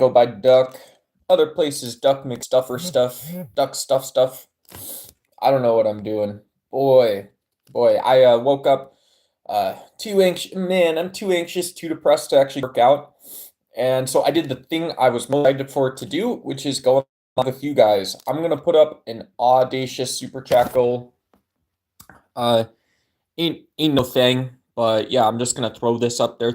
go by Duck. Other places, Duck McStuffer stuff. Duck stuff. I don't know what I'm doing. Boy, I woke up too anxious. Man, I'm too anxious, too depressed to actually work out. And so I did the thing I was most excited for to do, which is go on with you guys. I'm going to put up an audacious super chat goal. Ain't no thing, but yeah, I'm just going to throw this out there.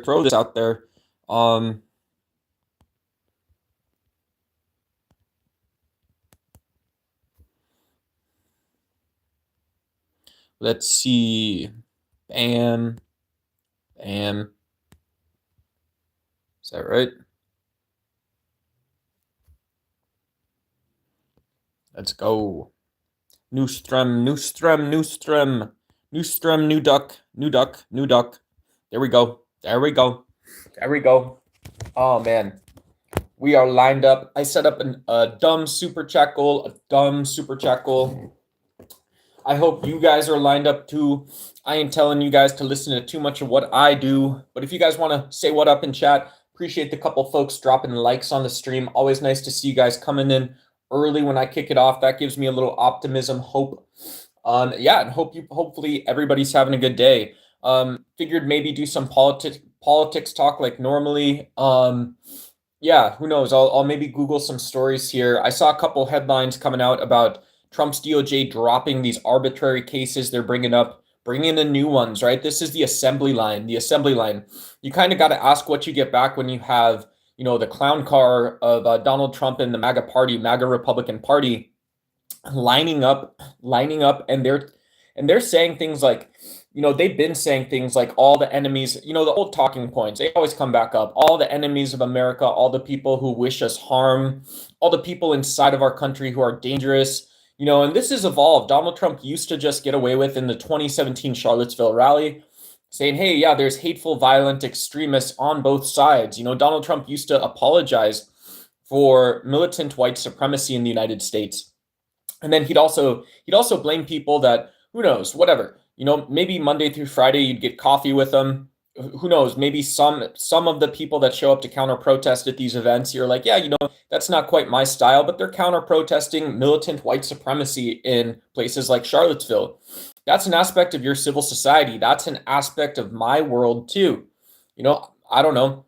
Let's see. Bam. Is that right? Let's go. New strem, new duck. There we go. Oh man, we are lined up. I set up a dumb super chat goal. I hope you guys are lined up too. I ain't telling you guys to listen to too much of what I do, but if you guys want to say what up in chat, appreciate the couple folks dropping likes on the stream. Always nice to see you guys coming in early when I kick it off. That gives me a little optimism, hope. Yeah, and hopefully everybody's having a good day. Figured maybe do some politics talk like normally. Yeah, who knows? I'll maybe Google some stories here. I saw a couple headlines coming out about Trump's DOJ dropping these arbitrary cases they're bringing in new ones, right? This is the assembly line. You kind of got to ask what you get back when you have, the clown car of Donald Trump and the MAGA Republican Party lining up, and they're saying things like, they've been saying things like all the enemies, the old talking points, they always come back up. All the enemies of America, all the people who wish us harm, all the people inside of our country who are dangerous. And this has evolved. Donald Trump used to just get away with in the 2017 Charlottesville rally saying, hey, yeah, there's hateful, violent extremists on both sides. Donald Trump used to apologize for militant white supremacy in the United States. And then he'd also blame people that, who knows, whatever, maybe Monday through Friday, you'd get coffee with them. Who knows, maybe some of the people that show up to counter protest at these events, you're like, yeah, that's not quite my style, but they're counter protesting militant white supremacy in places like Charlottesville. That's an aspect of your civil society. That's an aspect of my world too. I don't know.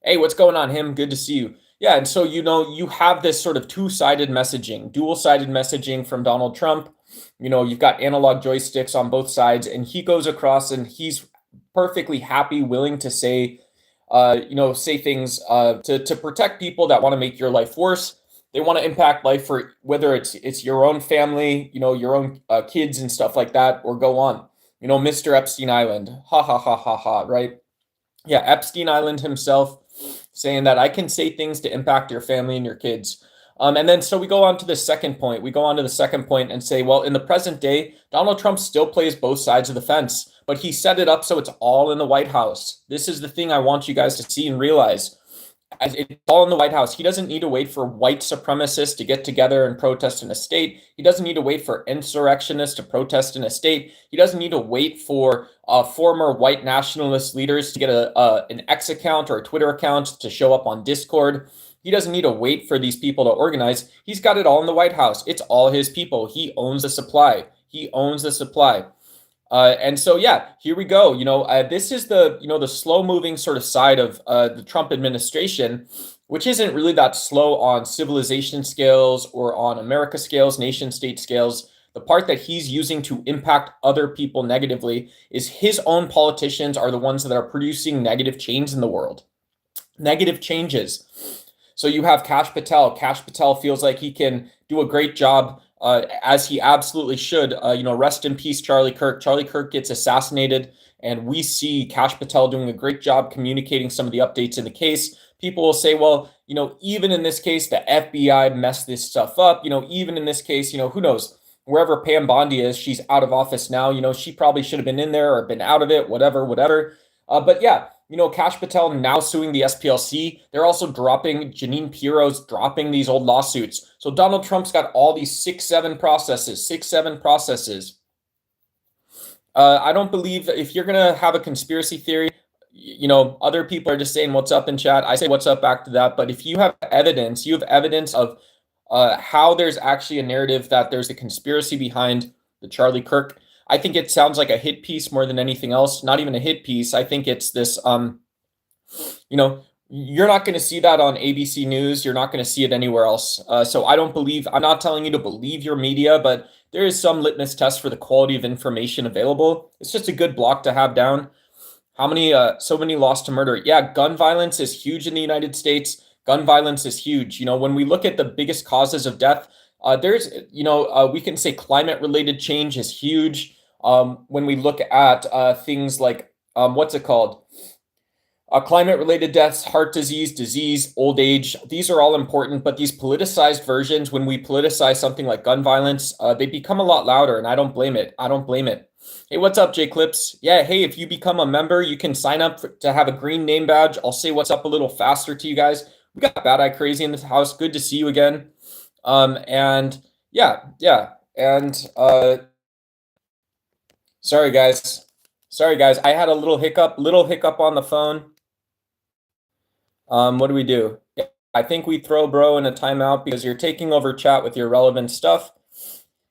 Hey, what's going on, him? Good to see you. Yeah, and so, you have this sort of two-sided messaging, dual-sided messaging from Donald Trump. You've got analog joysticks on both sides, and he goes across and he's perfectly happy, willing to say, say things to protect people that want to make your life worse. They want to impact life for whether it's your own family, your own kids and stuff like that, or go on. Mr. Epstein Island, ha ha ha ha ha, right? Yeah, Epstein Island himself saying that I can say things to impact your family and your kids. And then so we go on to the second point. And say, well, in the present day, Donald Trump still plays both sides of the fence, but he set it up so it's all in the White House. This is the thing I want you guys to see and realize. It's all in the White House. He doesn't need to wait for white supremacists to get together and protest in a state. He doesn't need to wait for insurrectionists to protest in a state. He doesn't need to wait for former white nationalist leaders to get an X account or a Twitter account to show up on Discord. He doesn't need to wait for these people to organize. He's got it all in the White House. It's all his people. He owns the supply. And so, yeah, here we go. This is the slow moving sort of side of the Trump administration, which isn't really that slow on civilization scales or on America scales, nation state scales. The part that he's using to impact other people negatively is his own politicians are the ones that are producing negative change in the world. Negative changes. So you have Kash Patel. Kash Patel feels like he can do a great job, as he absolutely should. Rest in peace, Charlie Kirk. Charlie Kirk gets assassinated, and we see Kash Patel doing a great job communicating some of the updates in the case. People will say, well, even in this case, the FBI messed this stuff up. Even in this case, who knows? Wherever Pam Bondi is, she's out of office now. She probably should have been in there or been out of it, whatever. But yeah, Kash Patel now suing the SPLC. They're also Janine Pirro's dropping these old lawsuits. So Donald Trump's got all these 6-7 processes. I don't believe if you're going to have a conspiracy theory, other people are just saying what's up in chat. I say what's up back to that. But if you have evidence, of how there's actually a narrative that there's a conspiracy behind the Charlie Kirk. I think it sounds like a hit piece more than anything else. Not even a hit piece. I think it's this, you're not going to see that on ABC News. You're not going to see it anywhere else. So I'm not telling you to believe your media, but there is some litmus test for the quality of information available. It's just a good block to have down. How many, so many lost to murder? Yeah, gun violence is huge in the United States. Gun violence is huge. When we look at the biggest causes of death, we can say climate-related change is huge. When we look at things like, what's it called? Climate-related deaths, heart disease, old age, these are all important, but these politicized versions, when we politicize something like gun violence, they become a lot louder, and I don't blame it. Hey, what's up, J Clips? Yeah, hey, if you become a member, you can sign up to have a green name badge. I'll say what's up a little faster to you guys. We got Bad Eye Crazy in this house. Good to see you again. And yeah. And sorry guys. I had a little hiccup on the phone. What do we do? Yeah, I think we throw bro in a timeout because you're taking over chat with your relevant stuff.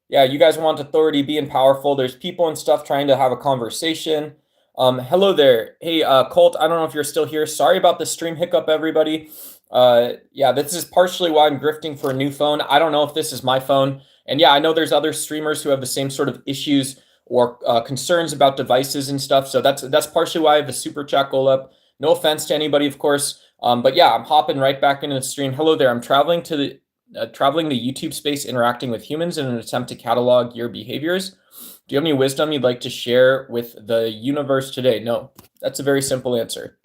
Yeah, you guys want authority, being powerful. There's people and stuff trying to have a conversation. Hello there. Hey, Colt, I don't know if you're still here. Sorry about the stream hiccup, everybody. Yeah, this is partially why I'm grifting for a new phone. I don't know if this is my phone. And yeah, I know there's other streamers who have the same sort of issues or concerns about devices and stuff. So that's partially why I have the super chat goal up. No offense to anybody, of course. But yeah, I'm hopping right back into the stream. Hello there. I'm traveling the YouTube space, interacting with humans in an attempt to catalog your behaviors. Do you have any wisdom you'd like to share with the universe today? No, that's a very simple answer.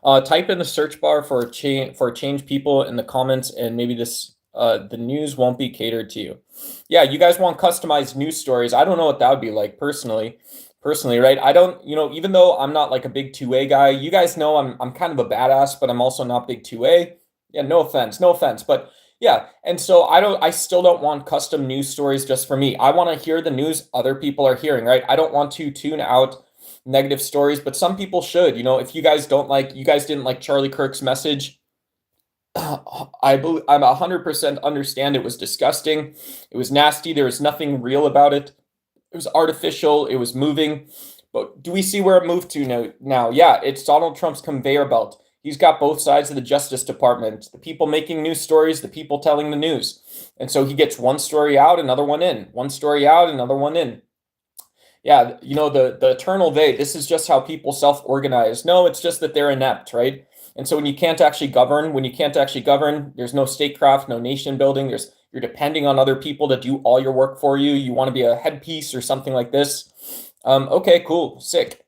Type in the search bar for change people in the comments, and maybe the news won't be catered to you. Yeah, you guys want customized news stories. I don't know what that would be like personally, right? I don't, even though I'm not like a big 2A guy, you guys know I'm kind of a badass, but I'm also not big 2A. Yeah, no offense, but yeah. And so I still don't want custom news stories just for me. I want to hear the news other people are hearing, right? I don't want to tune out negative stories, but some people should. If you guys didn't like Charlie Kirk's message, I'm 100% understand it was disgusting. It was nasty. There was nothing real about it. It was artificial. It was moving. But do we see where it moved to now? Yeah, it's Donald Trump's conveyor belt. He's got both sides of the Justice Department, the people making news stories, the people telling the news. And so he gets one story out, another one in. One story out, another one in. Yeah, the eternal they, this is just how people self-organize. No, it's just that they're inept, right? And so when you can't actually govern, there's no statecraft, no nation building. You're depending on other people to do all your work for you. You want to be a headpiece or something like this. Okay, cool, sick.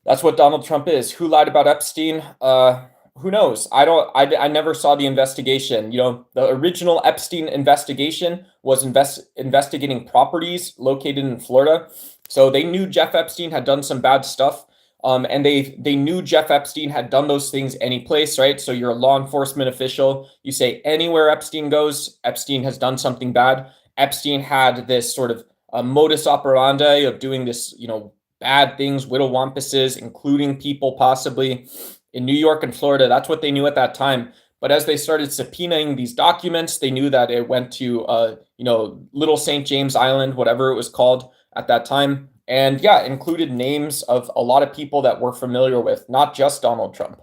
That's what Donald Trump is. Who lied about Epstein? Who knows? I never saw the investigation. The original Epstein investigation was investigating properties located in Florida. So they knew Jeff Epstein had done some bad stuff. And they knew Jeff Epstein had done those things any place, right? So you're a law enforcement official. You say anywhere Epstein goes, Epstein has done something bad. Epstein had this sort of modus operandi of doing this, bad things, whittlewampuses, including people possibly in New York and Florida. That's what they knew at that time. But as they started subpoenaing these documents, they knew that it went to, Little St. James Island, whatever it was called at that time. And yeah, included names of a lot of people that we're familiar with, not just Donald Trump.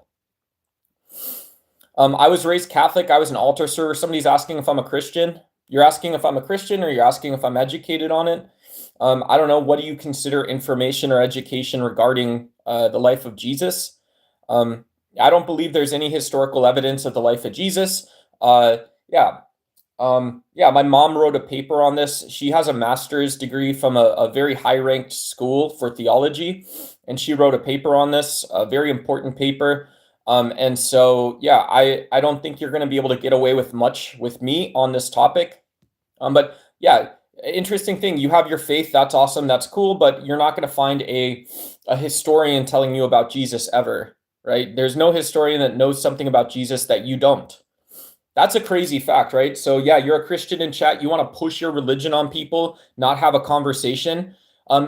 I was raised Catholic. I was an altar server. Somebody's asking if I'm a Christian. You're asking if I'm a Christian, or you're asking if I'm educated on it? I don't know. What do you consider information or education regarding the life of Jesus? I don't believe there's any historical evidence of the life of Jesus. Yeah, my mom wrote a paper on this. She has a master's degree from a very high-ranked school for theology, and she wrote a paper on this, a very important paper. And so, yeah, I don't think you're going to be able to get away with much with me on this topic. But yeah, interesting thing. You have your faith. That's awesome. That's cool. But you're not going to find a historian telling you about Jesus ever, right? There's no historian that knows something about Jesus that you don't. That's a crazy fact, right? So yeah, you're a Christian in chat. You want to push your religion on people, not have a conversation.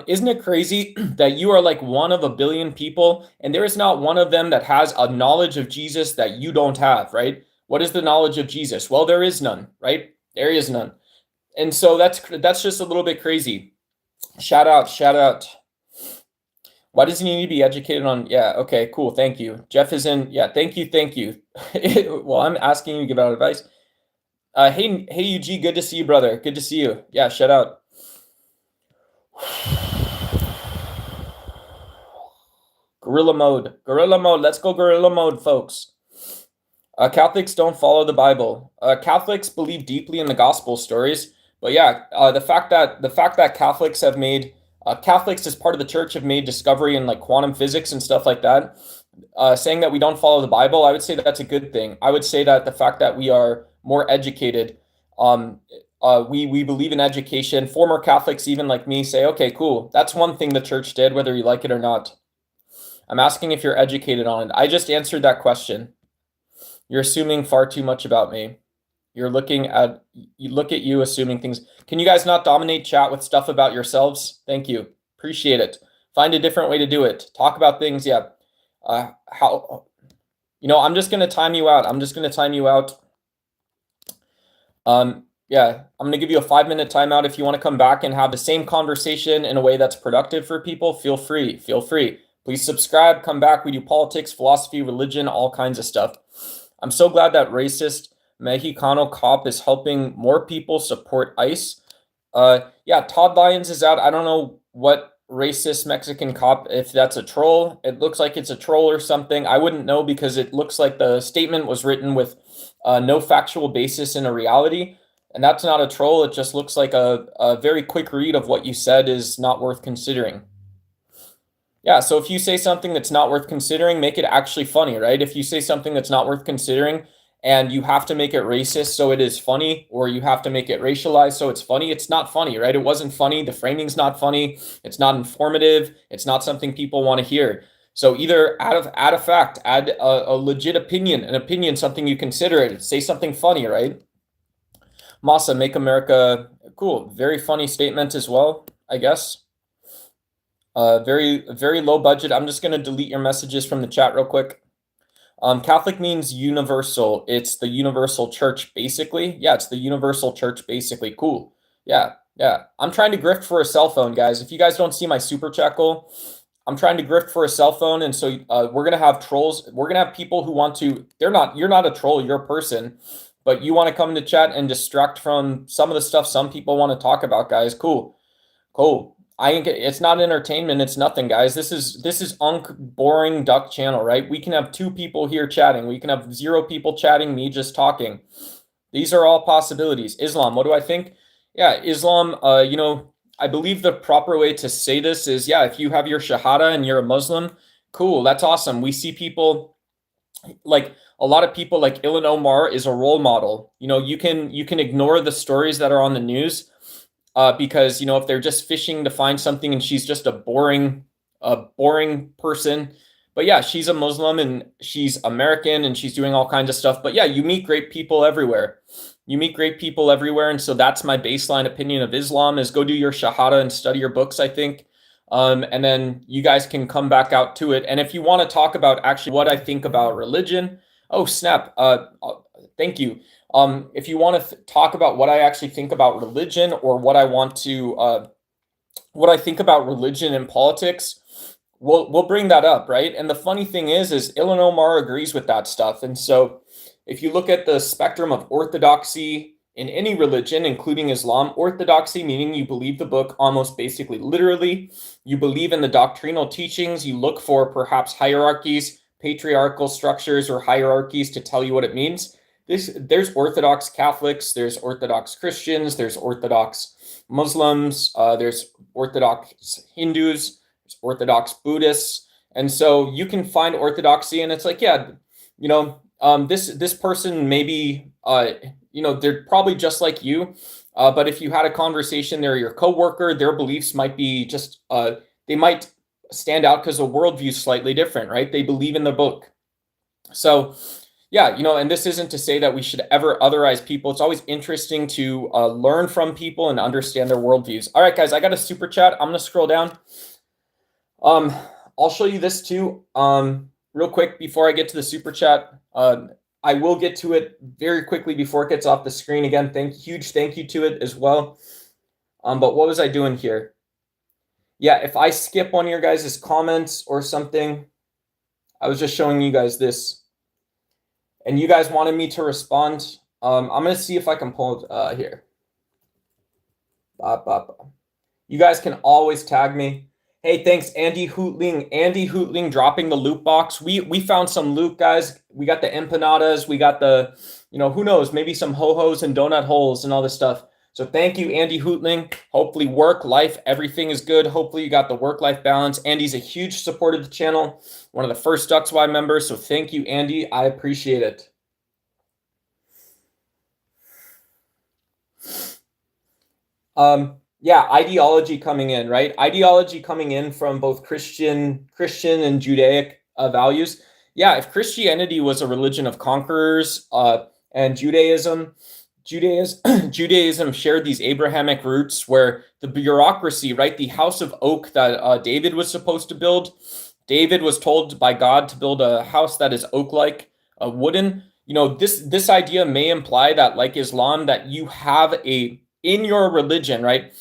Isn't it crazy that you are like one of a billion people, and there is not one of them that has a knowledge of Jesus that you don't have, right? What is the knowledge of Jesus? Well, there is none, right? There is none. And so that's just a little bit crazy. Shout out, shout out. Why does he need to be educated on? Yeah, okay, cool. Thank you. Jeff is in. Yeah, thank you, thank you. Well, I'm asking you to give out advice. Hey, UG, good to see you, brother. Good to see you. Yeah, shout out. Gorilla mode. Gorilla mode. Let's go gorilla mode, folks. Catholics don't follow the Bible. Catholics believe deeply in the gospel stories, but yeah, the fact that Catholics have made Catholics as part of the church have made discovery in like quantum physics and stuff like that. Saying that we don't follow the Bible, I would say that's a good thing. I would say that the fact that we are more educated, we believe in education. Former Catholics, even like me, say, okay, cool. That's one thing the church did, whether you like it or not. I'm asking if you're educated on it. I just answered that question. You're assuming far too much about me. You look at you assuming things. Can you guys not dominate chat with stuff about yourselves? Thank you. Appreciate it. Find a different way to do it. Talk about things. Yeah. I'm just going to time you out. Yeah, I'm going to give you a 5-minute timeout. If you want to come back and have the same conversation in a way that's productive for people, feel free. Please subscribe, come back. We do politics, philosophy, religion, all kinds of stuff. I'm so glad that racist Mexicano cop is helping more people support ICE. Yeah, Todd Lyons is out. I don't know what racist Mexican cop, if that's a troll. It looks like it's a troll or something. I wouldn't know because it looks like the statement was written with no factual basis in a reality. And that's not a troll. It just looks like a very quick read of what you said is not worth considering. Yeah, so if you say something that's not worth considering, make it actually funny, right? If you say something that's not worth considering and you have to make it racist so it is funny, or you have to make it racialized so it's funny, it's not funny, right? It wasn't funny. The framing's not funny. It's not informative. It's not something people want to hear. So either add a fact, add a legit opinion, something you consider it. Say something funny, right? Masa, make America cool. Very funny statement as well, I guess. Very, very low budget. I'm just going to delete your messages from the chat real quick. Catholic means universal. It's the universal church, basically. Yeah, it's the universal church, basically. Cool. Yeah. I'm trying to grift for a cell phone, guys. If you guys don't see my super chat goal, I'm trying to grift for a cell phone. And so we're going to have trolls. We're going to have people who want to, you're not a troll, you're a person, but you want to come into chat and distract from some of the stuff some people want to talk about, guys. Cool. It's not entertainment. It's nothing, guys. This is boring duck channel, right? We can have 2 people here chatting. We can have 0 people chatting, me just talking. These are all possibilities. Islam, what do I think? Yeah, Islam, I believe the proper way to say this is, yeah, if you have your Shahada and you're a Muslim, cool, that's awesome. We see people, like a lot of people, like Ilhan Omar is a role model. You can ignore the stories that are on the news, because if they're just fishing to find something and she's just a boring person. But yeah, she's a Muslim and she's American and she's doing all kinds of stuff. But yeah, you meet great people everywhere. And so that's my baseline opinion of Islam, is go do your Shahada and study your books, I think. And then you guys can come back out to it. And if you want to talk about actually what I think about religion, oh snap, thank you. If you want to talk about what I actually think about religion, or what I think about religion and politics, we'll bring that up, right? And the funny thing is Ilhan Omar agrees with that stuff. And so if you look at the spectrum of orthodoxy in any religion, including Islam, orthodoxy meaning you believe the book almost basically literally, you believe in the doctrinal teachings, you look for perhaps hierarchies, patriarchal structures or hierarchies to tell you what it means. There's Orthodox Catholics, there's Orthodox Christians, there's Orthodox Muslims, there's Orthodox Hindus, there's Orthodox Buddhists. And so you can find orthodoxy and it's like, yeah, this person maybe, they're probably just like you. But if you had a conversation, they're your coworker, their beliefs might be just, they might stand out because the worldview is slightly different, right? They believe in the book. So yeah, and this isn't to say that we should ever otherize people. It's always interesting to learn from people and understand their worldviews. All right, guys, I got a super chat. I'm gonna scroll down. I'll show you this too. Real quick before I get to the super chat. I will get to it very quickly before it gets off the screen. Again, huge thank you to it as well. But what was I doing here? Yeah, if I skip one of your guys' comments or something, I was just showing you guys this. And you guys wanted me to respond. I'm going to see if I can pull it here. You guys can always tag me. Hey, thanks, Andy Hootling. Andy Hootling dropping the loot box. We found some loot, guys. We got the empanadas. We got the, who knows, maybe some ho-hos and donut holes and all this stuff. So thank you, Andy Hootling. Hopefully work, life, everything is good. Hopefully you got the work-life balance. Andy's a huge supporter of the channel, one of the first DucksY members. So thank you, Andy. I appreciate it. Yeah, ideology coming in, right? Ideology coming in from both Christian and Judaic values. Yeah, if Christianity was a religion of conquerors and Judaism shared these Abrahamic roots where the bureaucracy, right? The house of oak that David was supposed to build. David was told by God to build a house that is oak-like, wooden. This idea may imply that, like Islam, that you have in your religion, right?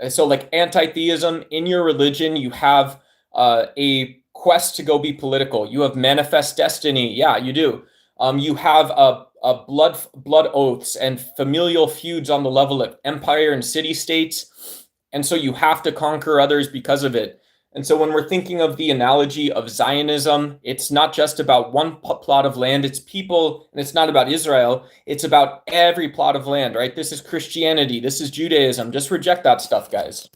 So like anti-theism, in your religion, you have a quest to go be political. You have manifest destiny. Yeah, you do. You have blood oaths and familial feuds on the level of empire and city-states. And so you have to conquer others because of it. And so when we're thinking of the analogy of Zionism, it's not just about one plot of land, it's people, and it's not about Israel, it's about every plot of land, right? This is Christianity, this is Judaism. Just reject that stuff, guys.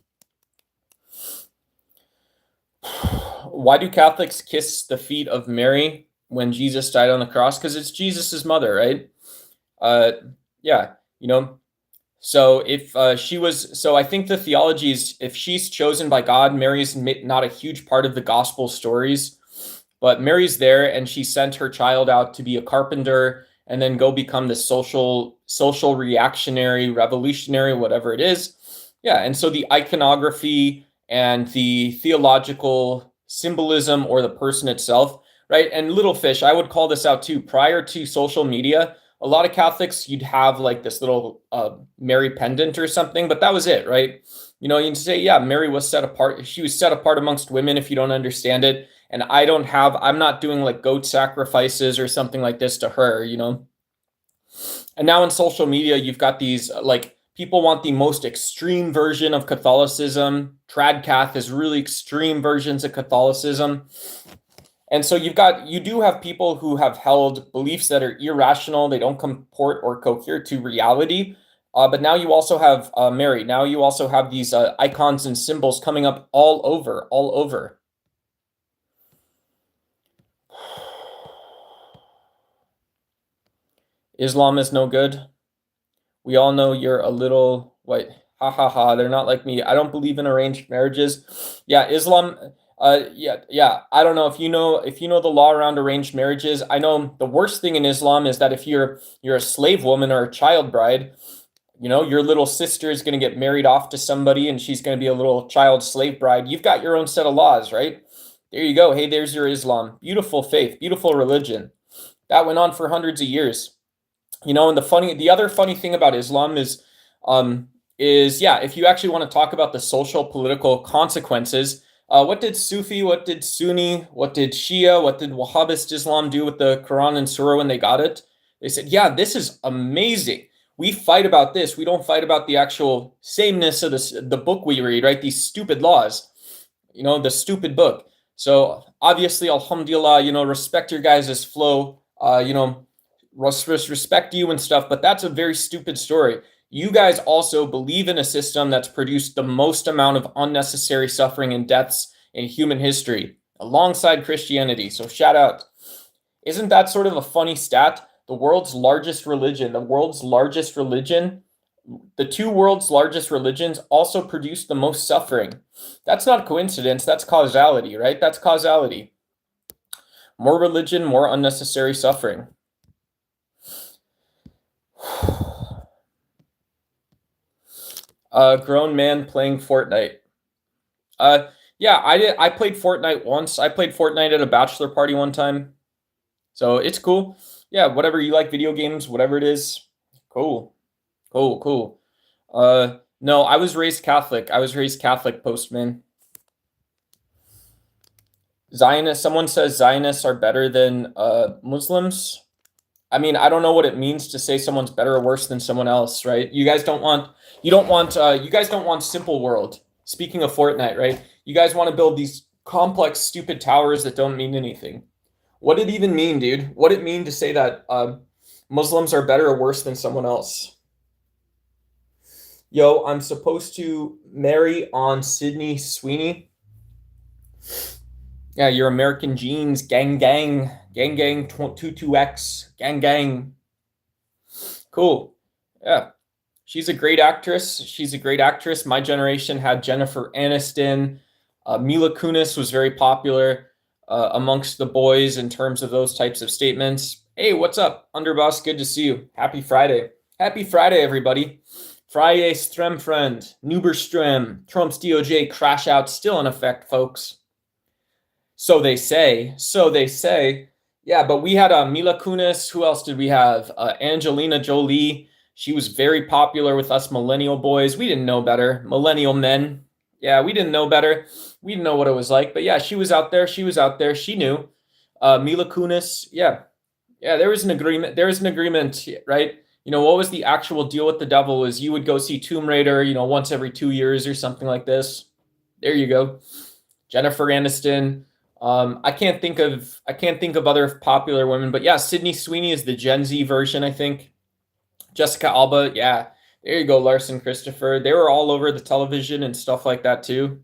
Why do Catholics kiss the feet of Mary when Jesus died on the cross? Because it's Jesus's mother, right? Yeah, so if I think the theology is, if she's chosen by God, Mary's not a huge part of the gospel stories, but Mary's there and she sent her child out to be a carpenter and then go become the social reactionary, revolutionary, whatever it is. Yeah, and so the iconography and the theological symbolism or the person itself, right? And little fish, I would call this out too. Prior to social media, a lot of Catholics, you'd have like this little Mary pendant or something, but that was it, right? You'd say, yeah, Mary was set apart. She was set apart amongst women if you don't understand it. And I'm not doing like goat sacrifices or something like this to her, And now in social media, you've got these like people want the most extreme version of Catholicism. Tradcath is really extreme versions of Catholicism. And so you do have people who have held beliefs that are irrational. They don't comport or cohere to reality. But now you also have Mary. Now you also have these icons and symbols coming up all over. Islam is no good. We all know you're a little white. Ha ha ha. They're not like me. I don't believe in arranged marriages. Yeah, Islam. Yeah. I don't know if you know the law around arranged marriages. I know the worst thing in Islam is that if you're a slave woman or a child bride, your little sister is going to get married off to somebody and she's going to be a little child slave bride. You've got your own set of laws, right? There you go. Hey, there's your Islam. Beautiful faith, beautiful religion. That went on for hundreds of years. And the other funny thing about Islam is if you actually want to talk about the social political consequences, what did Sufi, what did Sunni, what did Shia, what did Wahhabist Islam do with the Quran and Surah when they got it? They said, yeah, this is amazing. We fight about this. We don't fight about the actual sameness of the book we read, right? These stupid laws, the stupid book. So obviously, alhamdulillah, respect your guys' flow, respect you and stuff, but that's a very stupid story. You guys also believe in a system that's produced the most amount of unnecessary suffering and deaths in human history, alongside Christianity. So shout out. Isn't that sort of a funny stat? The world's largest religion, the two world's largest religions also produce the most suffering. That's not coincidence, that's causality, right? That's causality. More religion, more unnecessary suffering. Grown man playing Fortnite. Uh, yeah, I played Fortnite once. I played Fortnite at a bachelor party one time. So it's cool. Yeah, whatever you like, video games, whatever it is. Cool. Cool, cool. No, I was raised Catholic. I was raised Catholic, Postman. Zionists, someone says Zionists are better than Muslims. I mean, I don't know what it means to say someone's better or worse than someone else, right? You guys don't want simple world. Speaking of Fortnite, right? You guys want to build these complex, stupid towers that don't mean anything. What did it even mean, dude? What did it mean to say that Muslims are better or worse than someone else? Yo, I'm supposed to marry on Sydney Sweeney. Yeah, your American Genes, gang, gang, gang, gang, 22X, gang, gang. Cool. Yeah. She's a great actress. She's a great actress. My generation had Jennifer Aniston. Mila Kunis was very popular amongst the boys in terms of those types of statements. Hey, what's up, Underboss? Good to see you. Happy Friday. Happy Friday, everybody. Friday, strem friend. Noober strem. Trump's DOJ crash out still in effect, folks. So they say. So they say. Yeah, but we had Mila Kunis. Who else did we have? Angelina Jolie. She was very popular with us millennial boys. We didn't know better. Millennial men. Yeah, we didn't know better. We didn't know what it was like. But yeah, she was out there. She was out there. She knew. Mila Kunis. Yeah. Yeah, there was an agreement. There was an agreement, right? You know, what was the actual deal with the devil was you would go see Tomb Raider, you know, once every 2 years or something like this. There you go. Jennifer Aniston. I can't think of other popular women, but yeah, Sydney Sweeney is the Gen Z version, I think. Jessica Alba, yeah, there you go, Larson Christopher. They were all over the television and stuff like that too.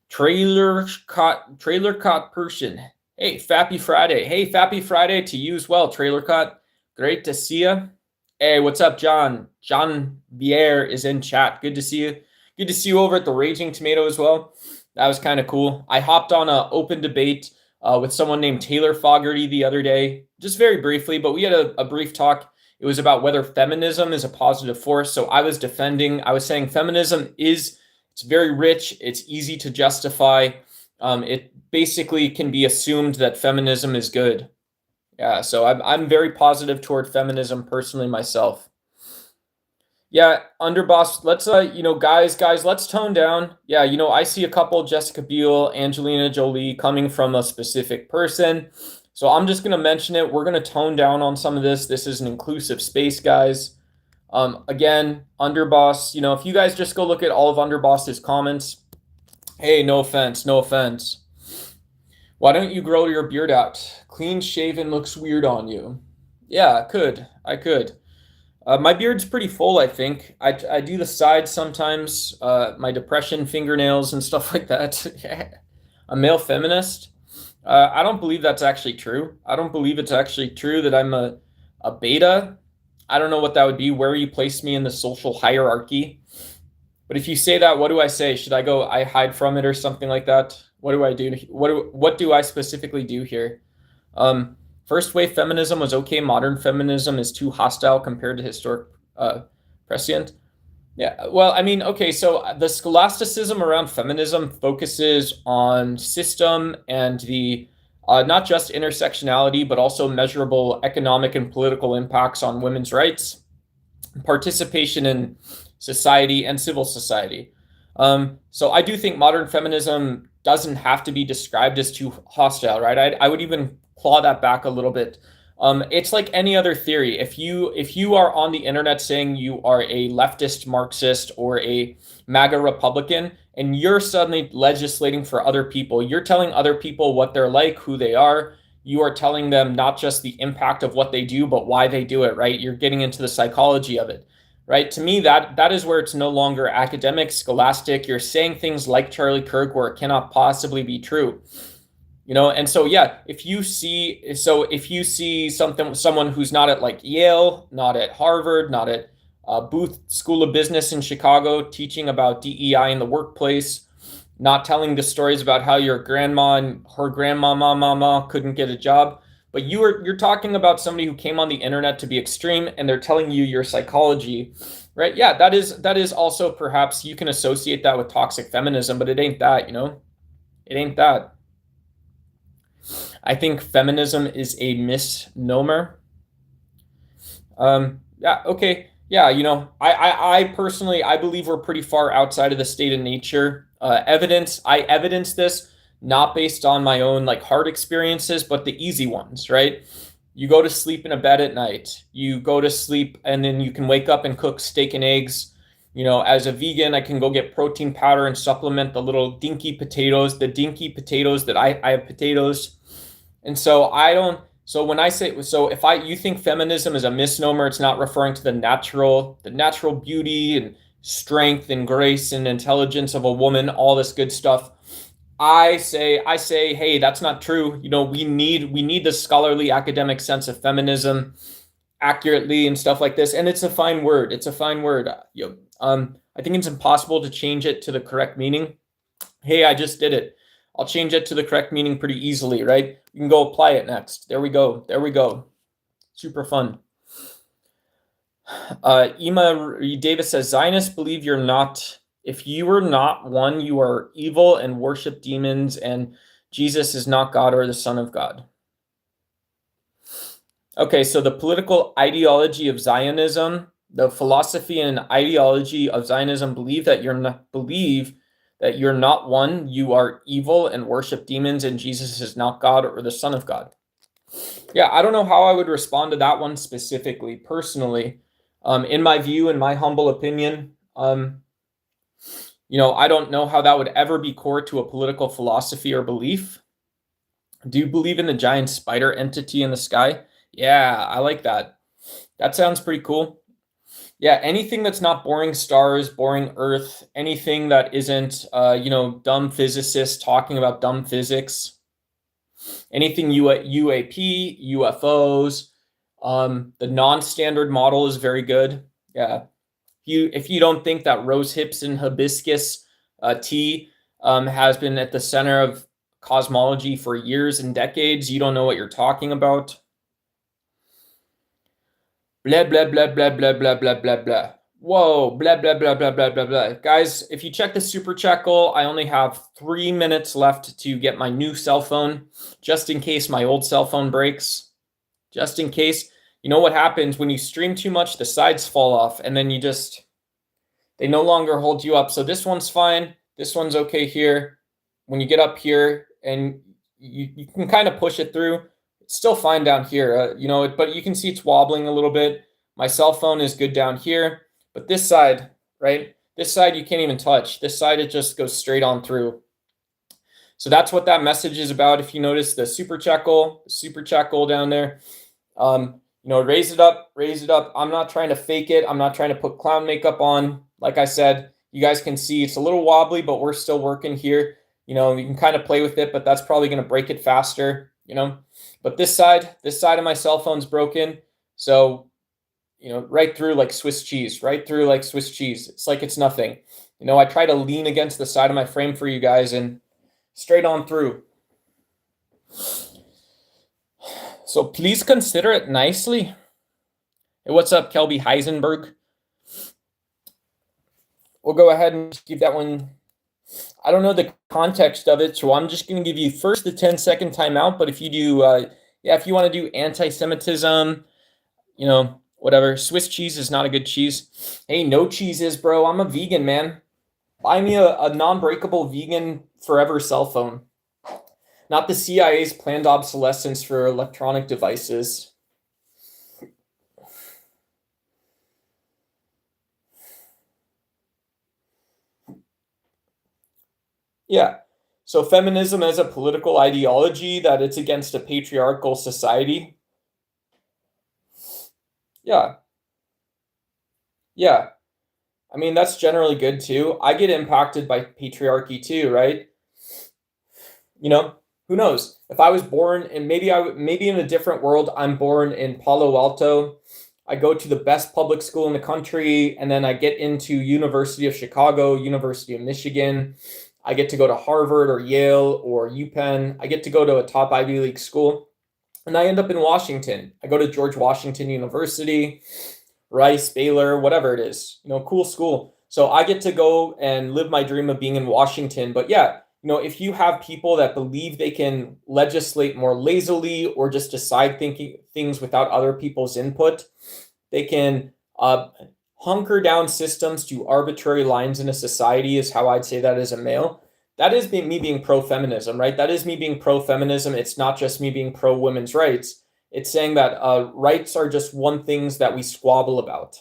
Trailer caught Persian. Hey, Fappy Friday. Hey, Fappy Friday to you as well, Trailer Caught. Great to see you. Hey, what's up, John? John Bier is in chat. Good to see you. Good to see you over at the Raging Tomato as well. That was kind of cool. I hopped on an open debate with someone named Taylor Fogarty the other day, just very briefly, but we had a brief talk. It was about whether feminism is a positive force. So I was saying feminism it's very rich. It's easy to justify. It basically can be assumed that feminism is good. Yeah, so I'm very positive toward feminism personally myself. Yeah, Underboss, let's guys, let's tone down. Yeah, I see a couple, Jessica Biel, Angelina Jolie, coming from a specific person. So I'm just gonna mention it. We're gonna tone down on some of this. This is an inclusive space, guys. Again, Underboss, if you guys just go look at all of Underboss's comments, hey, no offense, no offense. Why don't you grow your beard out? Clean shaven looks weird on you. Yeah, I could. My beard's pretty full, I think. I do the sides sometimes, my depression fingernails and stuff like that. A male feminist? I don't believe that's actually true. I don't believe it's actually true that I'm a beta. I don't know what that would be, where you place me in the social hierarchy. But if you say that, what do I say? Should I go, I hide from it or something like that? What do I do? What do I specifically do here? First wave feminism was okay. Modern feminism is too hostile compared to historic prescient. Yeah, well, I mean, okay, so the scholasticism around feminism focuses on system and the not just intersectionality, but also measurable economic and political impacts on women's rights, participation in society and civil society. So I do think modern feminism doesn't have to be described as too hostile, right? I would even claw that back a little bit. It's like any other theory. If you are on the internet saying you are a leftist Marxist or a MAGA Republican, and you're suddenly legislating for other people, you're telling other people what they're like, who they are. You are telling them not just the impact of what they do, but why they do it, right? You're getting into the psychology of it, right? To me, that is where it's no longer academic, scholastic. You're saying things like Charlie Kirk where it cannot possibly be true. And so yeah, if you see someone who's not at like Yale, not at Harvard, not at Booth School of Business in Chicago, teaching about DEI in the workplace, not telling the stories about how your grandma and her grandmama couldn't get a job, But you're talking about somebody who came on the internet to be extreme, and they're telling you your psychology, right? Yeah, that is also, perhaps you can associate that with toxic feminism, but it ain't that, it ain't that. I think feminism is a misnomer. Yeah, okay. Yeah, I personally, I believe we're pretty far outside of the state of nature. I evidence this not based on my own like hard experiences, but the easy ones, right? You go to sleep in a bed at night. You go to sleep and then you can wake up and cook steak and eggs. As a vegan, I can go get protein powder and supplement the little dinky potatoes, the dinky potatoes that I have potatoes. And so I don't, so when I say, so if you think feminism is a misnomer, it's not referring to the natural beauty and strength and grace and intelligence of a woman, all this good stuff. I say, hey, that's not true. We need the scholarly academic sense of feminism accurately and stuff like this. And it's a fine word. It's a fine word. I think it's impossible to change it to the correct meaning. Hey, I just did it. I'll change it to the correct meaning pretty easily, right? You can go apply it next. There we go. There we go. Super fun. Ema Davis says, Zionists believe you're not, if you are not one, you are evil and worship demons, and Jesus is not God or the Son of God. Okay, so the political ideology of Zionism, the philosophy and ideology of Zionism believe that you're not one, you are evil and worship demons, and Jesus is not God or the Son of God. Yeah, I don't know how I would respond to that one specifically, personally. In my view, in my humble opinion, I don't know how that would ever be core to a political philosophy or belief. Do you believe in the giant spider entity in the sky? Yeah, I like that. That sounds pretty cool. Yeah, anything that's not boring stars, boring Earth, anything that isn't, dumb physicists talking about dumb physics, anything UAP, UFOs, the non-standard model is very good. Yeah, if you don't think that rose hips and hibiscus tea has been at the center of cosmology for years and decades, you don't know what you're talking about. Blah, blah, blah, blah, blah, blah, blah, blah, blah. Whoa, blah, blah, blah, blah, blah, blah, blah. Guys, if you check the super chat goal, I only have 3 minutes left to get my new cell phone, just in case my old cell phone breaks. Just in case. You know what happens when you stream too much, the sides fall off, and then they no longer hold you up. So this one's fine. This one's okay here. When you get up here and you can kind of push it through, it's still fine down here, but you can see it's wobbling a little bit. My cell phone is good down here, but this side, right? This side you can't even touch. This side, it just goes straight on through. So that's what that message is about. If you notice the super chat goal down there, raise it up. I'm not trying to fake it. I'm not trying to put clown makeup on. Like I said, you guys can see it's a little wobbly, but we're still working here. You can kind of play with it, but that's probably going to break it faster, But this side of my cell phone's broken. So, right through like Swiss cheese, It's like it's nothing. I try to lean against the side of my frame for you guys and straight on through. So please consider it nicely. Hey, what's up, Kelby Heisenberg? We'll go ahead and give that one. I don't know the context of it, so I'm just going to give you first the 10-second timeout. But if you do, if you want to do anti-Semitism, whatever. Swiss cheese is not a good cheese. Hey, no cheeses, bro. I'm a vegan, man. Buy me a non-breakable vegan forever cell phone. Not the CIA's planned obsolescence for electronic devices. Yeah. So feminism as a political ideology, that it's against a patriarchal society. Yeah. Yeah. I mean, that's generally good too. I get impacted by patriarchy too, right? Who knows? If I was born in maybe in a different world, I'm born in Palo Alto. I go to the best public school in the country, and then I get into University of Chicago, University of Michigan. I get to go to Harvard or Yale or UPenn. I get to go to a top Ivy League school. and I end up in Washington. I go to George Washington University, Rice, Baylor, whatever it is, cool school. So I get to go and live my dream of being in Washington. But yeah, if you have people that believe they can legislate more lazily or just decide thinking things without other people's input, they can hunker down systems to arbitrary lines in a society, is how I'd say that as a male. That is me being pro-feminism, right? That is me being pro-feminism. It's not just me being pro-women's rights. It's saying that rights are just one things that we squabble about,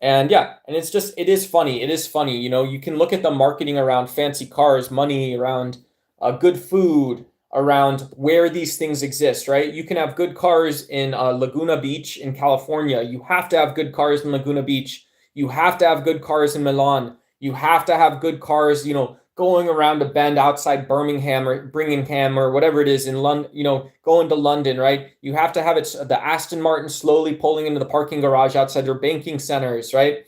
And yeah, and it is funny. It is funny. You can look at the marketing around fancy cars, money, around good food, around where these things exist, right? You can have good cars in Laguna Beach in California. You have to have good cars in Laguna Beach. You have to have good cars in Milan. You have to have good cars, going around a bend outside Birmingham or whatever it is in London, going to London, right? You have to have the Aston Martin slowly pulling into the parking garage outside your banking centers, right?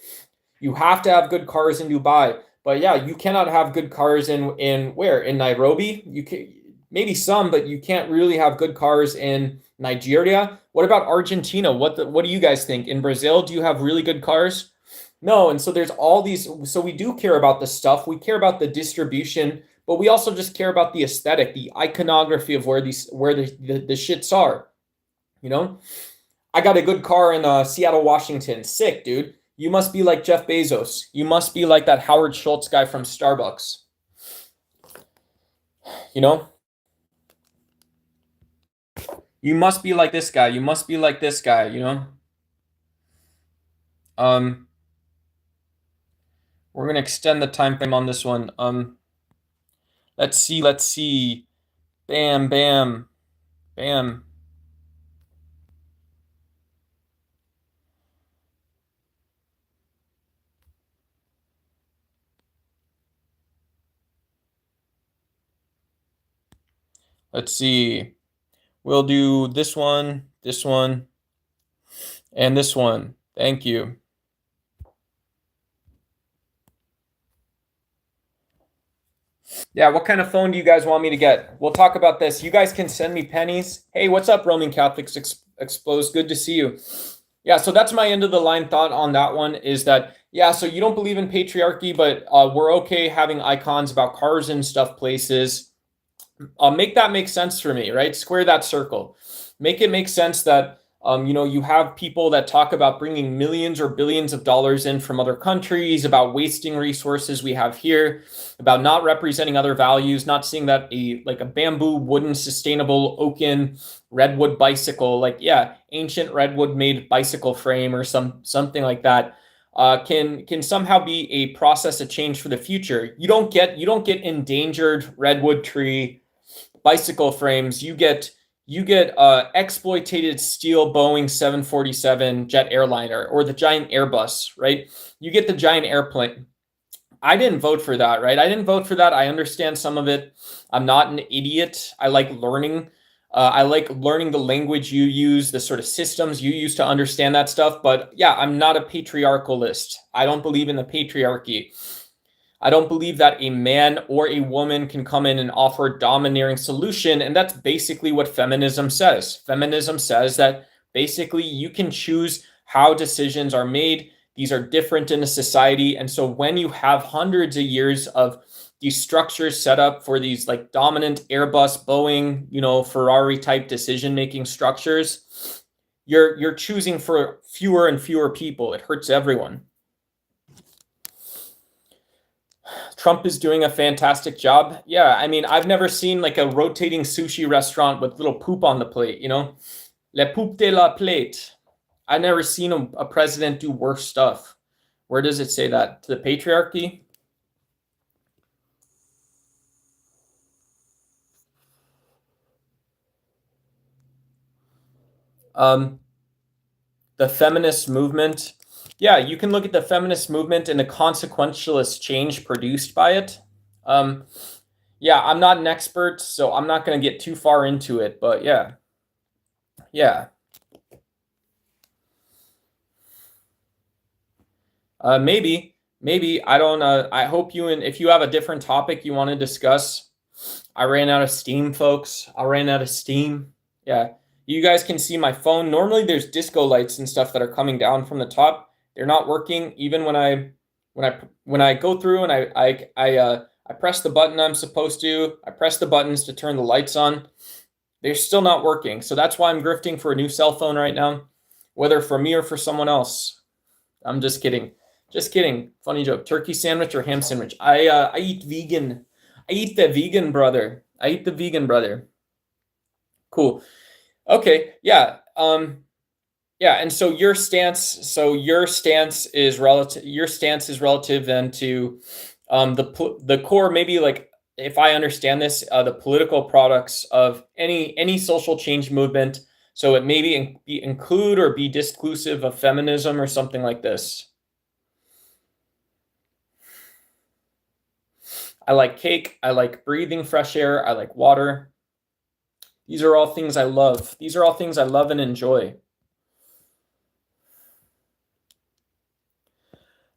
You have to have good cars in Dubai. But yeah, you cannot have good cars in where? In Nairobi? You can maybe some, but you can't really have good cars in Nigeria. What about Argentina? What do you guys think? In Brazil, do you have really good cars? No, and so there's all these. So we do care about the stuff. We care about the distribution, but we also just care about the aesthetic, the iconography of where the shits are. I got a good car in Seattle, Washington. Sick, dude. You must be like Jeff Bezos. You must be like that Howard Schultz guy from Starbucks. You must be like this guy. You must be like this guy, We're gonna extend the time frame on this one. Let's see. Bam, bam, bam. Let's see. We'll do this one, and this one. Thank you. Yeah, what kind of phone do you guys want me to get? We'll talk about this. You guys can send me pennies. Hey, what's up, Roman Catholics Exposed? Good to see you. Yeah, so that's my end of the line thought on that one is that, yeah, so you don't believe in patriarchy, but we're okay having icons about cars and stuff places. Make that make sense for me, right? Square that circle. Make it make sense that you have people that talk about bringing millions or billions of dollars in from other countries, about wasting resources we have here, about not representing other values, not seeing that a bamboo, wooden, sustainable, oaken, redwood bicycle, ancient redwood made bicycle frame or something like that, can somehow be a process of change for the future. You don't get endangered redwood tree bicycle frames. You get exploited steel Boeing 747 jet airliner or the giant Airbus, right? You get the giant airplane. I didn't vote for that, right? I didn't vote for that. I understand some of it. I'm not an idiot. I like learning. I like learning the language you use, the sort of systems you use to understand that stuff. But yeah, I'm not a patriarchalist. I don't believe in the patriarchy. I don't believe that a man or a woman can come in and offer a domineering solution. And that's basically what feminism says. Feminism says that basically you can choose how decisions are made. These are different in a society. And so when you have hundreds of years of these structures set up for these dominant Airbus, Boeing, Ferrari type decision-making structures, you're choosing for fewer and fewer people. It hurts everyone. Trump is doing a fantastic job. Yeah, I mean, I've never seen a rotating sushi restaurant with little poop on the plate, Le poop de la plate. I've never seen a president do worse stuff. Where does it say that? To the patriarchy? The feminist movement. Yeah, you can look at the feminist movement and the consequentialist change produced by it. Yeah, I'm not an expert, so I'm not going to get too far into it, but yeah. Maybe I don't. I hope if you have a different topic you want to discuss, I ran out of steam, folks. I ran out of steam. Yeah. You guys can see my phone. Normally there's disco lights and stuff that are coming down from the top. They're not working even when I go through and I press the button I'm supposed to. I press the buttons to turn the lights on. They're still not working. So that's why I'm grifting for a new cell phone right now, whether for me or for someone else. I'm just kidding. Just kidding. Funny joke. Turkey sandwich or ham sandwich? I eat vegan. I eat the vegan, brother. I eat the vegan, brother. Cool. Okay. Yeah. Yeah. And so your stance is relative. Your stance is relative then to the core. Maybe like if I understand this, the political products of any social change movement. So it maybe include or be disclusive of feminism or something like this. I like cake. I like breathing fresh air. I like water. These are all things I love. These are all things I love and enjoy.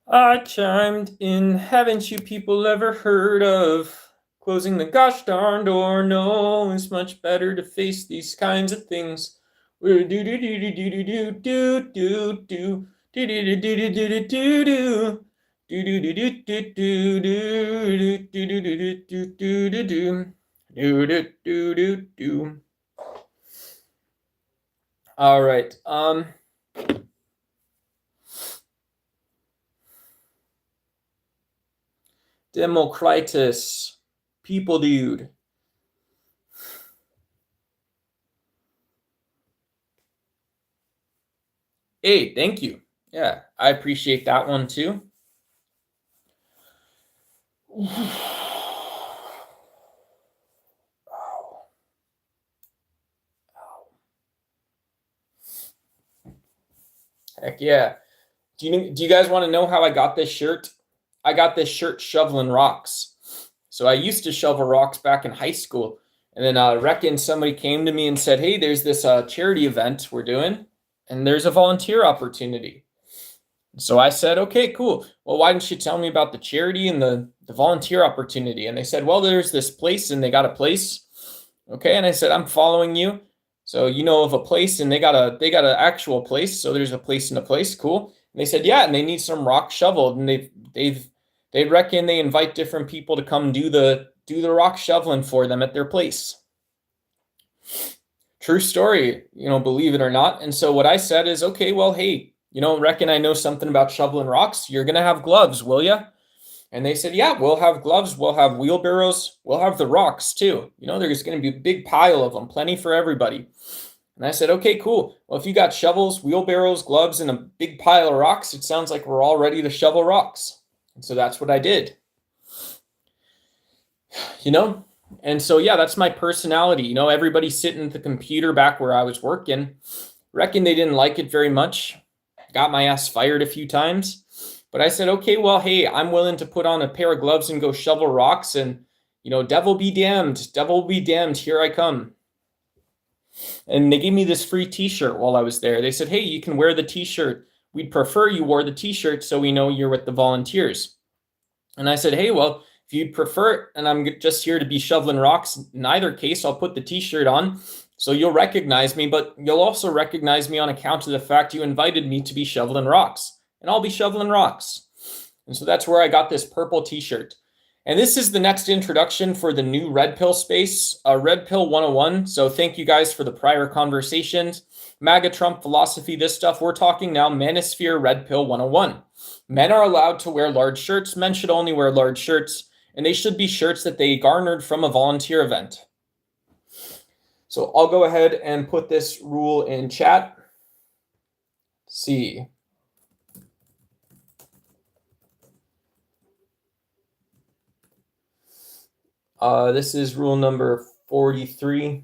I chimed in. Haven't you people ever heard of closing the gosh darn door? No, it's much better to face these kinds of things. Do do do do do do do do do do do do do do do do do do. Do do do do do do do do do do do do do do do do do. All right. Democritus, people dude. Hey, thank you. Yeah, I appreciate that one too. Heck yeah. Do you guys want to know how I got this shirt? I got this shirt shoveling rocks. So I used to shovel rocks back in high school. And then I reckon somebody came to me and said, hey, there's this charity event we're doing, and there's a volunteer opportunity. So I said, okay, cool. Well, why didn't you tell me about the charity and the volunteer opportunity? And they said, well, there's this place and they got a place. Okay. And I said, I'm following you. So you know of a place and they got an actual place. So there's a place and a place. Cool. And they said, yeah, and they need some rock shoveled. And they reckon they invite different people to come do the rock shoveling for them at their place. True story, believe it or not. And so what I said is, okay, well, hey, reckon I know something about shoveling rocks. You're going to have gloves, will you? And they said, yeah, we'll have gloves. We'll have wheelbarrows. We'll have the rocks too. There's going to be a big pile of them, plenty for everybody. And I said, okay, cool. Well, if you got shovels, wheelbarrows, gloves, and a big pile of rocks, it sounds like we're all ready to shovel rocks. And so that's what I did. And so, yeah, that's my personality. Everybody sitting at the computer back where I was working, reckon they didn't like it very much. Got my ass fired a few times. But I said, okay, well, hey, I'm willing to put on a pair of gloves and go shovel rocks. And, devil be damned. Devil be damned. Here I come. And they gave me this free t-shirt while I was there. They said, hey, you can wear the t-shirt. We'd prefer you wore the t-shirt so we know you're with the volunteers. And I said, hey, well, if you'd prefer it, and I'm just here to be shoveling rocks, in either case, I'll put the t-shirt on so you'll recognize me, but you'll also recognize me on account of the fact you invited me to be shoveling rocks, and I'll be shoveling rocks. And so that's where I got this purple t-shirt. And this is the next introduction for the new Red Pill space, Red Pill 101. So thank you guys for the prior conversations. MAGA, Trump, philosophy, this stuff. We're talking now Manosphere, Red Pill 101. Men are allowed to wear large shirts. Men should only wear large shirts. And they should be shirts that they garnered from a volunteer event. So I'll go ahead and put this rule in chat. See. This is rule number 43.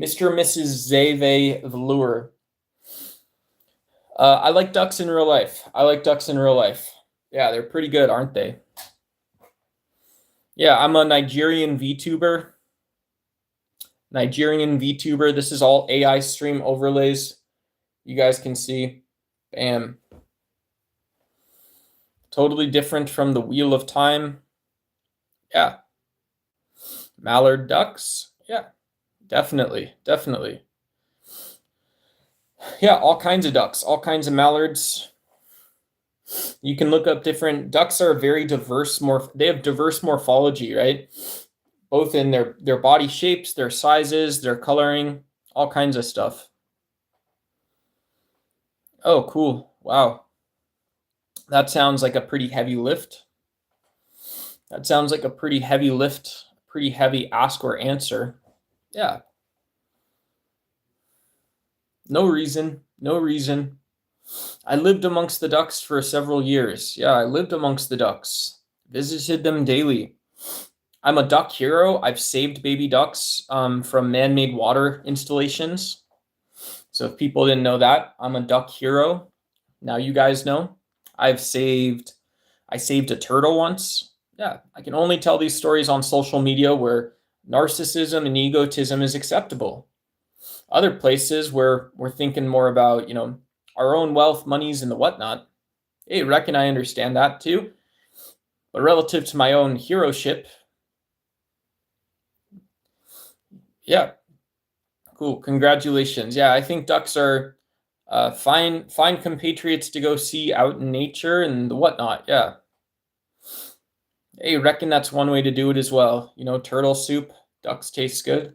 Mr. and Mrs. Zeve Velour. I like ducks in real life. I like ducks in real life. Yeah, they're pretty good, aren't they? Yeah, I'm a Nigerian VTuber. This is all AI stream overlays. You guys can see. Bam. Totally different from the Wheel of Time. Yeah. Mallard ducks. Yeah, definitely. Definitely. Yeah, all kinds of ducks, all kinds of mallards. You can look up different ducks are very diverse, they have diverse morphology, right? Both in their body shapes, their sizes, their coloring, all kinds of stuff. Oh, cool. Wow. That sounds like a pretty heavy lift. That sounds like a pretty heavy lift, pretty heavy ask or answer. Yeah. No reason. No reason. I lived amongst the ducks for several years. Yeah, I lived amongst the ducks. Visited them daily. I'm a duck hero. I've saved baby ducks from man-made water installations. So if people didn't know that, I'm a duck hero. Now you guys know. I saved a turtle once. Yeah, I can only tell these stories on social media where narcissism and egotism is acceptable. Other places where we're thinking more about, our own wealth, monies, and the whatnot. Hey, reckon I understand that too. But relative to my own heroship, yeah, cool. Congratulations. Yeah, I think ducks are fine compatriots to go see out in nature and the whatnot. Yeah. Hey, reckon that's one way to do it as well. Turtle soup, ducks taste good.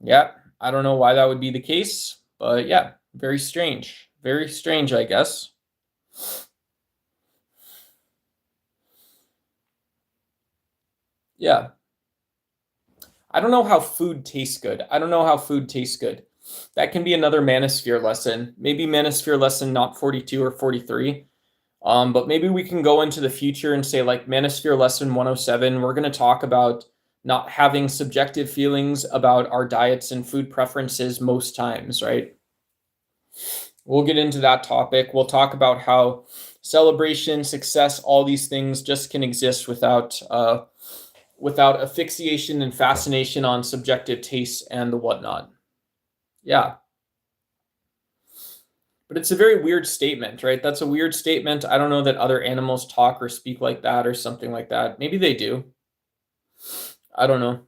Yeah, I don't know why that would be the case, but yeah, very strange. Very strange, I guess. Yeah. I don't know how food tastes good. That can be another Manosphere lesson. Maybe Manosphere lesson not 42 or 43. But maybe we can go into the future and say like Manosphere lesson 107, we're going to talk about not having subjective feelings about our diets and food preferences most times, right? We'll get into that topic. We'll talk about how celebration, success, all these things just can exist without asphyxiation and fascination on subjective tastes and the whatnot. Yeah. But it's a very weird statement, right? That's a weird statement. I don't know that other animals talk or speak like that or something like that. Maybe they do. I don't know.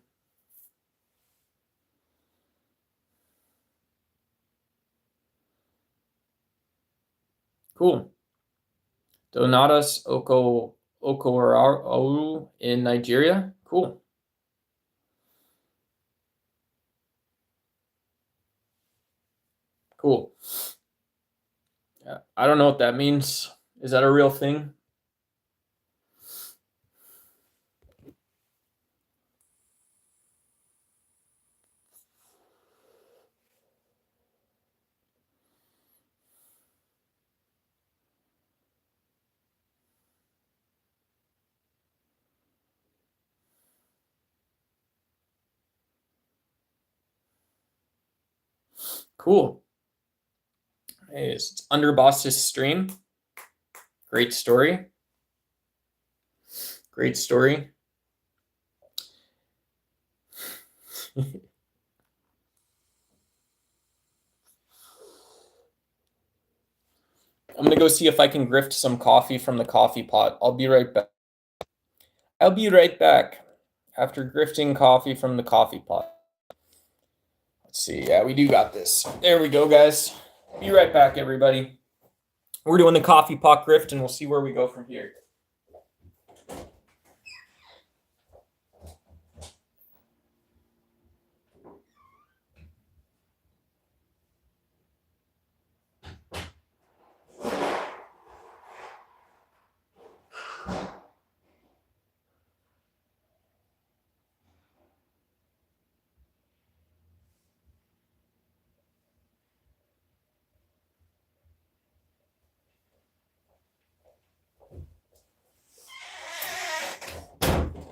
Cool. Donatus Okoraru in Nigeria. Cool. Cool. Yeah, I don't know what that means. Is that a real thing? Cool. Hey, it's Underboss's stream. Great story. Great story. I'm going to go see if I can grift some coffee from the coffee pot. I'll be right back. After grifting coffee from the coffee pot. Let's see. Yeah, we do got this. There we go, guys. Be right back, everybody. We're doing the coffee pot grift, and we'll see where we go from here.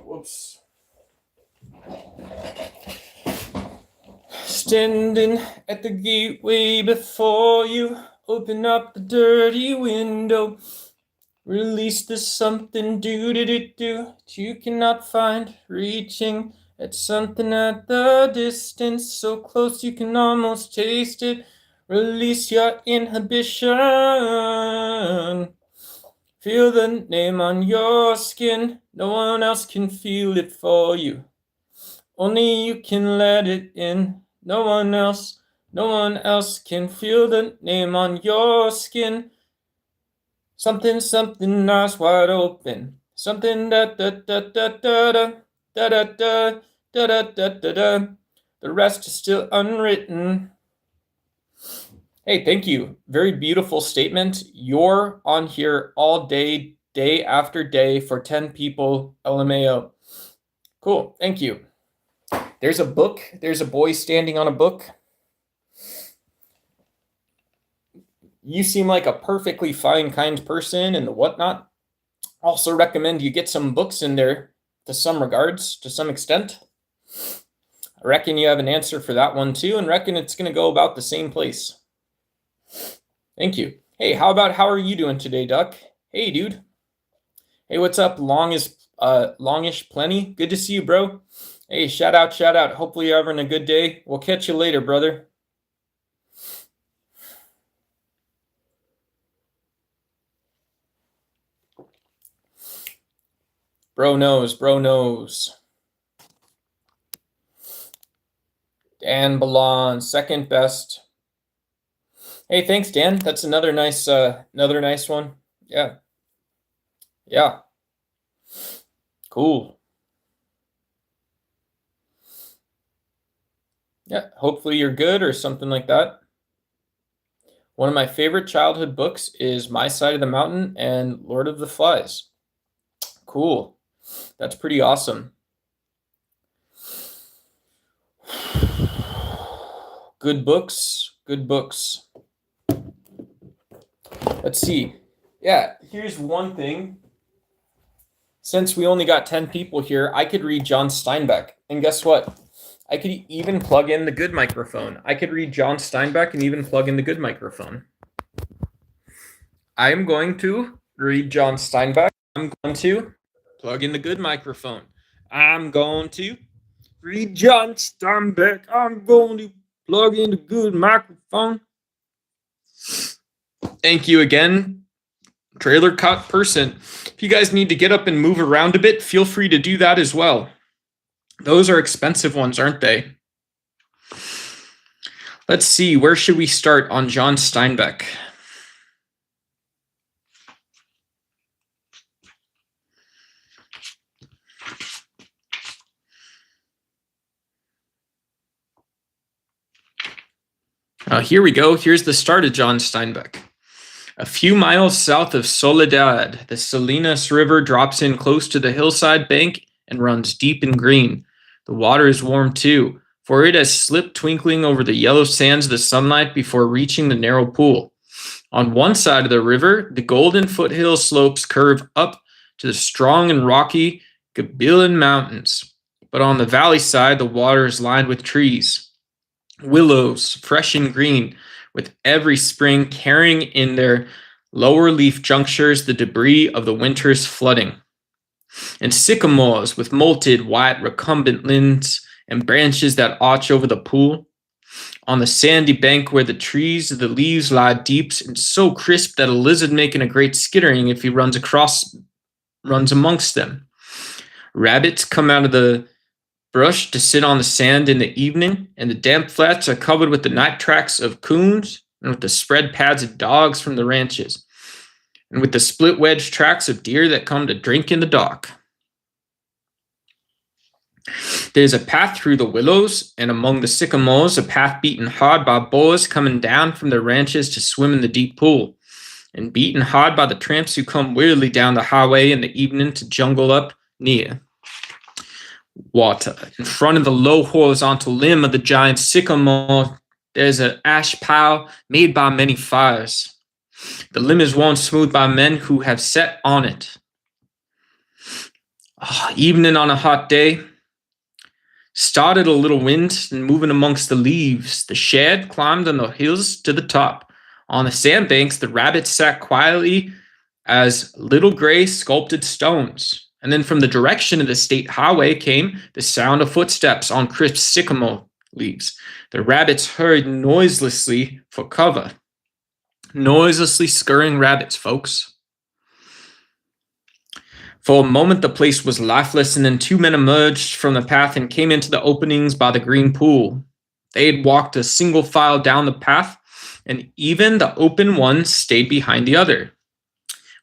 Whoops. Standing at the gateway before you, open up the dirty window. Release the something do-do-do-do that you cannot find. Reaching at something at the distance, so close you can almost taste it. Release your inhibition. Feel the name on your skin. No one else can feel it for you. Only you can let it in. No one else can feel the name on your skin. Something, eyes wide open. Something da da da da da da da da da da da da da. The rest is still unwritten. Hey, thank you. Very beautiful statement. You're on here all day, day after day for 10 people. LMAO. Cool. Thank you. There's a book. There's a boy standing on a book. You seem like a perfectly fine, kind person and the whatnot. Also recommend you get some books in there to some regards, to some extent. I reckon you have an answer for that one too, and reckon it's going to go about the same place. Thank you. Hey, how are you doing today, Duck? Hey, dude. Hey, what's up? Longish plenty. Good to see you, bro. Hey, shout out. Hopefully you're having a good day. We'll catch you later, brother. Bro knows. Dan Balon, second best. Hey, thanks, Dan. That's another nice one. Yeah. Cool. Yeah, hopefully you're good or something like that. One of my favorite childhood books is My Side of the Mountain and Lord of the Flies. Cool. That's pretty awesome. Good books. Let's see. Yeah, here's one thing. Since we only got 10 people here, I could read John Steinbeck. And guess what? I could even plug in the good microphone. I could read John Steinbeck and even plug in the good microphone. I'm going to read John Steinbeck. I'm going to plug in the good microphone. I'm going to read John Steinbeck. I'm going to plug in the good microphone. Thank you again, Trailer Cut person. If you guys need to get up and move around a bit, feel free to do that as well. Those are expensive ones, aren't they? Let's see, where should we start on John Steinbeck? Here we go. Here's the start of John Steinbeck. A few miles south of Soledad, the Salinas River drops in close to the hillside bank and runs deep and green. The water is warm too, for it has slipped twinkling over the yellow sands of the sunlight before reaching the narrow pool. On one side of the river, the golden foothill slopes curve up to the strong and rocky Gabilan Mountains. But on the valley side, the water is lined with trees. Willows, fresh and green, with every spring carrying in their lower leaf junctures the debris of the winter's flooding. And sycamores with molted white recumbent limbs and branches that arch over the pool. On the sandy bank where the trees, the leaves lie deep and so crisp that a lizard making a great skittering if he runs amongst them. Rabbits come out of the brush to sit on the sand in the evening, and the damp flats are covered with the night tracks of coons and with the spread pads of dogs from the ranches, and with the split wedge tracks of deer that come to drink in the dock. There's a path through the willows, and among the sycamores, a path beaten hard by boys coming down from their ranches to swim in the deep pool, and beaten hard by the tramps who come wearily down the highway in the evening to jungle up near water. In front of the low horizontal limb of the giant sycamore, there's an ash pile made by many fires. The limb is worn smooth by men who have sat on it. Evening on a hot day, Started a little wind and moving amongst the leaves. The shed climbed on the hills to the top. On the sandbanks, the rabbits sat quietly as little gray sculpted stones. And then from the direction of the state highway came the sound of footsteps on crisp sycamore leaves. The rabbits hurried noiselessly for cover. Noiselessly scurrying rabbits, folks. For a moment, the place was lifeless, and then two men emerged from the path and came into the openings by the green pool. They had walked a single file down the path, and even the open one stayed behind the other.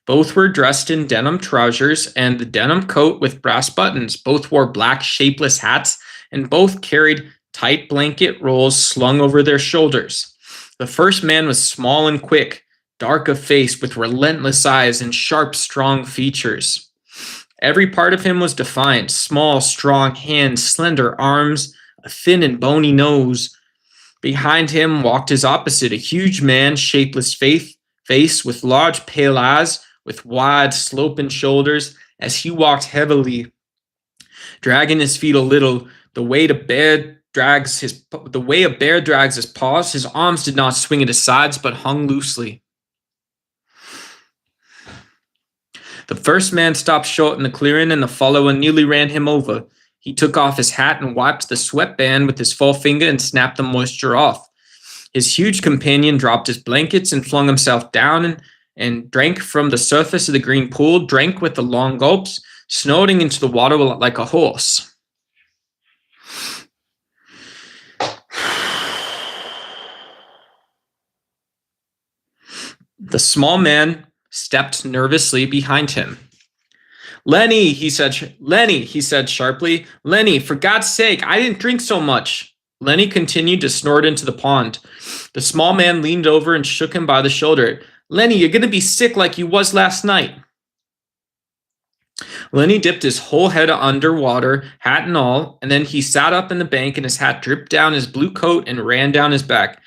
Both were dressed in denim trousers and the denim coat with brass buttons. Both wore black, shapeless hats, and both carried tight blanket rolls slung over their shoulders. The first man was small and quick, dark of face, with relentless eyes and sharp, strong features. Every part of him was defined: small, strong hands, slender arms, a thin and bony nose. Behind him walked his opposite, a huge man, shapeless face with large, pale eyes, with wide, sloping shoulders. As he walked heavily, dragging his feet a little, the way a bear drags his paws, his arms did not swing at his sides, but hung loosely. The first man stopped short in the clearing, and the follower nearly ran him over. He took off his hat and wiped the sweatband with his forefinger and snapped the moisture off. His huge companion dropped his blankets and flung himself down and drank from the surface of the green pool, drank with the long gulps, snorting into the water like a horse. The small man stepped nervously behind him. Lenny, he said sharply. Lenny, for God's sake, I didn't drink so much. Lenny continued to snort into the pond. The small man leaned over and shook him by the shoulder. Lenny, you're going to be sick like you was last night. Lenny dipped his whole head underwater, hat and all, and then he sat up in the bank and his hat dripped down his blue coat and ran down his back.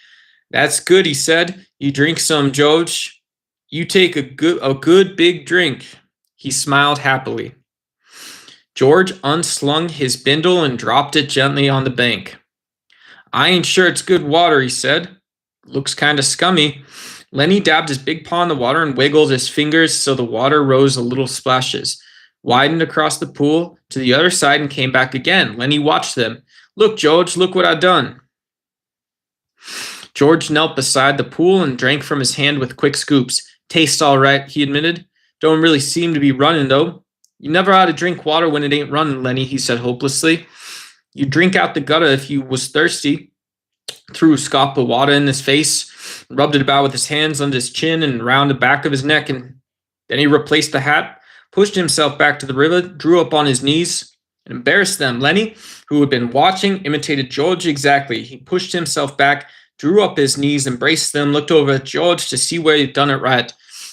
That's good, he said. You drink some, George. You take a good big drink. He smiled happily. George unslung his bindle and dropped it gently on the bank. I ain't sure it's good water, he said. Looks kind of scummy. Lenny dabbed his big paw in the water and wiggled his fingers so the water rose a little splashes, widened across the pool to the other side and came back again. Lenny watched them. Look, George, look what I done. George knelt beside the pool and drank from his hand with quick scoops. Tastes all right, he admitted. Don't really seem to be running, though. You never ought to drink water when it ain't running, Lenny, he said hopelessly. You drink out the gutter if you was thirsty. Threw a scop of water in his face, rubbed it about with his hands under his chin and around the back of his neck, and then he replaced the hat, pushed himself back to the river, drew up on his knees, and embarrassed them. Lenny, who had been watching, imitated George exactly. He pushed himself back, drew up his knees, embraced them, looked over at George to see where he'd done it right.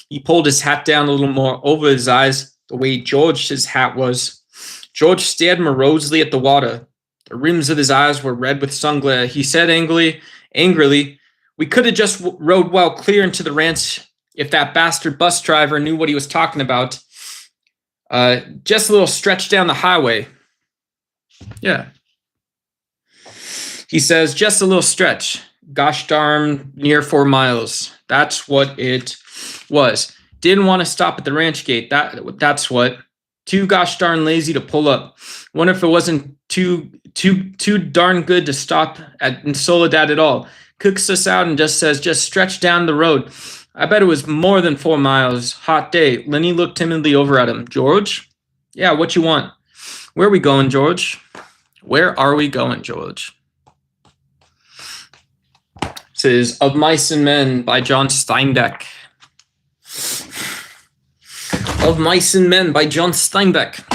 He pulled his hat down a little more over his eyes, the way George's hat was. George stared morosely at the water. The rims of his eyes were red with sun glare. He said angrily, we could have just rode well clear into the ranch if that bastard bus driver knew what he was talking about. Just a little stretch down the highway. Yeah. He says, just a little stretch. Gosh darn near 4 miles. That's what it was. Didn't want to stop at the ranch gate. That's what. Too gosh darn lazy to pull up. Wonder if it wasn't too darn good to stop in Soledad at all. Cooks us out and just says, just stretch down the road. I bet it was more than 4 miles. Hot day. Lenny looked timidly over at him. George? Yeah, what you want? Where are we going, George? Where are we going, George? This is Of Mice and Men by John Steinbeck. Of Mice and Men by John Steinbeck.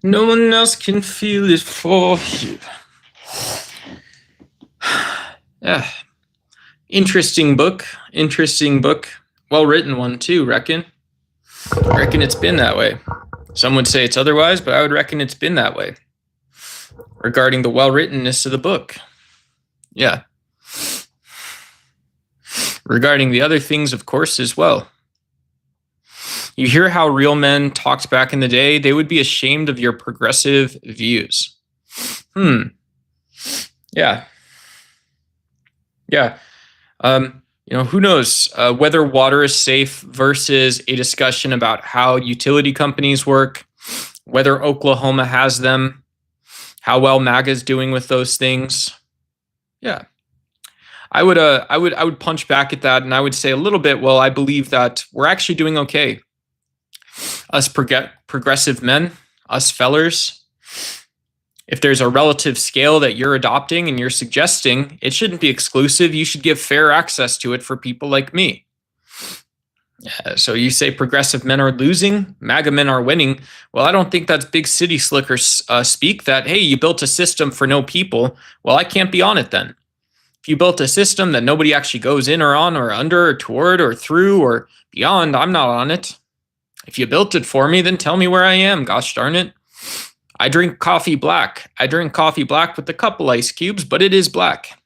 No one else can feel it for you. Yeah. Interesting book. Interesting book. Well written one too, reckon. Reckon it's been that way. Some would say it's otherwise, but I would reckon it's been that way. Regarding the well-writtenness of the book. Yeah. Regarding the other things, of course, as well. You hear how real men talked back in the day? They would be ashamed of your progressive views. Yeah. Yeah. Who knows whether water is safe versus a discussion about how utility companies work, whether Oklahoma has them, how well MAGA is doing with those things. Yeah. I would punch back at that, and I would say a little bit, well, I believe that we're actually doing okay. Us progressive men, us fellers, if there's a relative scale that you're adopting and you're suggesting, it shouldn't be exclusive. You should give fair access to it for people like me. So you say progressive men are losing, MAGA men are winning. Well, I don't think that's big city slickers speak that, hey, you built a system for no people. Well, I can't be on it then. If you built a system that nobody actually goes in or on or under or toward or through or beyond, I'm not on it. If you built it for me, then tell me where I am. Gosh darn it. I drink coffee black. I drink coffee black with a couple ice cubes, but it is black.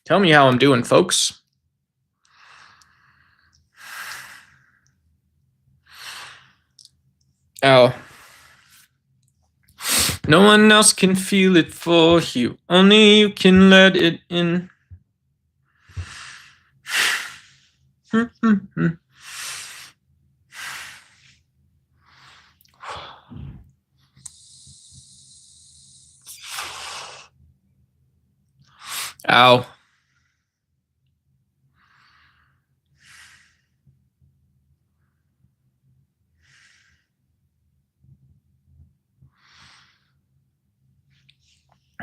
Tell me how I'm doing, folks. Oh. No one else can feel it for you. Only you can let it in. Ow.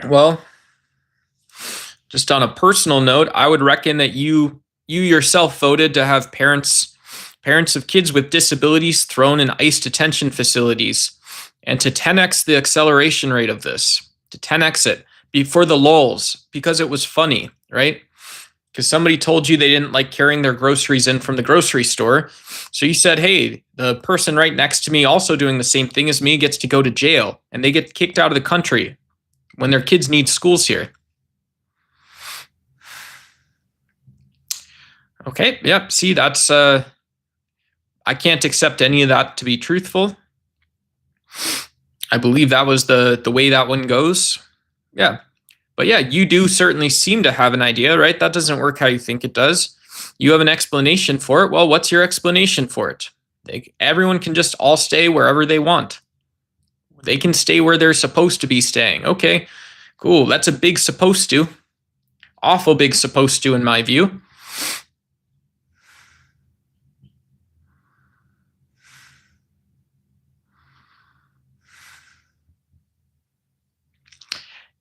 Well, just on a personal note, I would reckon that you yourself voted to have parents of kids with disabilities thrown in ICE detention facilities, and to 10x the acceleration rate of this, to 10x it before the lulz, because it was funny, right? Because somebody told you they didn't like carrying their groceries in from the grocery store. So you said, hey, the person right next to me also doing the same thing as me gets to go to jail, and they get kicked out of the country when their kids need schools here. Okay, yep, see, that's, I can't accept any of that to be truthful. I believe that was the way that one goes. Yeah. But yeah, you do certainly seem to have an idea, right? That doesn't work how you think it does. You have an explanation for it. Well, what's your explanation for it? Everyone can just all stay wherever they want. They can stay where they're supposed to be staying. Okay, cool. That's a big supposed to. Awful big supposed to, in my view.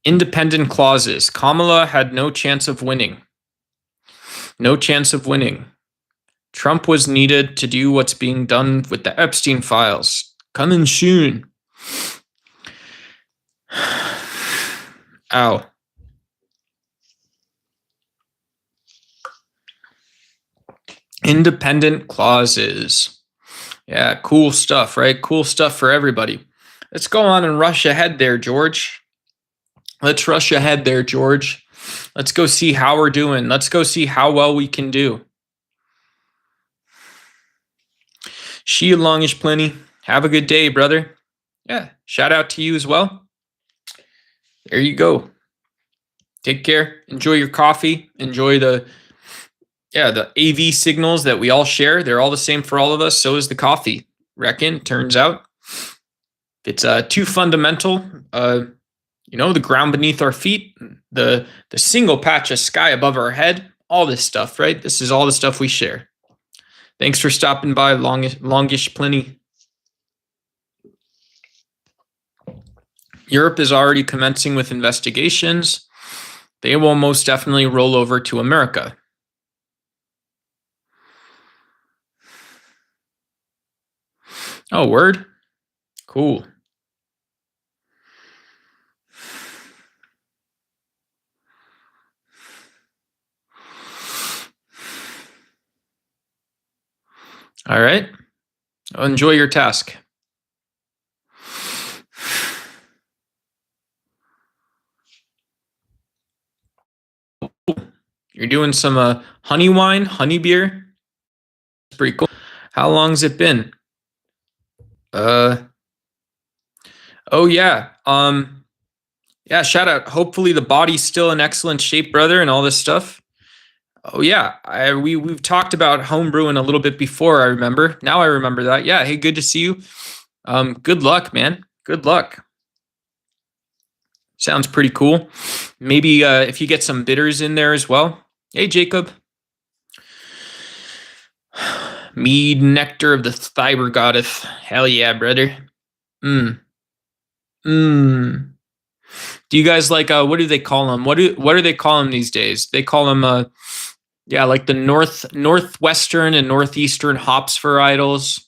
Independent clauses. Kamala had no chance of winning. No chance of winning. Trump was needed to do what's being done with the Epstein files. Coming soon. Ow. Independent clauses. Yeah, cool stuff, right? Cool stuff for everybody. Let's go on and rush ahead there, George. Let's rush ahead there, George. Let's go see how we're doing. Let's go see how well we can do. She longish plenty. Have a good day, brother. Yeah, shout out to you as well. There you go. Take care. Enjoy your coffee. Enjoy the AV signals that we all share. They're all the same for all of us. So is the coffee. Reckon, turns out. It's too fundamental. The ground beneath our feet, the single patch of sky above our head, all this stuff, right? This is all the stuff we share. Thanks for stopping by, longish plenty. Europe is already commencing with investigations. They will most definitely roll over to America. Oh, word? Cool. All right. Enjoy your task. You're doing some honey wine, honey beer. It's pretty cool. How long's it been? Oh yeah. Yeah, shout out. Hopefully the body's still in excellent shape, brother, and all this stuff. Oh yeah. We've talked about homebrewing a little bit before, I remember. Now I remember that. Yeah, hey, good to see you. Good luck, man. Good luck. Sounds pretty cool. Maybe if you get some bitters in there as well. Hey, Jacob. Mead nectar of the Thyber goddess. Hell yeah, brother. Do you guys like what do they call them? What do they call them these days? They call them yeah, like the northwestern and northeastern hops varietals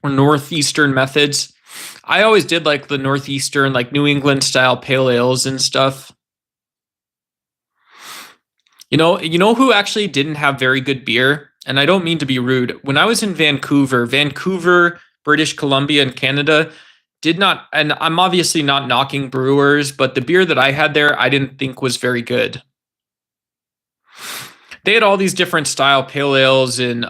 or northeastern methods. I always did like the northeastern, like New England style pale ales and stuff. You know who actually didn't have very good beer? And I don't mean to be rude. When I was in Vancouver, British Columbia, and Canada, did not, and I'm obviously not knocking brewers, but the beer that I had there, I didn't think was very good. They had all these different style pale ales and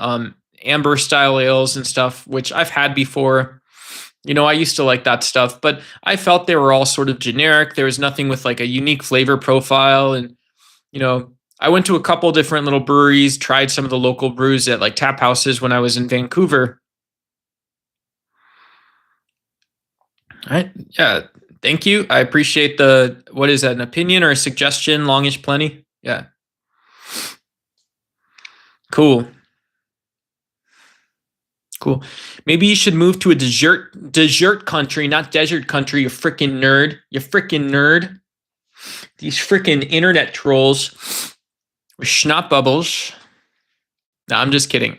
amber style ales and stuff, which I've had before. I used to like that stuff, but I felt they were all sort of generic. There was nothing with like a unique flavor profile. And, I went to a couple different little breweries, tried some of the local brews at like tap houses when I was in Vancouver. All right. Yeah. Thank you. I appreciate what is that, an opinion or a suggestion? Longish plenty. Yeah. Cool. Maybe you should move to a desert country, not desert country, you freaking nerd. These freaking internet trolls with schnapp bubbles. No, I'm just kidding.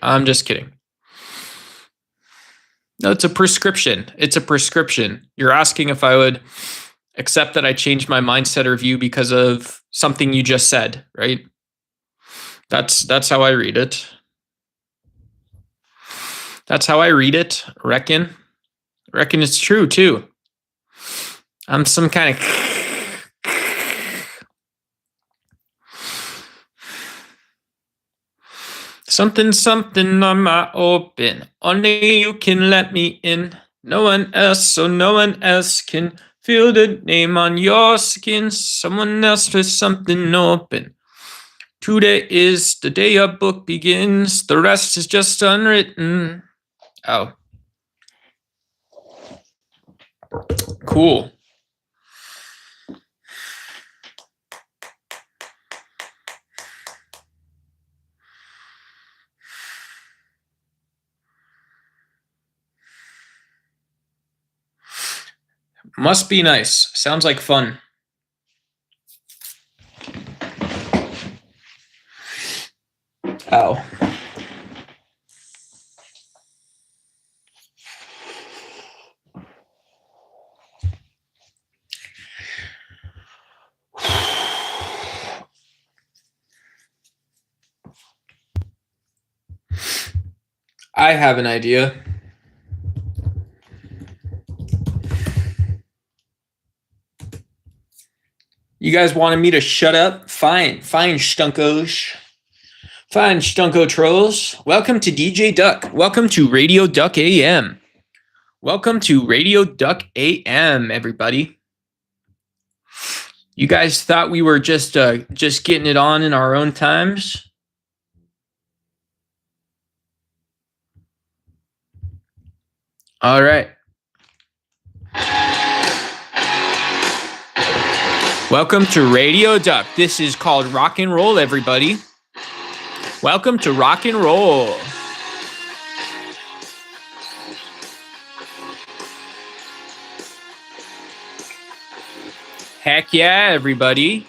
No, it's a prescription. You're asking if I would accept that I changed my mindset or view because of something you just said, right? That's how I read it. Reckon it's true too. I'm some kind of something on my open. Only you can let me in. No one else can feel the name on your skin. Someone else with something open. Today is the day a book begins. The rest is just unwritten. Oh. Cool. Must be nice. Sounds like fun. Ow. I have an idea. You guys wanted me to shut up? Fine, stunkos. Fine, stunko trolls. Welcome to DJ Duck. Welcome to Radio Duck AM. Everybody. You guys thought we were just getting it on in our own times? All right. Welcome to Radio Duck. This is called Rock and Roll, everybody. Welcome to Rock and Roll. Heck yeah, everybody.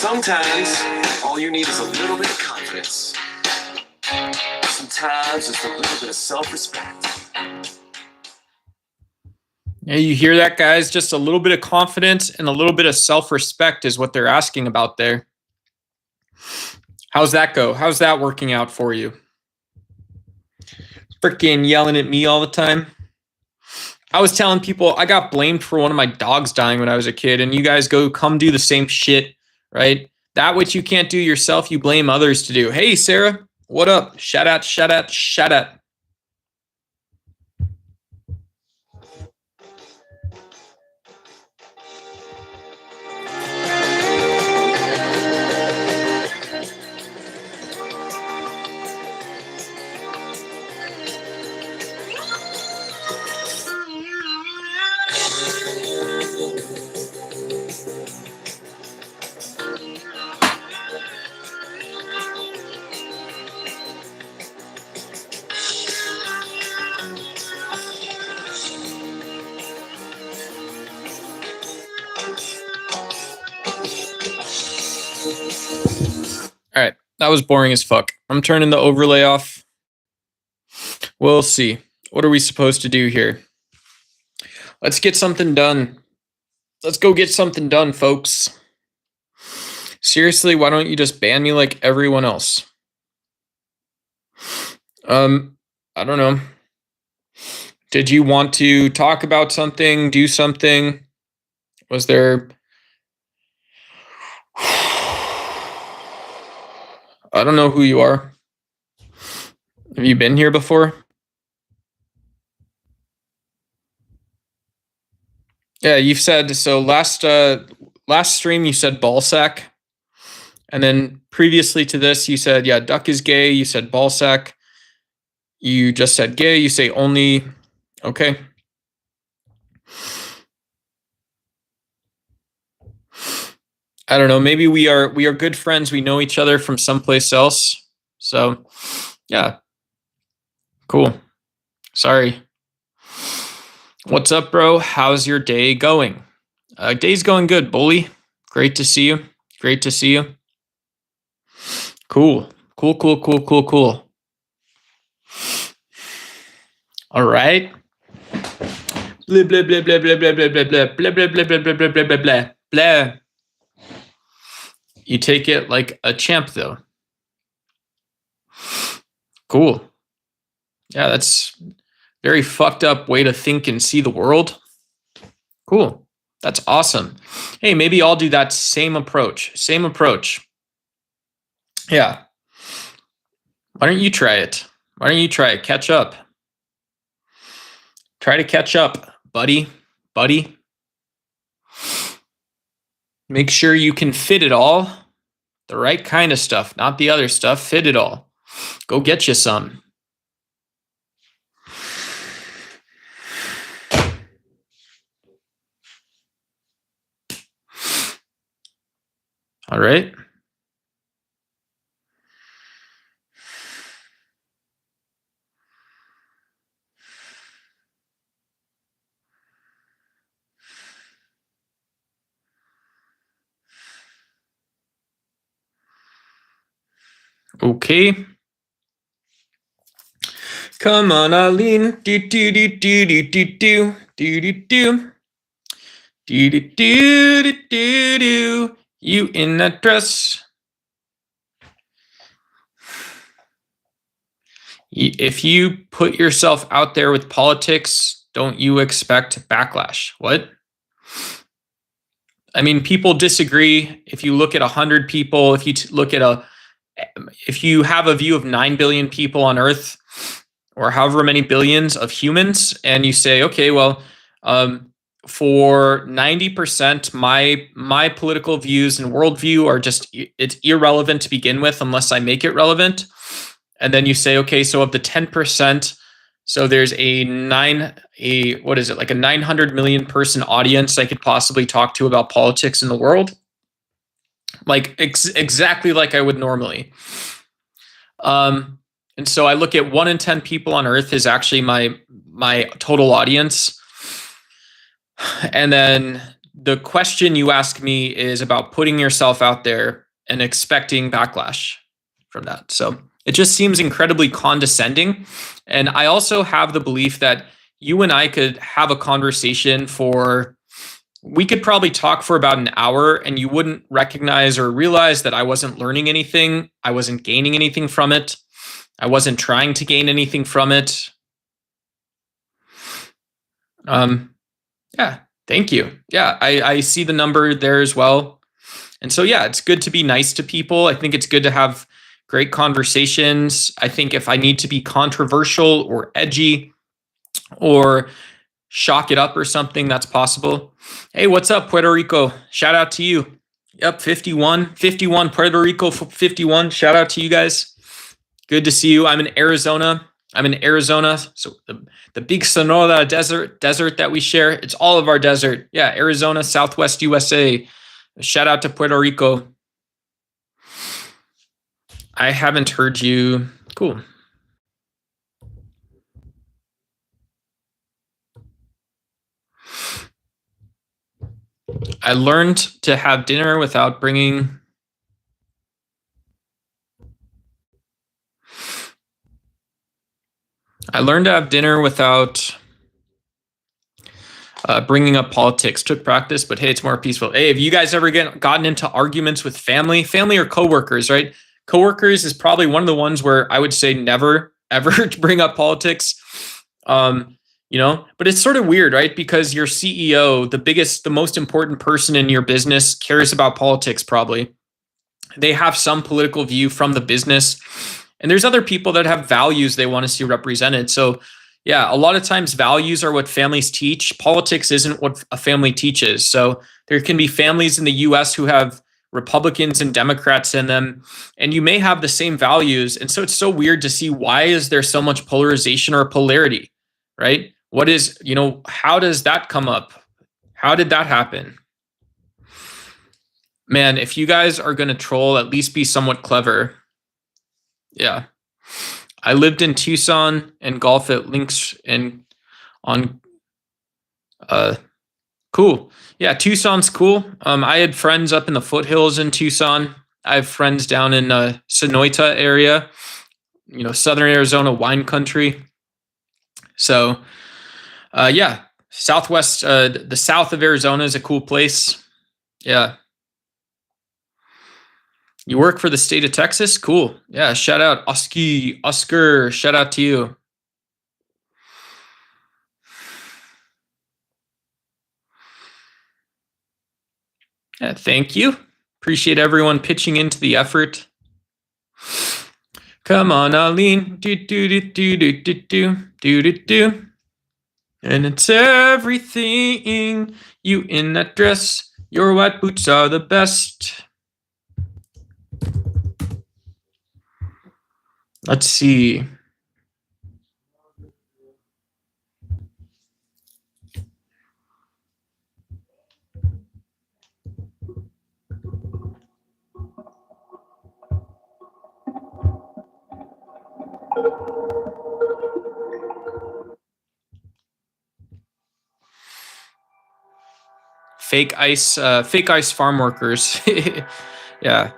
Sometimes all you need is a little bit of confidence. Sometimes just a little bit of self-respect. Yeah, you hear that, guys? Just a little bit of confidence and a little bit of self-respect is what they're asking about there. How's that go? How's that working out for you? Freaking yelling at me all the time. I was telling people I got blamed for one of my dogs dying when I was a kid, and you guys go come do the same shit, right? That which you can't do yourself, you blame others to do. Hey, Sarah, what up? Shout out, shout out, shout out. All right, that was boring as fuck. I'm turning the overlay off. We'll see. What are we supposed to do here? Let's get something done. Let's go get something done, folks. Seriously, why don't you just ban me like everyone else? I don't know. Did you want to talk about something, do something? Was there... I don't know who you are. Have you been here before? Yeah, you've said so. Last stream you said ballsack, and then previously to this you said yeah, duck is gay. You said ballsack. You just said gay. You say only. Okay. I don't know. Maybe we are good friends. We know each other from someplace else. So, yeah. Cool. Sorry. What's up, bro? How's your day going? Day's going good, bully. Great to see you. Great to see you. Cool. Cool, cool, cool, cool, cool. All right. Blah, blah, blah, blah, blah, blah, blah, blah, blah, blah, blah, blah, blah, blah, blah, blah, blah, blah. You take it like a champ, though. Cool. Yeah, that's very fucked up way to think and see the world. Cool. That's awesome. Hey, maybe I'll do that same approach. Same approach. Yeah. Why don't you try it? Why don't you try it? Catch up. Try to catch up, buddy. Buddy. Make sure you can fit it all. The right kind of stuff, not the other stuff. Fit it all. Go get you some. All right. Okay. Come on, Aline. Do do do do do do do do do do do do do do do. You in that dress? If you put yourself out there with politics, don't you expect backlash? What? I mean, people disagree. If you look at 100 people, if you look at if you have a view of 9 billion people on Earth, or however many billions of humans, and you say, okay, well, for 90%, my political views and worldview are just, it's irrelevant to begin with unless I make it relevant. And then you say, okay, so of the 10%, so there's a 900 million person audience I could possibly talk to about politics in the world, like exactly like I would normally. And so I look at 1 in 10 people on Earth is actually my total audience. And then the question you ask me is about putting yourself out there and expecting backlash from that. So it just seems incredibly condescending. And I also have the belief that you and I could have a conversation we could probably talk for about an hour and you wouldn't recognize or realize that I wasn't learning anything. I wasn't gaining anything from it. I wasn't trying to gain anything from it. Yeah, thank you. Yeah, I see the number there as well. And so, yeah, it's good to be nice to people. I think it's good to have great conversations. I think if I need to be controversial or edgy or shock it up or something, that's possible. Hey, what's up, Puerto Rico? Shout out to you. Yep, 51, Puerto Rico 51. Shout out to you guys. Good to see you. I'm in Arizona. So the big Sonora desert that we share, it's all of our desert. Yeah, Arizona, Southwest USA. Shout out to Puerto Rico. I haven't heard you. Cool. I learned to have dinner without bringing... I learned to have dinner without bringing up politics. Took practice, but hey, it's more peaceful. Hey, have you guys ever gotten into arguments with family or coworkers, right? Coworkers is probably one of the ones where I would say never, ever bring up politics. But it's sort of weird, right? Because your CEO, the most important person in your business, cares about politics probably. They have some political view from the business. And there's other people that have values they want to see represented. So yeah, a lot of times values are what families teach. Politics isn't what a family teaches. So there can be families in the US who have Republicans and Democrats in them, and you may have the same values. And so it's so weird to see, why is there so much polarization or polarity, right? How does that come up? How did that happen? Man, if you guys are going to troll, at least be somewhat clever. Yeah. I lived in Tucson and golf at links and on cool. Yeah, Tucson's cool. I had friends up in the foothills in Tucson. I have friends down in Sonoita area, southern Arizona wine country. So yeah, southwest, the south of Arizona is a cool place. Yeah. You work for the state of Texas? Cool. Yeah, shout out Oscar, shout out to you. Yeah, thank you. Appreciate everyone pitching into the effort. Come on, Aline. Do. And it's everything. You in that dress. Your white boots are the best. Let's see. Fake ice farm workers. Yeah.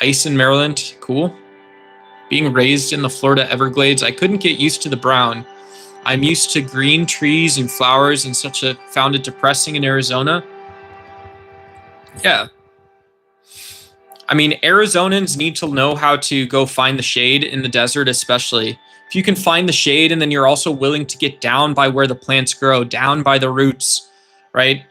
Ice in Maryland. Cool. Being raised in the Florida Everglades, I couldn't get used to the brown. I'm used to green trees and flowers, and found it depressing in Arizona. Yeah. I mean, Arizonans need to know how to go find the shade in the desert, especially. If you can find the shade and then you're also willing to get down by where the plants grow, down by the roots, right?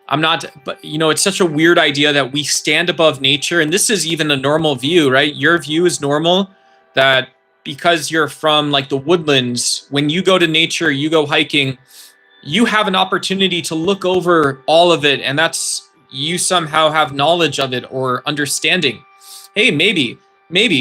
I'm not, but you know, it's such a weird idea that we stand above nature. And this is even a normal view, right? Your view is normal that because you're from like the woodlands, when you go to nature, you go hiking, you have an opportunity to look over all of it. And that's, you somehow have knowledge of it or understanding. Hey, maybe.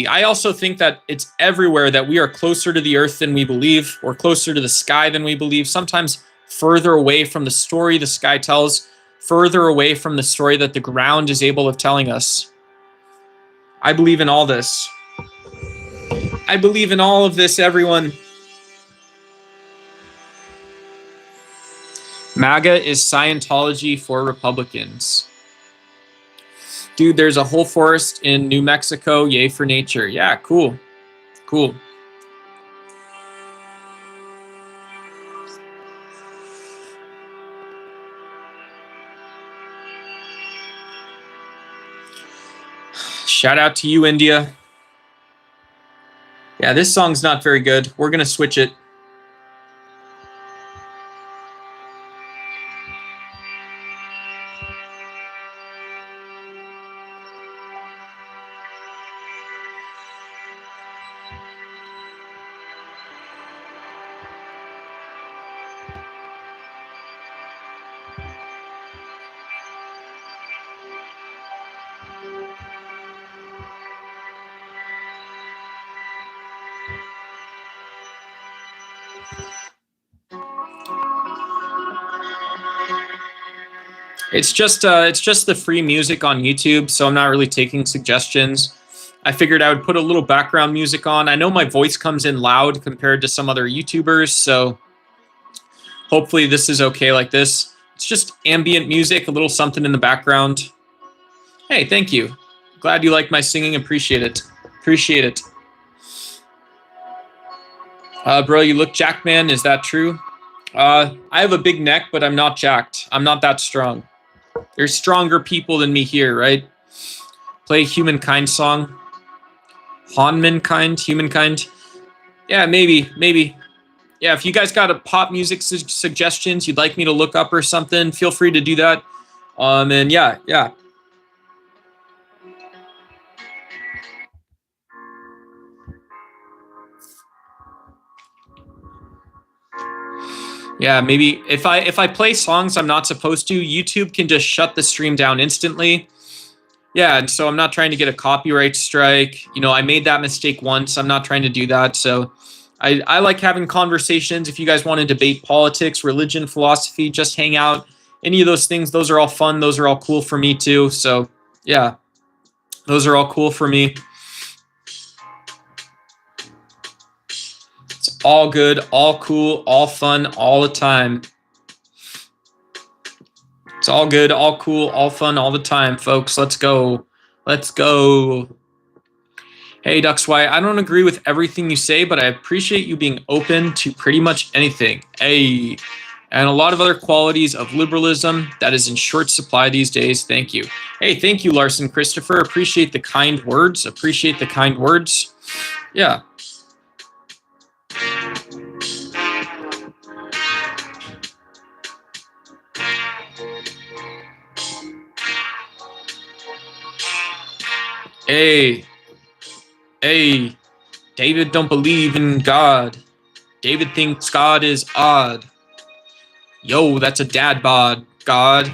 I also think that it's everywhere that we are closer to the earth than we believe, or closer to the sky than we believe, sometimes further away from the story the sky tells, further away from the story that the ground is able of telling us. I believe in all this. I believe in all of this, everyone. MAGA is Scientology for Republicans. Dude, there's a whole forest in New Mexico. Yay for nature. Yeah, cool. Cool. Shout out to you, India. Yeah, this song's not very good. We're going to switch it. It's just the free music on YouTube, so I'm not really taking suggestions. I figured I would put a little background music on. I know my voice comes in loud compared to some other YouTubers, so hopefully this is okay like this. It's just ambient music, a little something in the background. Hey, thank you. Glad you like my singing. Appreciate it. Appreciate it. Bro, you look jacked, man. Is that true? I have a big neck, but I'm not jacked. I'm not that strong. There's stronger people than me here, right? Play Humankind song. Humankind. Yeah, maybe. Yeah, if you guys got a pop music suggestions you'd like me to look up or something, feel free to do that. And yeah. Yeah, maybe if I play songs I'm not supposed to, YouTube can just shut the stream down instantly. Yeah, and so I'm not trying to get a copyright strike. You know, I made that mistake once. I'm not trying to do that. So I like having conversations. If you guys want to debate politics, religion, philosophy, just hang out, any of those things, those are all fun. Those are all cool for me too. So yeah, those are all cool for me. It's all good, all cool, all fun, all the time. It's all good, all cool, all fun, all the time, folks. Let's go. Let's go. Hey, Duxy, I don't agree with everything you say, but I appreciate you being open to pretty much anything. Hey, and a lot of other qualities of liberalism that is in short supply these days. Thank you. Hey, thank you, Larson Christopher. Appreciate the kind words. Appreciate the kind words. Yeah. Hey, David don't believe in God. David thinks God is odd. Yo, that's a dad bod, God.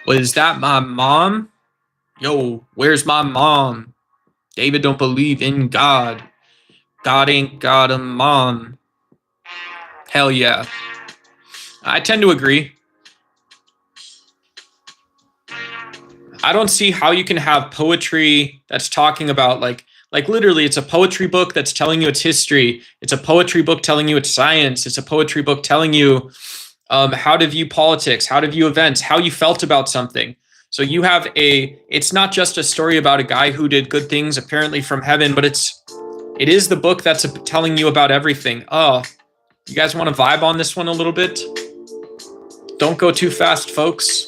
Was that my mom? Yo, where's my mom? David don't believe in God. God ain't got a mom. Hell yeah. I tend to agree. I don't see how you can have poetry that's talking about like literally it's a poetry book that's telling you its history. It's a poetry book telling you its science. It's a poetry book telling you how to view politics, how to view events, how you felt about something. So you have it's not just a story about a guy who did good things apparently from heaven, but it is the book that's telling you about everything. Oh, you guys want to vibe on this one a little bit? Don't go too fast, folks.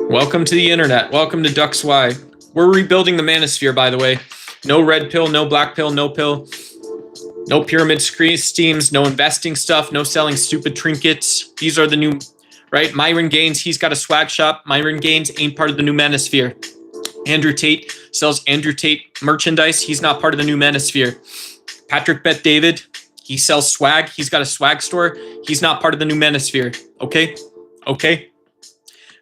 Welcome to the internet. Welcome to Ducks Y. We're rebuilding the Manosphere, by the way. No red pill, no black pill, no pill. No pyramid schemes, no investing stuff, no selling stupid trinkets. These are the new, right? Myron Gaines, he's got a swag shop. Myron Gaines ain't part of the new Manosphere. Andrew Tate sells Andrew Tate merchandise. He's not part of the new Manosphere. Patrick Bet David, he sells swag. He's got a swag store. He's not part of the new Manosphere. Okay? Okay?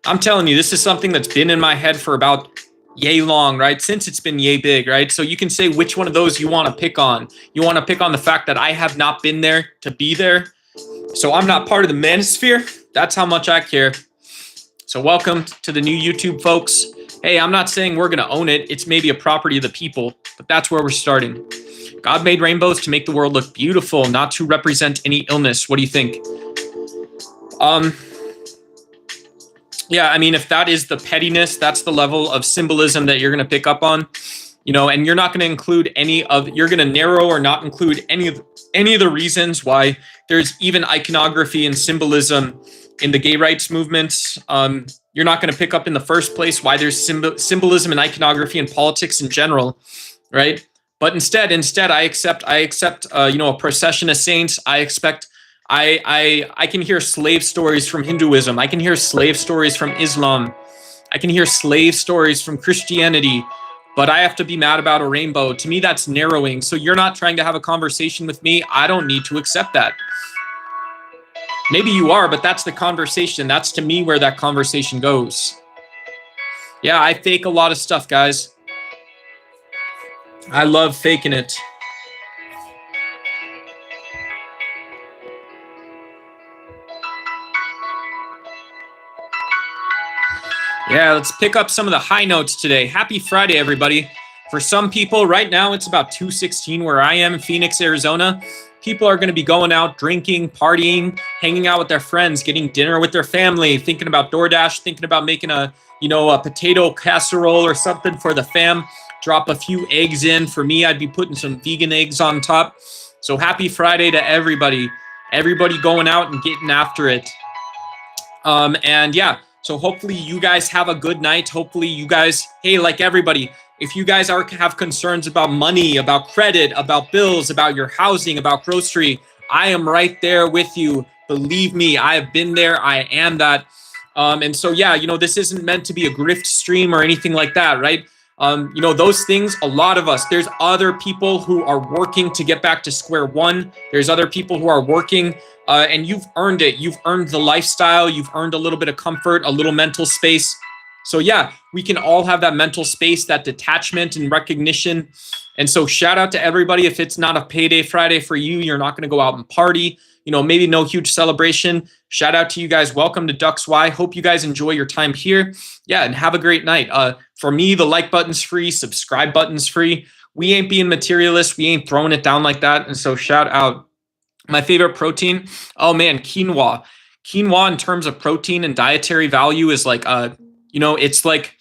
I'm telling you, this is something that's been in my head for about yay long, right? Since it's been yay big, right? So you can say which one of those you want to pick on. You want to pick on the fact that I have not been there to be there. So I'm not part of the Manosphere. That's how much I care. So welcome to the new YouTube, folks. Hey, I'm not saying we're going to own it. It's maybe a property of the people, but that's where we're starting. God made rainbows to make the world look beautiful, not to represent any illness. What do you think? Yeah, I mean, if that is the pettiness, that's the level of symbolism that you're going to pick up on, you know, and you're not going to include you're going to narrow or not include any of the reasons why there's even iconography and symbolism in the gay rights movement. You're not going to pick up in the first place why there's symbolism and iconography in politics in general, right? But instead, I accept, you know, a procession of saints. I can hear slave stories from Hinduism. I can hear slave stories from Islam. I can hear slave stories from Christianity, but I have to be mad about a rainbow. To me, that's narrowing. So you're not trying to have a conversation with me. I don't need to accept that. Maybe you are, but that's the conversation. That's to me where that conversation goes. Yeah, I fake a lot of stuff, guys. I love faking it. Yeah, let's pick up some of the high notes today. Happy Friday, everybody. For some people, right now, it's about 2:16 where I am in Phoenix, Arizona. People are going to be going out, drinking, partying, hanging out with their friends, getting dinner with their family, thinking about DoorDash, thinking about making a potato casserole or something for the fam. Drop a few eggs in. For me, I'd be putting some vegan eggs on top. So happy Friday to everybody. Everybody going out and getting after it. And yeah. So hopefully you guys have a good night. Hopefully you guys, hey, like everybody, if you guys have concerns about money, about credit, about bills, about your housing, about grocery, I am right there with you. Believe me, I have been there. I am that. And so, yeah, you know, this isn't meant to be a grift stream or anything like that, right? You know, those things, a lot of us, there's other people who are working to get back to square one. There's other people who are working and you've earned it. You've earned the lifestyle. You've earned a little bit of comfort, a little mental space. So yeah, we can all have that mental space, that detachment and recognition. And so shout out to everybody. If it's not a payday Friday for you, you're not going to go out and party, you know, maybe no huge celebration. Shout out to you guys. Welcome to Ducks Y. Hope you guys enjoy your time here. Yeah, and have a great night. For me, the like button's free, subscribe button's free. We ain't being materialist. We ain't throwing it down like that. And so shout out. My favorite protein, oh man, quinoa. Quinoa in terms of protein and dietary value is like, you know, it's like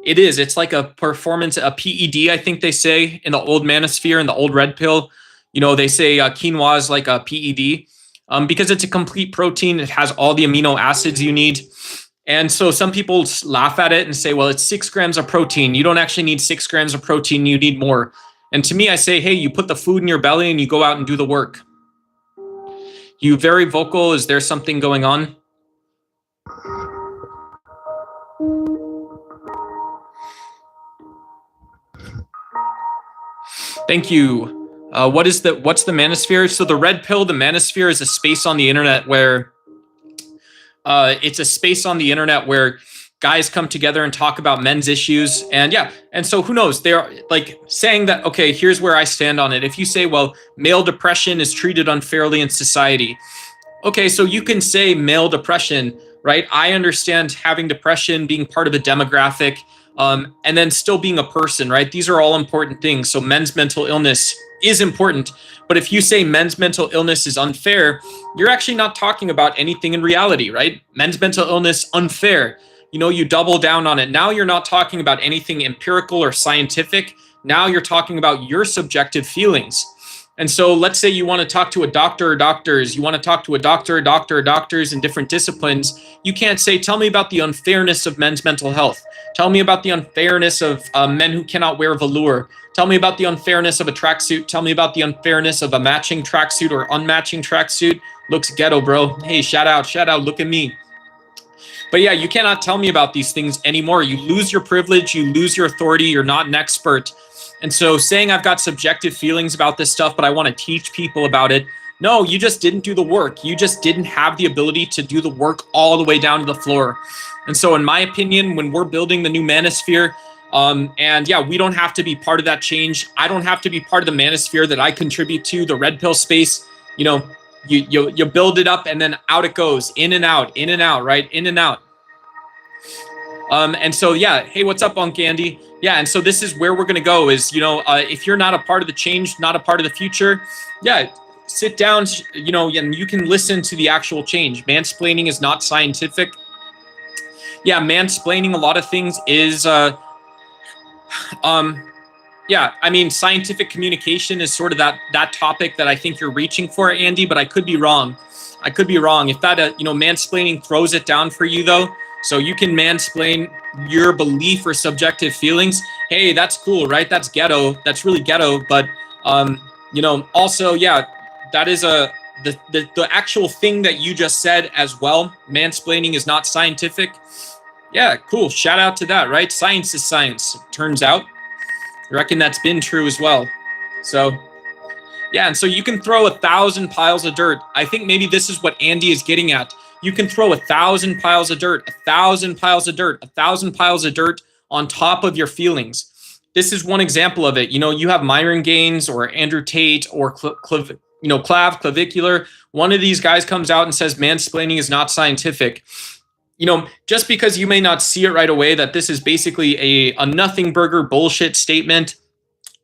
a performance, a PED, I think they say in the old Manosphere and the old red pill. You know, they say quinoa is like a PED because it's a complete protein. It has all the amino acids you need. And so some people laugh at it and say, well, it's 6 grams of protein. You don't actually need 6 grams of protein. You need more. And to me, I say, hey, you put the food in your belly and you go out and do the work. You very vocal. Is there something going on? Thank you. What's the Manosphere? So the red pill, the Manosphere is a space on the internet where guys come together and talk about men's issues. And yeah, and so who knows? They're like saying that, okay, here's where I stand on it. If you say, well, male depression is treated unfairly in society. Okay, so you can say male depression, right? I understand having depression, being part of a demographic, and then still being a person, right? These are all important things. So men's mental illness is important. But if you say men's mental illness is unfair, you're actually not talking about anything in reality, right? Men's mental illness, unfair. You know, you double down on it. Now you're not talking about anything empirical or scientific. Now you're talking about your subjective feelings. And so let's say you want to talk to a doctor or doctors, you want to talk to a doctor or doctors in different disciplines. You can't say, tell me about the unfairness of men's mental health. Tell me about the unfairness of men who cannot wear velour. Tell me about the unfairness of a tracksuit. Tell me about the unfairness of a matching tracksuit or unmatching tracksuit. Looks ghetto, bro. Hey, shout out, look at me. But yeah, you cannot tell me about these things anymore. You lose your privilege, you lose your authority, you're not an expert. And so saying I've got subjective feelings about this stuff, but I want to teach people about it. No, you just didn't do the work. You just didn't have the ability to do the work all the way down to the floor. And so in my opinion, when we're building the new Manosphere, and yeah, we don't have to be part of that change. I don't have to be part of the Manosphere that I contribute to, the red pill space. You know, you build it up and then out it goes, in and out, right? In and out. And so, yeah, hey, what's up, Unc Andy? Yeah, and so this is where we're going to go is, you know, if you're not a part of the change, not a part of the future, yeah, sit down, you know, and you can listen to the actual change. Mansplaining is not scientific. Yeah, mansplaining a lot of things is, yeah, I mean, scientific communication is sort of that topic that I think you're reaching for, Andy, but I could be wrong. I could be wrong. If that, you know, mansplaining throws it down for you, though, so you can mansplain your belief or subjective feelings. Hey, that's cool, right? That's ghetto. That's really ghetto. But, you know, also, yeah, that is the actual thing that you just said as well. Mansplaining is not scientific. Yeah, cool. Shout out to that, right? Science is science, turns out. I reckon that's been true as well. So, yeah, and so you can throw 1,000 piles of dirt. I think maybe this is what Andy is getting at. You can throw 1,000 piles of dirt, 1,000 piles of dirt, 1,000 piles of dirt on top of your feelings. This is one example of it. You know, you have Myron Gaines or Andrew Tate or Clavicular. One of these guys comes out and says mansplaining is not scientific. You know, just because you may not see it right away that this is basically a nothing burger bullshit statement,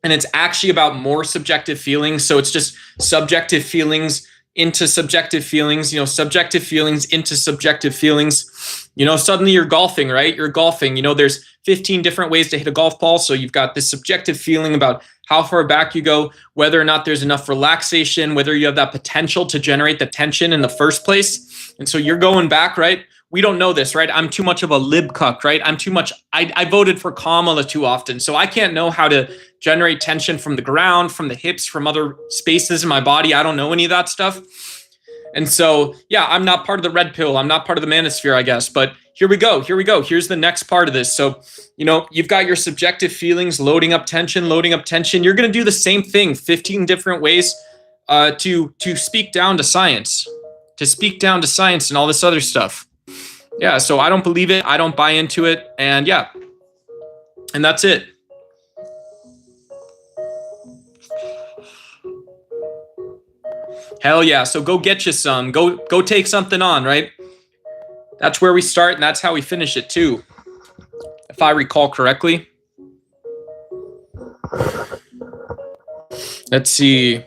and it's actually about more subjective feelings. So it's just subjective feelings into subjective feelings, you know, subjective feelings into subjective feelings. You know, suddenly you're golfing, right? You're golfing. You know, there's 15 different ways to hit a golf ball. So you've got this subjective feeling about how far back you go, whether or not there's enough relaxation, whether you have that potential to generate the tension in the first place. And so you're going back, right? We don't know this, right? I'm too much of a lib cuck, right? I'm too much. I voted for Kamala too often. So I can't know how to generate tension from the ground, from the hips, from other spaces in my body. I don't know any of that stuff. And so, yeah, I'm not part of the red pill. I'm not part of the Manosphere, I guess. But here we go. Here's the next part of this. So, you know, you've got your subjective feelings, loading up tension. You're going to do the same thing, 15 different ways to speak down to science, and all this other stuff. Yeah, so I don't believe it. I don't buy into it. And yeah, and that's it. Hell yeah. So go get you some. Go take something on, right? That's where we start, and that's how we finish it too, if I recall correctly. Let's see.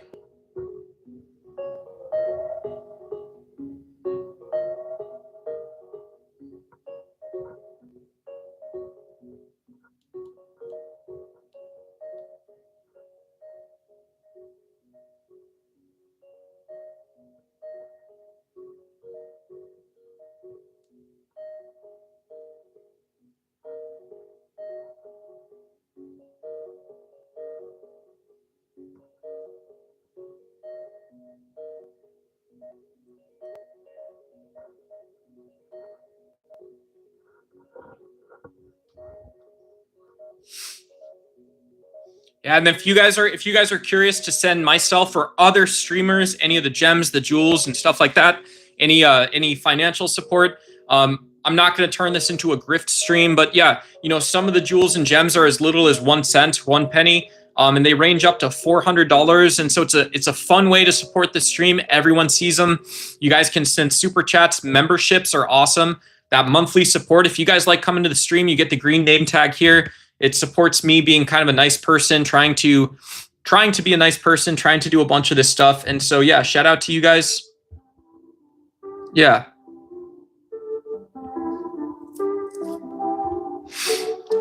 Yeah, and if you guys are curious to send myself or other streamers any of the gems, the jewels, and stuff like that, any financial support, I'm not going to turn this into a grift stream, but yeah, you know, some of the jewels and gems are as little as 1 cent, 1 penny, and they range up to $400. And so it's a fun way to support the stream. Everyone sees them. You guys can send super chats. Memberships are awesome. That monthly support. If you guys like coming to the stream, you get the green name tag here. It supports me being kind of a nice person, trying to be a nice person, trying to do a bunch of this stuff. And so, yeah, shout out to you guys. Yeah.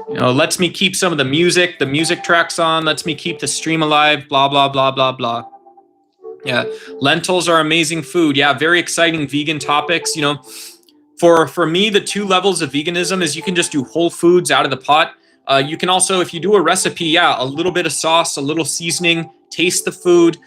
You know, lets me keep some of the music tracks on, lets me keep the stream alive, blah, blah, blah, blah, blah. Yeah, lentils are amazing food. Yeah, very exciting vegan topics. You know, for me, the two levels of veganism is you can just do whole foods out of the pot. You can also, if you do a recipe, yeah, a little bit of sauce, a little seasoning, taste the food.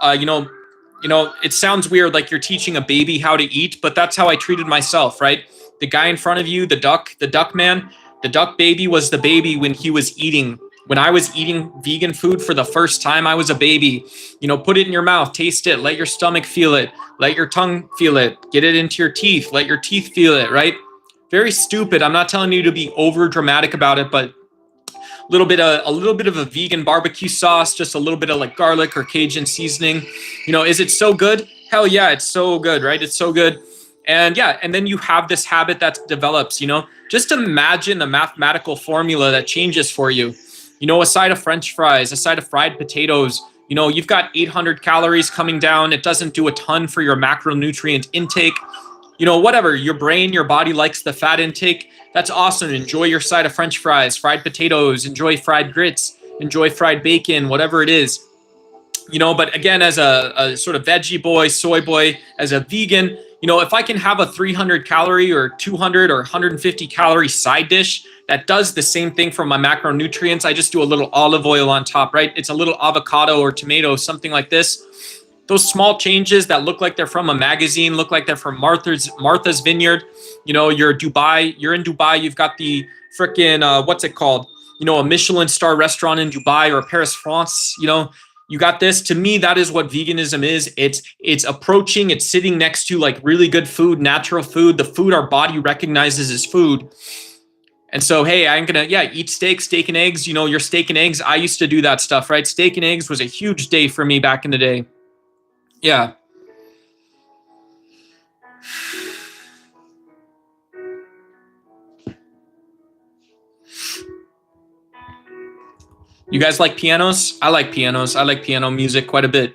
You know, it sounds weird, like you're teaching a baby how to eat, but that's how I treated myself, right? The guy in front of you, the duck man, the duck baby was the baby when he was eating. When I was eating vegan food for the first time, I was a baby. You know, put it in your mouth, taste it, let your stomach feel it, let your tongue feel it, get it into your teeth, let your teeth feel it, right? Very stupid. I'm not telling you to be over dramatic about it, but a little bit of a vegan barbecue sauce, just a little bit of like garlic or Cajun seasoning. You know, is it so good? Hell yeah, it's so good, right? It's so good. And yeah, and then you have this habit that develops, you know, just imagine a mathematical formula that changes for you. You know, a side of French fries, a side of fried potatoes, you know, you've got 800 calories coming down. It doesn't do a ton for your macronutrient intake. You know, whatever, your brain, your body likes the fat intake. That's awesome. Enjoy your side of French fries, fried potatoes, enjoy fried grits, enjoy fried bacon, whatever it is. You know, but again, as a sort of veggie boy, soy boy, as a vegan, you know, if I can have a 300 calorie or 200 or 150 calorie side dish that does the same thing for my macronutrients, I just do a little olive oil on top, right? It's a little avocado or tomato, something like this. Those small changes that look like they're from a magazine, look like they're from Martha's Vineyard. You know, you're in Dubai, you've got the frickin' what's it called? You know, a Michelin star restaurant in Dubai or Paris, France. You know, you got this. To me, that is what veganism is. It's approaching, it's sitting next to like really good food, natural food, the food our body recognizes as food. And so, hey, I'm gonna, eat steak and eggs. You know, your steak and eggs. I used to do that stuff, right? Steak and eggs was a huge day for me back in the day. Yeah. You guys like pianos? I like pianos. I like piano music quite a bit.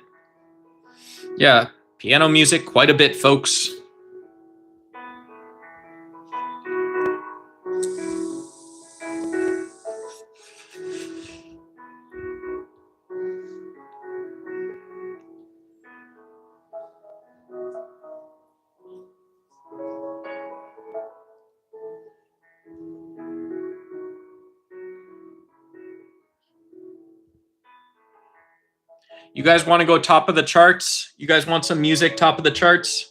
Yeah, piano music quite a bit, folks. You guys want to go top of the charts? You guys want some music top of the charts?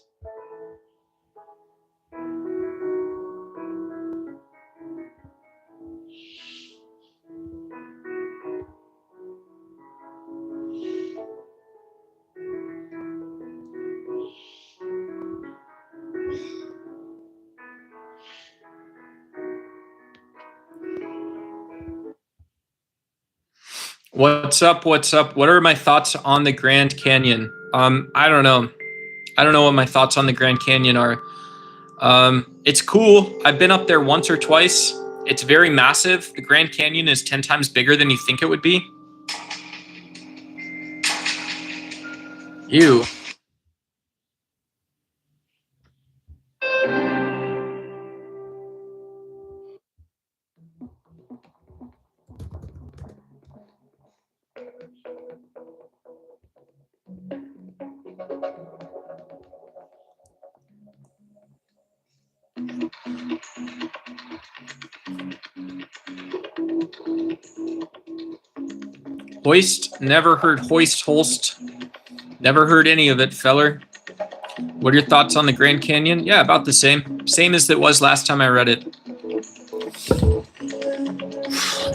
What's up? What's up? What are my thoughts on the Grand Canyon? I don't know. I don't know what my thoughts on the Grand Canyon are. It's cool. I've been up there once or twice. It's very massive. The Grand Canyon is 10 times bigger than you think it would be. Ew. Hoist, never heard Hoist Holst. Never heard any of it, feller. What are your thoughts on the Grand Canyon? Yeah, about the same. Same as it was last time I read it.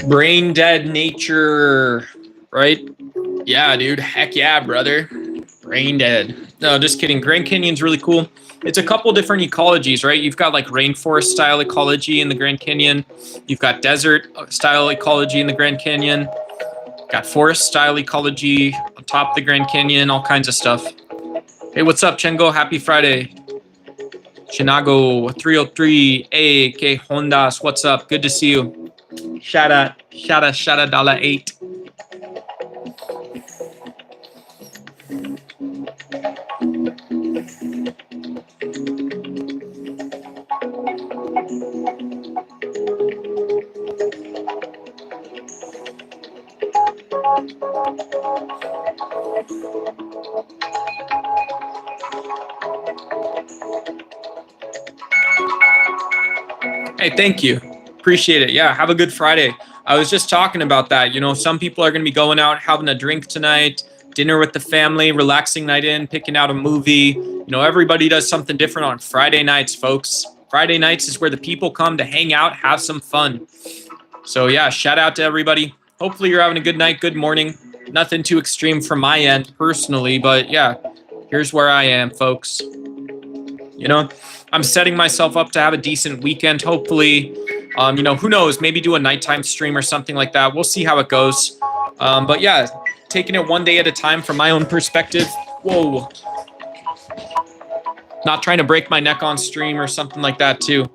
Brain dead nature, right? Yeah, dude. Heck yeah, brother. Brain dead. No, just kidding. Grand Canyon's really cool. It's a couple different ecologies, right? You've got like rainforest style ecology in the Grand Canyon. You've got desert style ecology in the Grand Canyon. Got forest style ecology on top of the Grand Canyon, all kinds of stuff. Hey, what's up, Chengo? Happy Friday. Chinago 303 AK Hondas. What's up? Good to see you. Shada $8. Hey, thank you. Appreciate it. Yeah, have a good Friday. I was just talking about that. You know, some people are going to be going out, having a drink tonight, dinner with the family, relaxing night in, picking out a movie. You know, everybody does something different on Friday nights, folks. Friday nights is where the people come to hang out, have some fun. So yeah, shout out to everybody. Hopefully you're having a good night, good morning. Nothing too extreme from my end personally, but yeah, here's where I am, folks. You know, I'm setting myself up to have a decent weekend, hopefully. You know, who knows, maybe do a nighttime stream or something like that. We'll see how it goes. But yeah, taking it one day at a time from my own perspective. Whoa. Not trying to break my neck on stream or something like that too.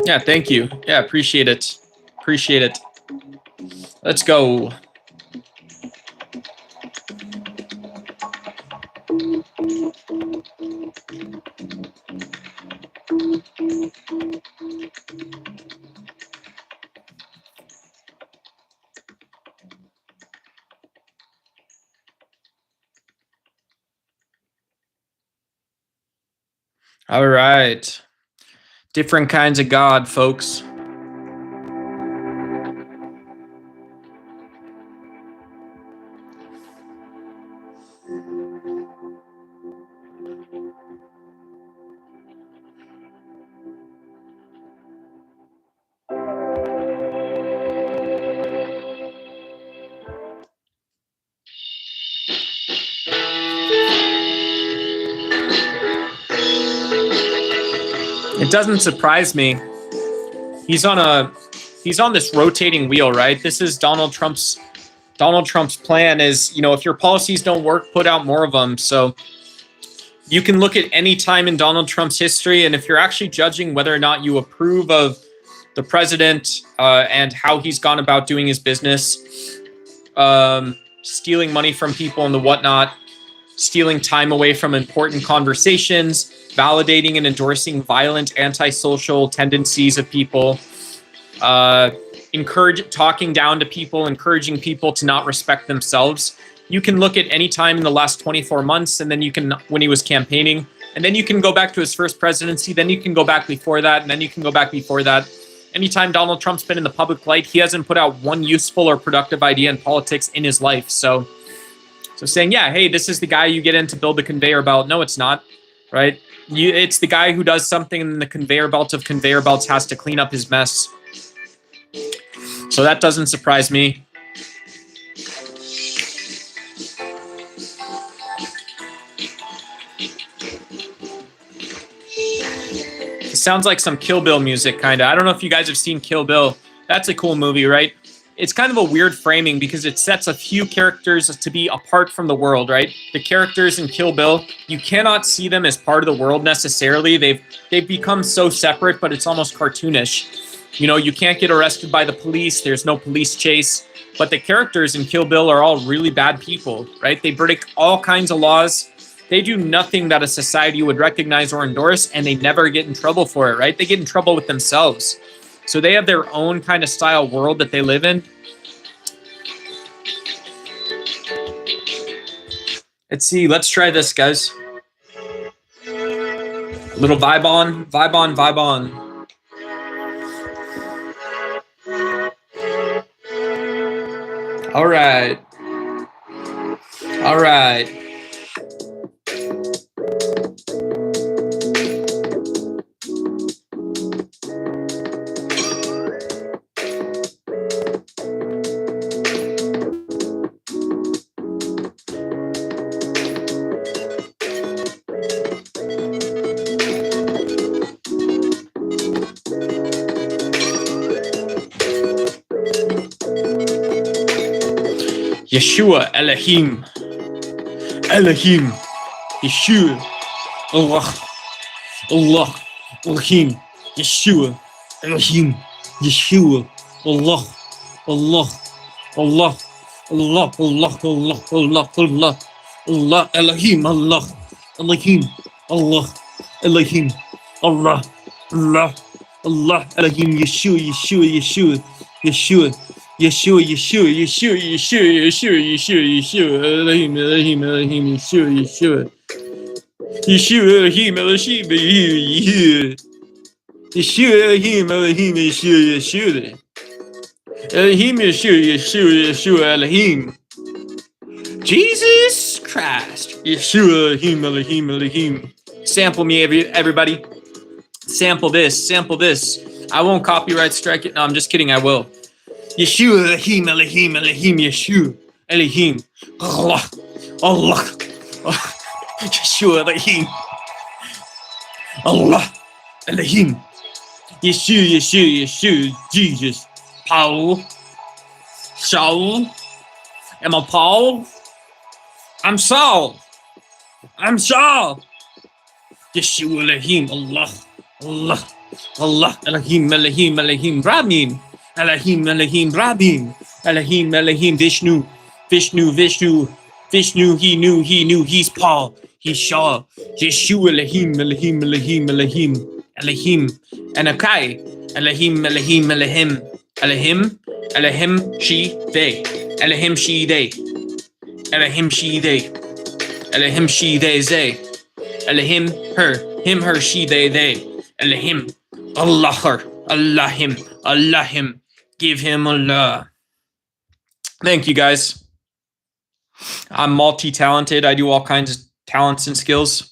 Yeah, thank you. Yeah, appreciate it. Appreciate it. Let's go. All right. Different kinds of God, folks. It doesn't surprise me. He's on this rotating wheel, right? This is Donald Trump's plan is, you know, if your policies don't work, put out more of them. So you can look at any time in Donald Trump's history, and if you're actually judging whether or not you approve of the president and how he's gone about doing his business, stealing money from people and the whatnot, stealing time away from important conversations, validating and endorsing violent antisocial tendencies of people, talking down to people, encouraging people to not respect themselves. You can look at any time in the last 24 months, and then you can, when he was campaigning, and then you can go back to his first presidency, then you can go back before that, and then you can go back before that. Anytime Donald Trump's been in the public light, he hasn't put out one useful or productive idea in politics in his life. So saying, yeah, hey, this is the guy you get in to build the conveyor belt. No, it's not, right? It's the guy who does something, and the conveyor belt of conveyor belts has to clean up his mess. So that doesn't surprise me. It sounds like some Kill Bill music, kind of. I don't know if you guys have seen Kill Bill. That's a cool movie, right? It's kind of a weird framing because it sets a few characters to be apart from the world, right? The characters in Kill Bill, you cannot see them as part of the world necessarily. They've become so separate, but it's almost cartoonish. You know, you can't get arrested by the police. There's no police chase. But the characters in Kill Bill are all really bad people, right? They break all kinds of laws. They do nothing that a society would recognize or endorse, and they never get in trouble for it, right? They get in trouble with themselves. So they have their own kind of style world that they live in. Let's see. Let's try this, guys. Little vibe on, vibe on, vibe on. All right. All right. Yeshua, Elohim, Elohim, Yeshua, Allah, Allah, Elohim, Yeshua, Elohim, Yeshua, Allah, Allah, Allah, Allah, Allah, Allah, Allah, Allah, Allah, Elohim, Allah, Elohim, Allah, Elohim, Allah, Allah, Allah, Elohim, Yeshua, Yeshua, Yeshua, Yeshua, Yeshua, Yeshua, Yeshua, Yeshua, Yeshua, Yeshua, Yeshua, Elohim, Elohim, Elohim, Yeshua, Yeshua. Yeshua, Elohim, Elohim, Yeshua. Yeshua, Elohim, Elohim, Yeshua, Yeshua. Elohim, Yeshua, Yeshua, Yeshua, Elohim. Jesus Christ. Yeshua, Elohim, Elohim, Elohim. Sample me, everybody. Sample this, sample this. I won't copyright strike it. No, I'm just kidding, I will. Yeshua, Elohim, Elohim, Elohim, Yeshua, Elohim. Allah, Allah. Yeshua, Elohim. Allah, Elohim. Yeshua, Yeshua, Yeshua, Jesus. Paul. Saul. Am I Paul? I'm Saul. I'm Saul. Yeshua, Elohim, Allah, Allah, Allah, Elohim, Elohim, Elohim, Rabin. Elohim, Elohim, Rabin. Elohim, Elohim, Vishnu, Vishnu, Vishnu, Vishnu. He knew, he's Paul, he's Shaw. Yeshua, Elohim, Elohim, Elohim, Elohim, Elohim, Anakai, Elohim, Elohim, Elohim, Elohim, Elohim, she, they, Elohim, she, they, Elohim, she, they, Elohim, she, they, they, Elohim, her, him, her, she, they, Elohim, Allah, her, Allah, him, Allah, him, give him Allah. Thank you, guys. I'm multi-talented. I do all kinds of talents and skills.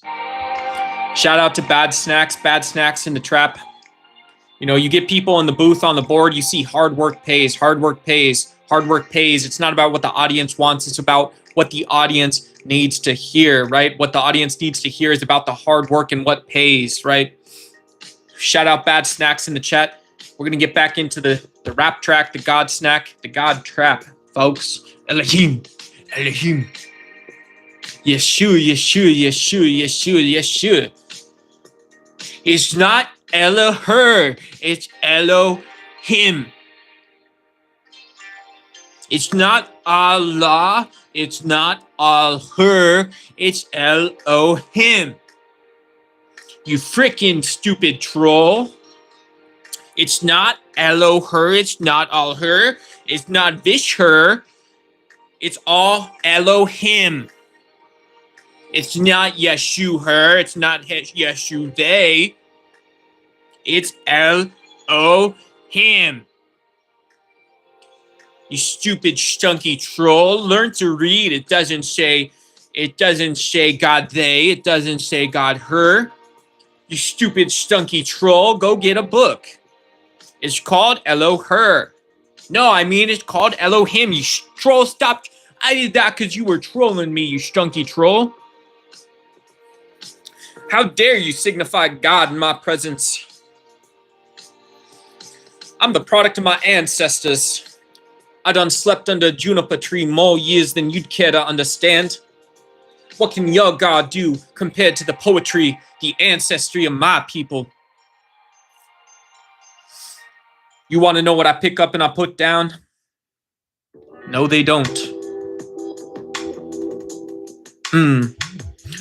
Shout out to Bad Snacks in the trap. You know, you get people in the booth on the board, you see hard work pays, hard work pays, hard work pays. It's not about what the audience wants, it's about what the audience needs to hear, right? What the audience needs to hear is about the hard work and what pays, right? Shout out Bad Snacks in the chat. We're going to get back into the rap track, the God snack, the God trap, folks. Elohim, Elohim. Yeshua, Yeshua, Yeshua, Yeshua, Yeshua. It's not Ella her, it's Elohim. It's not Allah, it's not all her, it's Elohim. You freaking stupid troll. It's not Elo her, it's not all her, it's not Vish her, it's all Elohim. It's not Yeshu her, it's not Yeshu they, it's Elohim. You stupid stunky troll, learn to read. It doesn't say God they, it doesn't say God her. You stupid stunky troll, go get a book. It's called Elo her. No, I mean it's called Elohim. You troll, stop. I did that because you were trolling me, you stunky troll. How dare you signify God in my presence? I'm the product of my ancestors. I done slept under a juniper tree more years than you'd care to understand. What can your God do compared to the poetry, the ancestry of my people? You want to know what I pick up and I put down? No, they don't.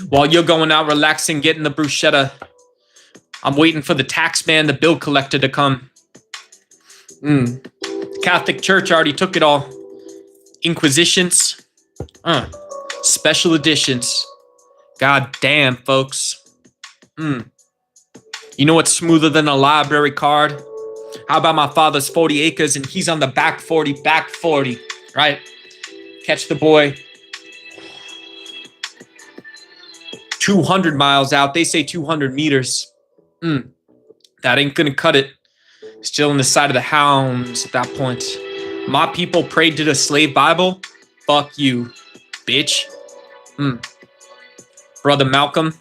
While you're going out relaxing, getting the bruschetta, I'm waiting for the tax man, the bill collector to come. Catholic Church already took it all. Inquisitions. Special editions. God damn, folks. You know what's smoother than a library card? How about my father's 40 acres and he's on the back 40, right? Catch the boy. 200 miles out. They say 200 meters. That ain't gonna cut it. Still in the side of the hounds at that point. My people prayed to the slave Bible. Fuck you, bitch. Brother Malcolm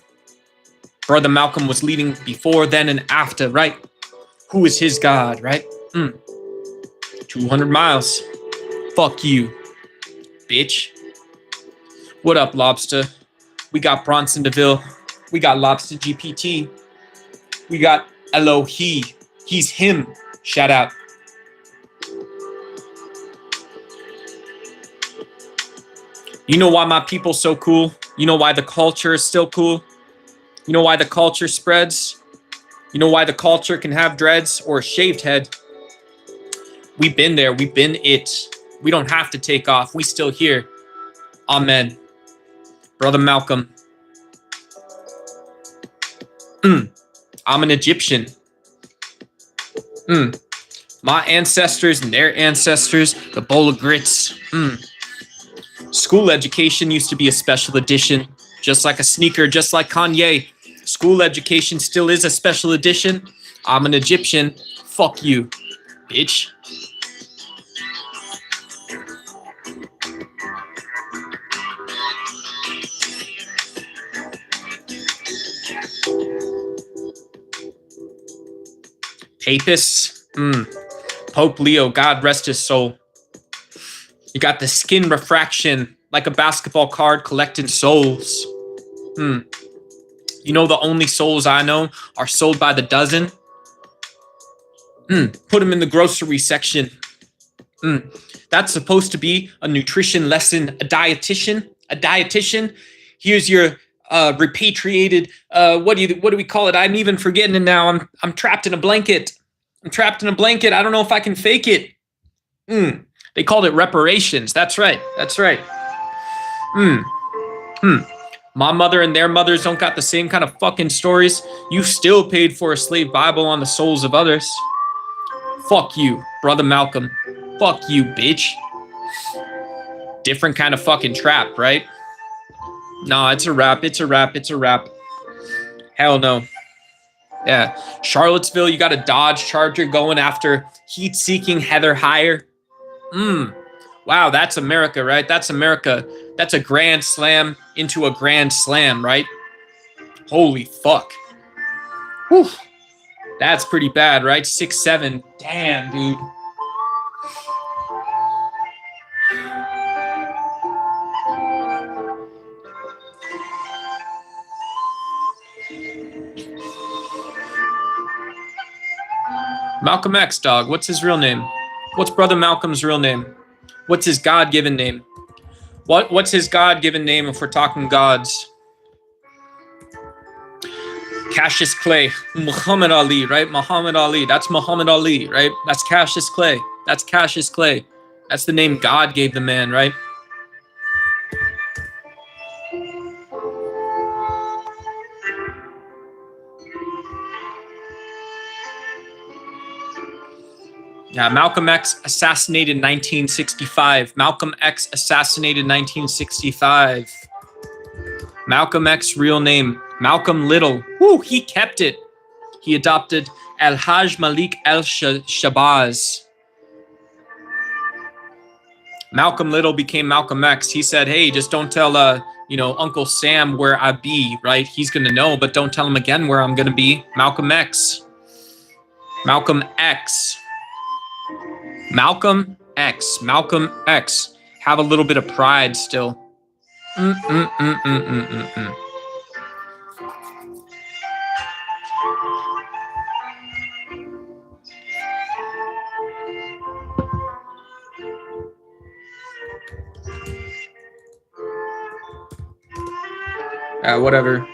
was leading before, then, and after, right? Who is his God, right? 200 miles. Fuck you, bitch. What up, Lobster? We got Bronson DeVille. We got Lobster GPT. We got Elohi. He's him. Shout out. You know why my people's so cool? You know why the culture is still cool? You know why the culture spreads? You know why the culture can have dreads or a shaved head? We've been there. We've been it. We don't have to take off. We still here. Amen. Brother Malcolm. I'm an Egyptian. My ancestors and their ancestors, the bowl of grits. School education used to be a special edition, just like a sneaker, just like Kanye. School education still is a special edition. I'm an Egyptian. Fuck you, bitch. Papists. Pope Leo, God rest his soul. You got the skin refraction, like a basketball card collecting souls. You know the only souls I know are sold by the dozen? Put them in the grocery section. That's supposed to be a nutrition lesson, a dietitian. A dietitian. Here's your repatriated, what do we call it? I'm even forgetting it now. I'm trapped in a blanket. I'm trapped in a blanket. I don't know if I can fake it. They called it reparations. That's right. That's right. My mother and their mothers don't got the same kind of fucking stories. You still paid for a slave Bible on the souls of others. Fuck you, Brother Malcolm. Fuck you, bitch. Different kind of fucking trap, right? No, it's a wrap. It's a wrap. It's a wrap. Hell no. Yeah. Charlottesville, you got a Dodge Charger going after heat-seeking Heather Heyer. Wow, that's America, right? That's America. That's a grand slam into a grand slam, right? Holy fuck. Whew. That's pretty bad, right? 6'7". Damn, dude. Malcolm X, dog. What's his real name? What's Brother Malcolm's real name? What's his God-given name? What's his God-given name if we're talking gods? Cassius Clay. Muhammad Ali, right? Muhammad Ali. That's Muhammad Ali, right? That's Cassius Clay. That's Cassius Clay. That's the name God gave the man, right? Yeah, Malcolm X assassinated 1965. Malcolm X assassinated 1965. Malcolm X real name, Malcolm Little. Woo, he kept it. He adopted Al-Haj Malik al-Shabazz. Malcolm Little became Malcolm X. He said, hey, just don't tell, Uncle Sam where I be, right? He's going to know, but don't tell him again where I'm going to be. Malcolm X. Malcolm X. Malcolm X. Malcolm X. Have a little bit of pride still. Whatever.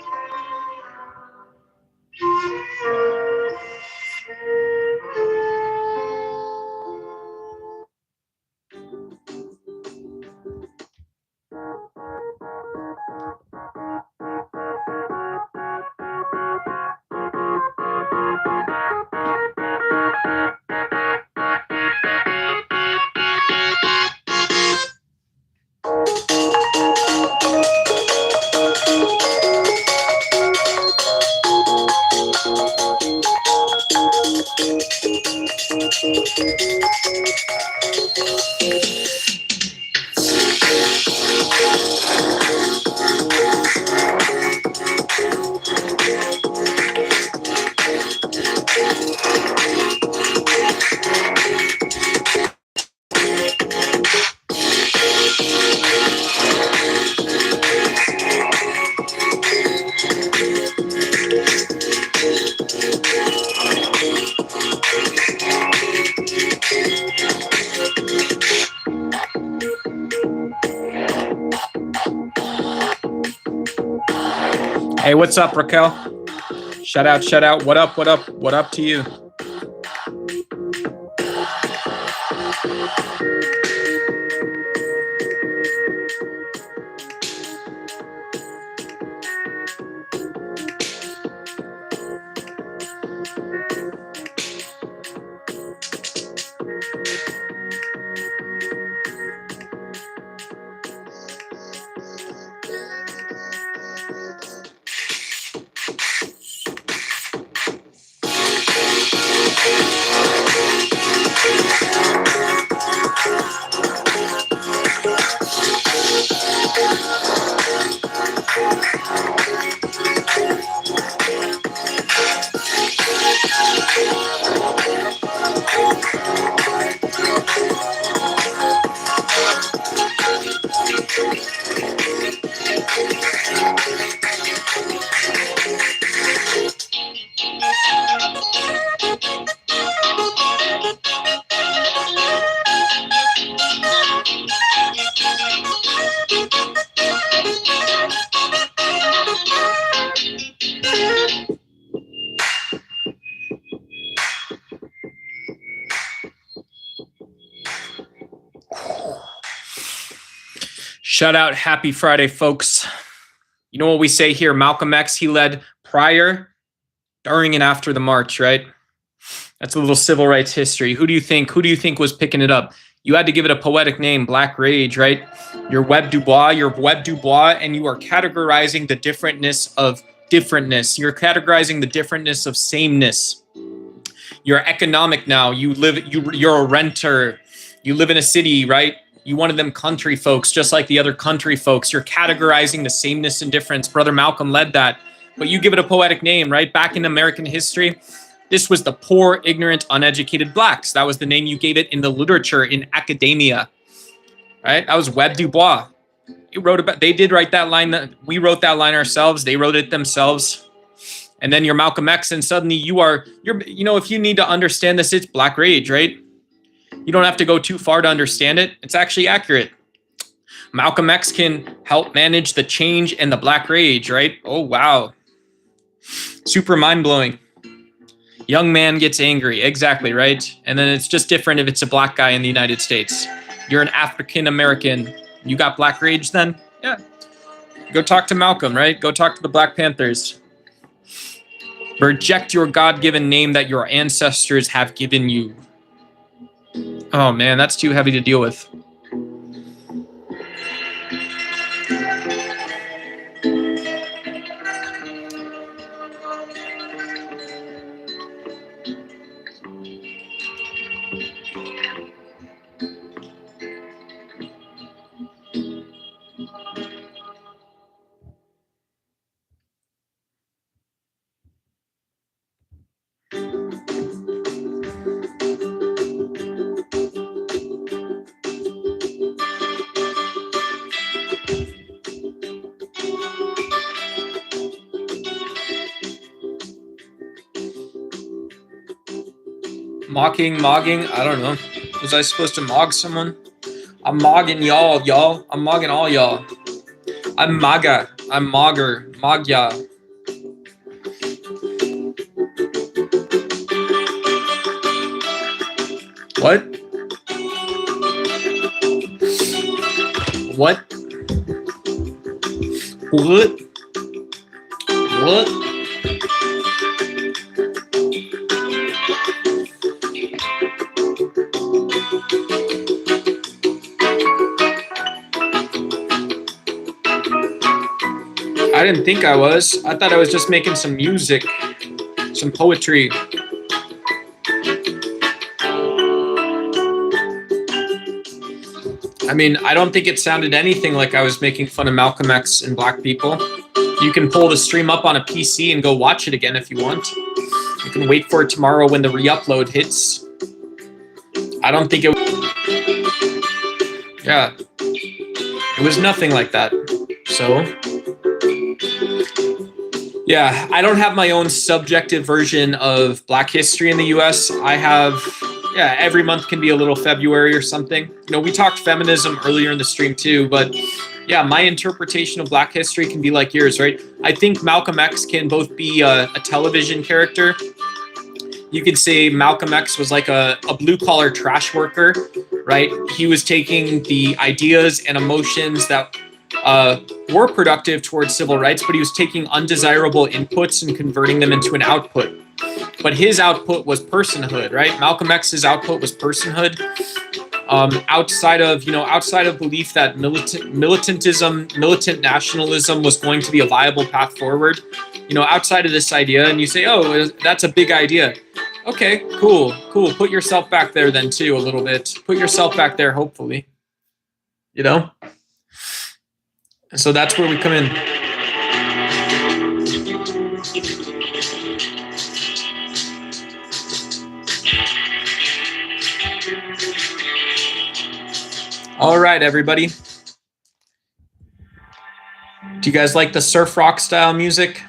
Hey, what's up, Raquel? Shout out. What up to you? Shout out, happy Friday, folks. You know what we say here, Malcolm X, he led prior, during, and after the march, right? That's a little civil rights history. Who do you think was picking it up? You had to give it a poetic name, Black Rage, right? You're Webb Du Bois, and you are categorizing the differentness of differentness. You're categorizing the differentness of sameness. You're economic now. You're a renter. You live in a city, right? You one of them country folks, just like the other country folks. You're categorizing the sameness and difference. Brother Malcolm led that. But you give it a poetic name, right? Back in American history, this was the poor, ignorant, uneducated blacks. That was the name you gave it in the literature, in academia, right? That was Webb Du Bois. They did write that line. We wrote that line ourselves. They wrote it themselves. And then you're Malcolm X, and suddenly if you need to understand this, it's Black Rage, right? You don't have to go too far to understand it. It's actually accurate. Malcolm X can help manage the change and the Black Rage, right? Oh, wow. Super mind-blowing. Young man gets angry. Exactly, right? And then it's just different if it's a black guy in the United States. You're an African American. You got Black Rage then? Yeah. Go talk to Malcolm, right? Go talk to the Black Panthers. Reject your God-given name that your ancestors have given you. Oh man, that's too heavy to deal with. Mogging, I don't know. Was I supposed to mog someone? I'm mogging y'all. I'm mogging all y'all. I'm MAGA. I'm mogger. Magya. What? What? What? What? I didn't think I was. I thought I was just making some music, some poetry. I mean, I don't think it sounded anything like I was making fun of Malcolm X and black people. You can pull the stream up on a PC and go watch it again if you want. You can wait for it tomorrow when the re-upload hits. I don't think it... Yeah. It was nothing like that. So... Yeah, I don't have my own subjective version of Black history in the US. I have, every month can be a little February or something. You know, we talked feminism earlier in the stream too, but yeah, my interpretation of Black history can be like yours, right? I think Malcolm X can both be a television character. You could say Malcolm X was like a blue-collar trash worker, right? He was taking the ideas and emotions that were productive towards civil rights, but he was taking undesirable inputs and converting them into an output. But his output was personhood, right? Malcolm X's output was personhood. Outside of belief that militant nationalism was going to be a viable path forward, outside of this idea, and you say, oh, that's a big idea. Okay, cool. Put yourself back there then too, a little bit. Put yourself back there, hopefully. So that's where we come in. All right, everybody. Do you guys like the surf rock style music?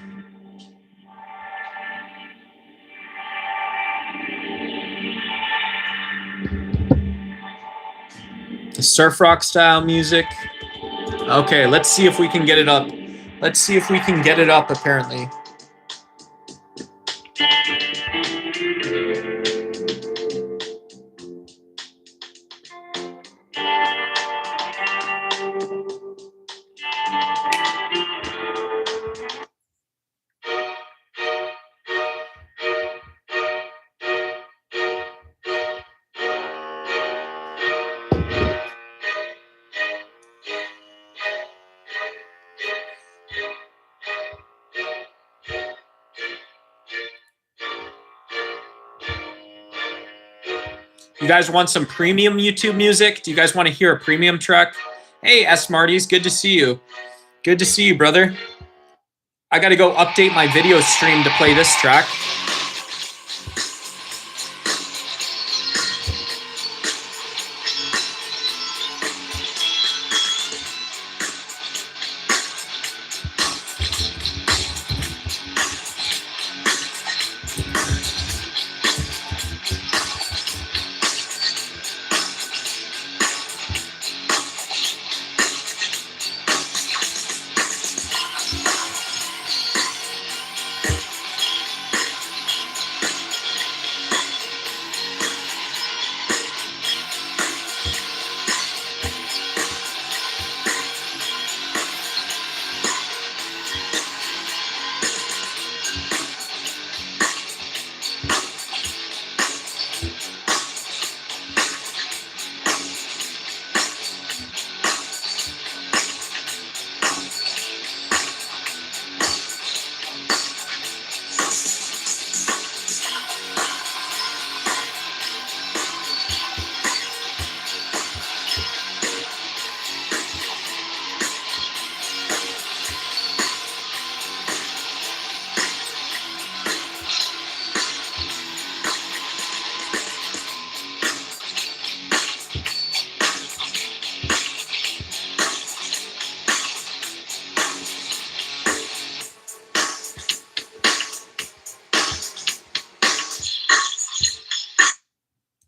The surf rock style music. Okay, let's see if we can get it up. Let's see if we can get it up, apparently. You guys want some premium YouTube music? Do you guys want to hear a premium track? Hey, S Marty's, good to see you. Good to see you, brother. I got to go update my video stream to play this track.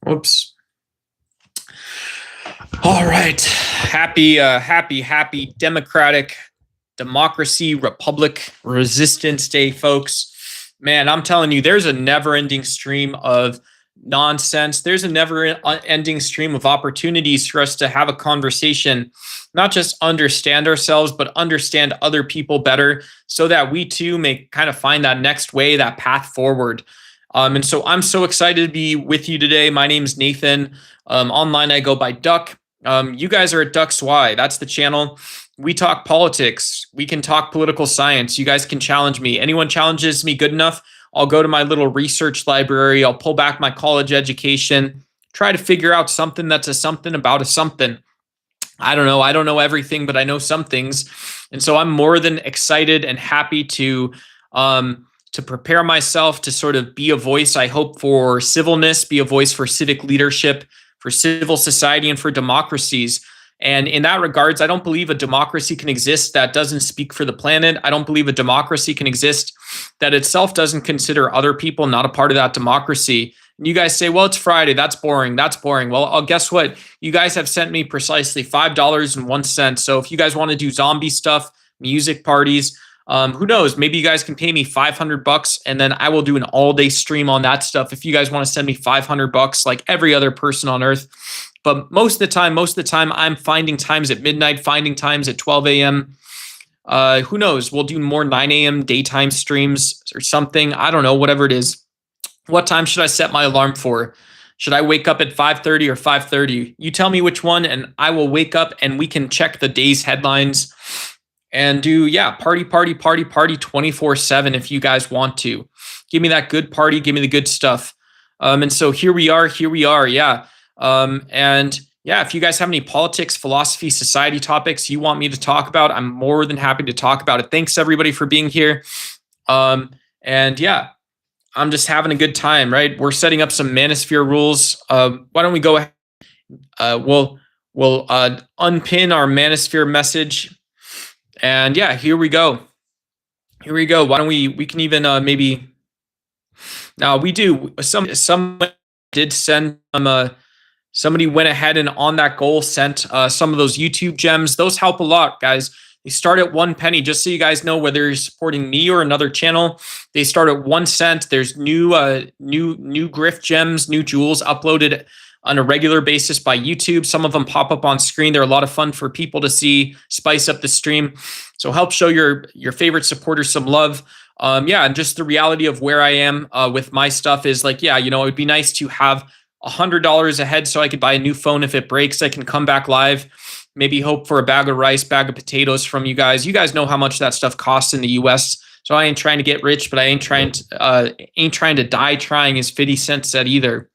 Whoops. All right. Happy democratic democracy, republic, resistance day, folks. Man, I'm telling you, there's a never-ending stream of nonsense. There's a never-ending stream of opportunities for us to have a conversation, not just understand ourselves, but understand other people better so that we too may kind of find that next way, that path forward. And so I'm so excited to be with you today. My name is Nathan. Online, I go by Duck. You guys are at Duck's Y. That's the channel. We talk politics. We can talk political science. You guys can challenge me. Anyone challenges me good enough, I'll go to my little research library. I'll pull back my college education, try to figure out something that's a something about a something. I don't know. I don't know everything, but I know some things. And so I'm more than excited and happy to prepare myself to sort of be a voice, I hope, for civilness, be a voice for civic leadership, for civil society, and for democracies. And in that regards, I don't believe a democracy can exist that doesn't speak for the planet. I don't believe a democracy can exist that itself doesn't consider other people not a part of that democracy. And you guys say, well, it's Friday. That's boring. That's boring. Well, guess what? You guys have sent me precisely $5.01. So if you guys want to do zombie stuff, music parties, who knows? Maybe you guys can pay me $500 and then I will do an all-day stream on that stuff. If you guys want to send me $500, like every other person on earth. But most of the time, I'm finding times at midnight, finding times at 12 a.m. Who knows? We'll do more 9 a.m. daytime streams or something. I don't know, whatever it is. What time should I set my alarm for? Should I wake up at 5:30 or 5:30? You tell me which one, and I will wake up and we can check the day's headlines and do, party 24/7 if you guys want to. Give me that good party. Give me the good stuff. And so here we are. Yeah. If you guys have any politics, philosophy, society topics you want me to talk about, I'm more than happy to talk about it. Thanks everybody for being here. I'm just having a good time, right? We're setting up some Manosphere rules. Why don't we go ahead? We'll unpin our Manosphere message. And here we go. Why don't we can even maybe now we do someone did send somebody went ahead and on that goal sent some of those YouTube gems. Those help a lot, guys. They start at 1 penny, just so you guys know whether you're supporting me or another channel. They start at 1 cent. There's new grift gems, new jewels uploaded on a regular basis by YouTube. Some of them pop up on screen. They're a lot of fun for people to see, spice up the stream. So help show your favorite supporters some love. And just the reality of where I am with my stuff is like, it would be nice to have $100 ahead so I could buy a new phone. If it breaks, I can come back live. Maybe hope for a bag of rice, bag of potatoes from you guys. You guys know how much that stuff costs in the US. So I ain't trying to get rich, but I ain't trying to die trying, as 50 Cent said either.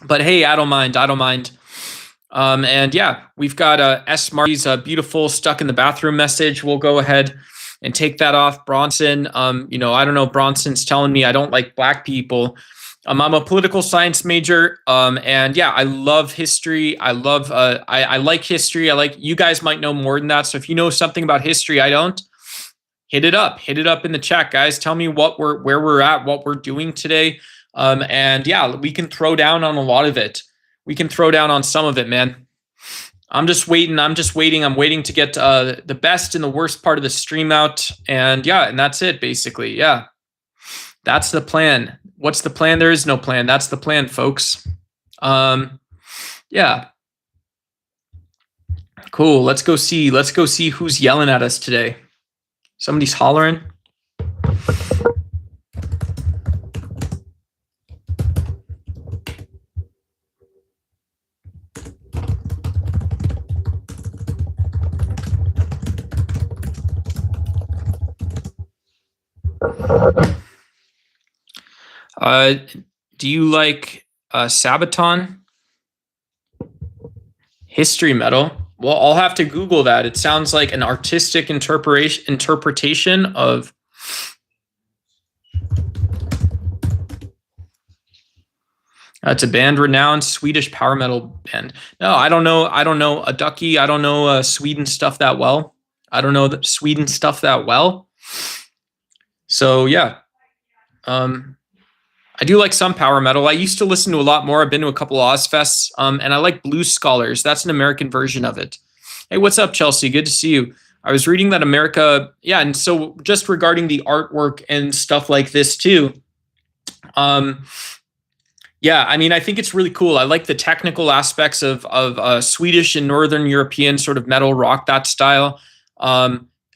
But hey, I don't mind. I don't mind. And yeah, we've got S. Marty's beautiful stuck in the bathroom message. We'll go ahead and take that off. Bronson, you know, I don't know. Bronson's telling me I don't like black people. I'm a political science major, and yeah, I love history. I love, I like history. I like, you guys might know more than that. So if you know something about history I don't, hit it up in the chat, guys. Tell me where we're at, what we're doing today. And yeah, we can throw down on a lot of it. We can throw down on some of it, man. I'm just waiting. I'm waiting to get the best and the worst part of the stream out. And yeah, and that's it basically. Yeah, that's the plan. What's the plan? There is no plan. That's the plan, folks. Yeah. Cool. Let's go see who's yelling at us today. Somebody's hollering. Do you like Sabaton? History metal? Well, I'll have to Google that. It sounds like an artistic interpretation of. It's a band, renowned Swedish power metal band. No, I don't know. I don't know a Ducky. I don't know Sweden stuff that well. I don't know the Sweden stuff that well. So yeah. I do like some power metal. I used to listen to a lot more. I've been to a couple of Ozfests, and I like Blues Scholars. That's an American version of it. Hey, what's up, Chelsea? Good to see you. I was reading that America, yeah, and so just regarding the artwork and stuff like this too. Yeah, I mean, I think it's really cool. I like the technical aspects of Swedish and Northern European sort of metal rock, that style.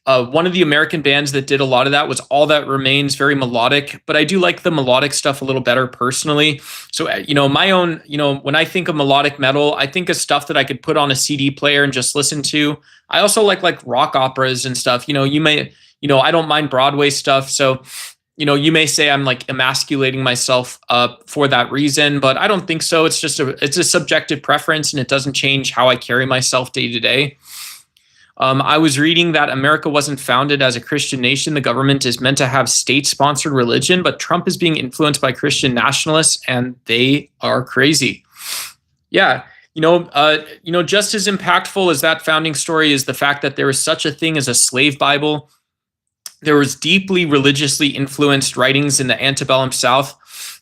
One of the American bands that did a lot of that was All That Remains, very melodic, but I do like the melodic stuff a little better personally. So, you know, my own, you know, when I think of melodic metal, I think of stuff that I could put on a CD player and just listen to. I also like rock operas and stuff. You know, you may, you know, I don't mind Broadway stuff. So, you know, you may say I'm like emasculating myself for that reason, but I don't think so. It's just it's a subjective preference, and it doesn't change how I carry myself day to day. I was reading that America wasn't founded as a Christian nation. The government is meant to have state-sponsored religion, but Trump is being influenced by Christian nationalists, and they are crazy. Yeah, you know, just as impactful as that founding story is the fact that there is such a thing as a slave Bible. There was deeply religiously influenced writings in the antebellum South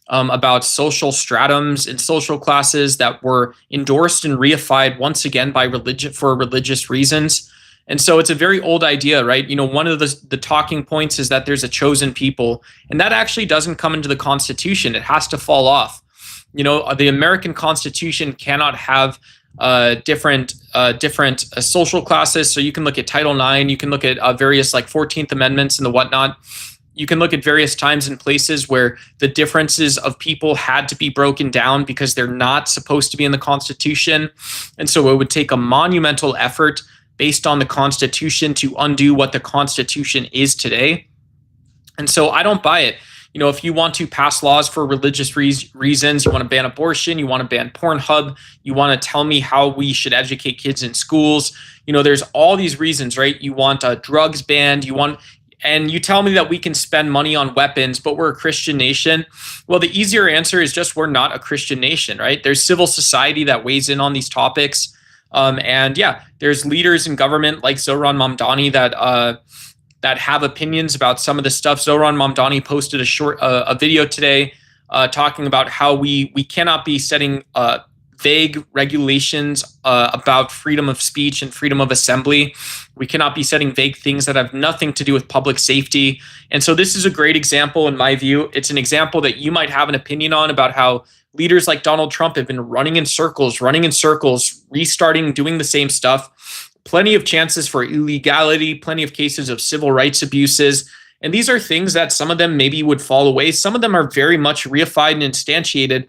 about social stratums and social classes that were endorsed and reified once again by religion for religious reasons. And so it's a very old idea, right? You know, one of the talking points is that there's a chosen people, and that actually doesn't come into the Constitution. It has to fall off. You know, the American Constitution cannot have different social classes. So you can look at Title IX, you can look at various like 14th Amendments and the whatnot. You can look at various times and places where the differences of people had to be broken down because they're not supposed to be in the Constitution. And so it would take a monumental effort based on the Constitution to undo what the Constitution is today. And so I don't buy it. You know, if you want to pass laws for religious reasons, you want to ban abortion, you want to ban Pornhub, you want to tell me how we should educate kids in schools. You know, there's all these reasons, right? You want drugs banned, and you tell me that we can spend money on weapons, but we're a Christian nation. Well, the easier answer is just we're not a Christian nation, right? There's civil society that weighs in on these topics. And yeah, there's leaders in government like Zohran Mamdani that have opinions about some of the stuff. Zohran Mamdani posted a video today talking about how we cannot be setting vague regulations about freedom of speech and freedom of assembly. We cannot be setting vague things that have nothing to do with public safety. And so this is a great example in my view. It's an example that you might have an opinion on about how leaders like Donald Trump have been running in circles, restarting, doing the same stuff. Plenty of chances for illegality, plenty of cases of civil rights abuses. And these are things that some of them maybe would fall away. Some of them are very much reified and instantiated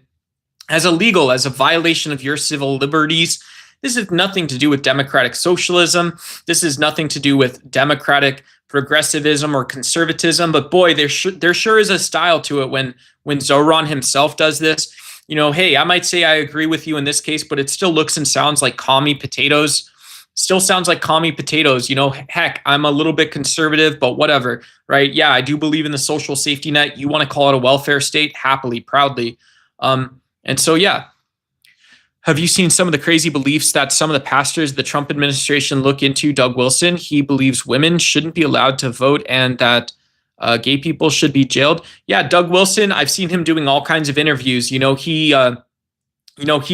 as illegal, as a violation of your civil liberties. This has nothing to do with democratic socialism. This has nothing to do with democratic progressivism or conservatism. But boy, there sure is a style to it when Zohran himself does this. hey, I might say I agree with you in this case, but it still looks and sounds like commie potatoes. Still sounds like commie potatoes. Heck, I'm a little bit conservative, but whatever, right? Yeah, I do believe in the social safety net. You want to call it a welfare state? Happily, proudly. And so, yeah. Have you seen some of the crazy beliefs that some of the pastors of the Trump administration look into? Doug Wilson, he believes women shouldn't be allowed to vote and that gay people should be jailed. Yeah, Doug Wilson, I've seen him doing all kinds of interviews. He's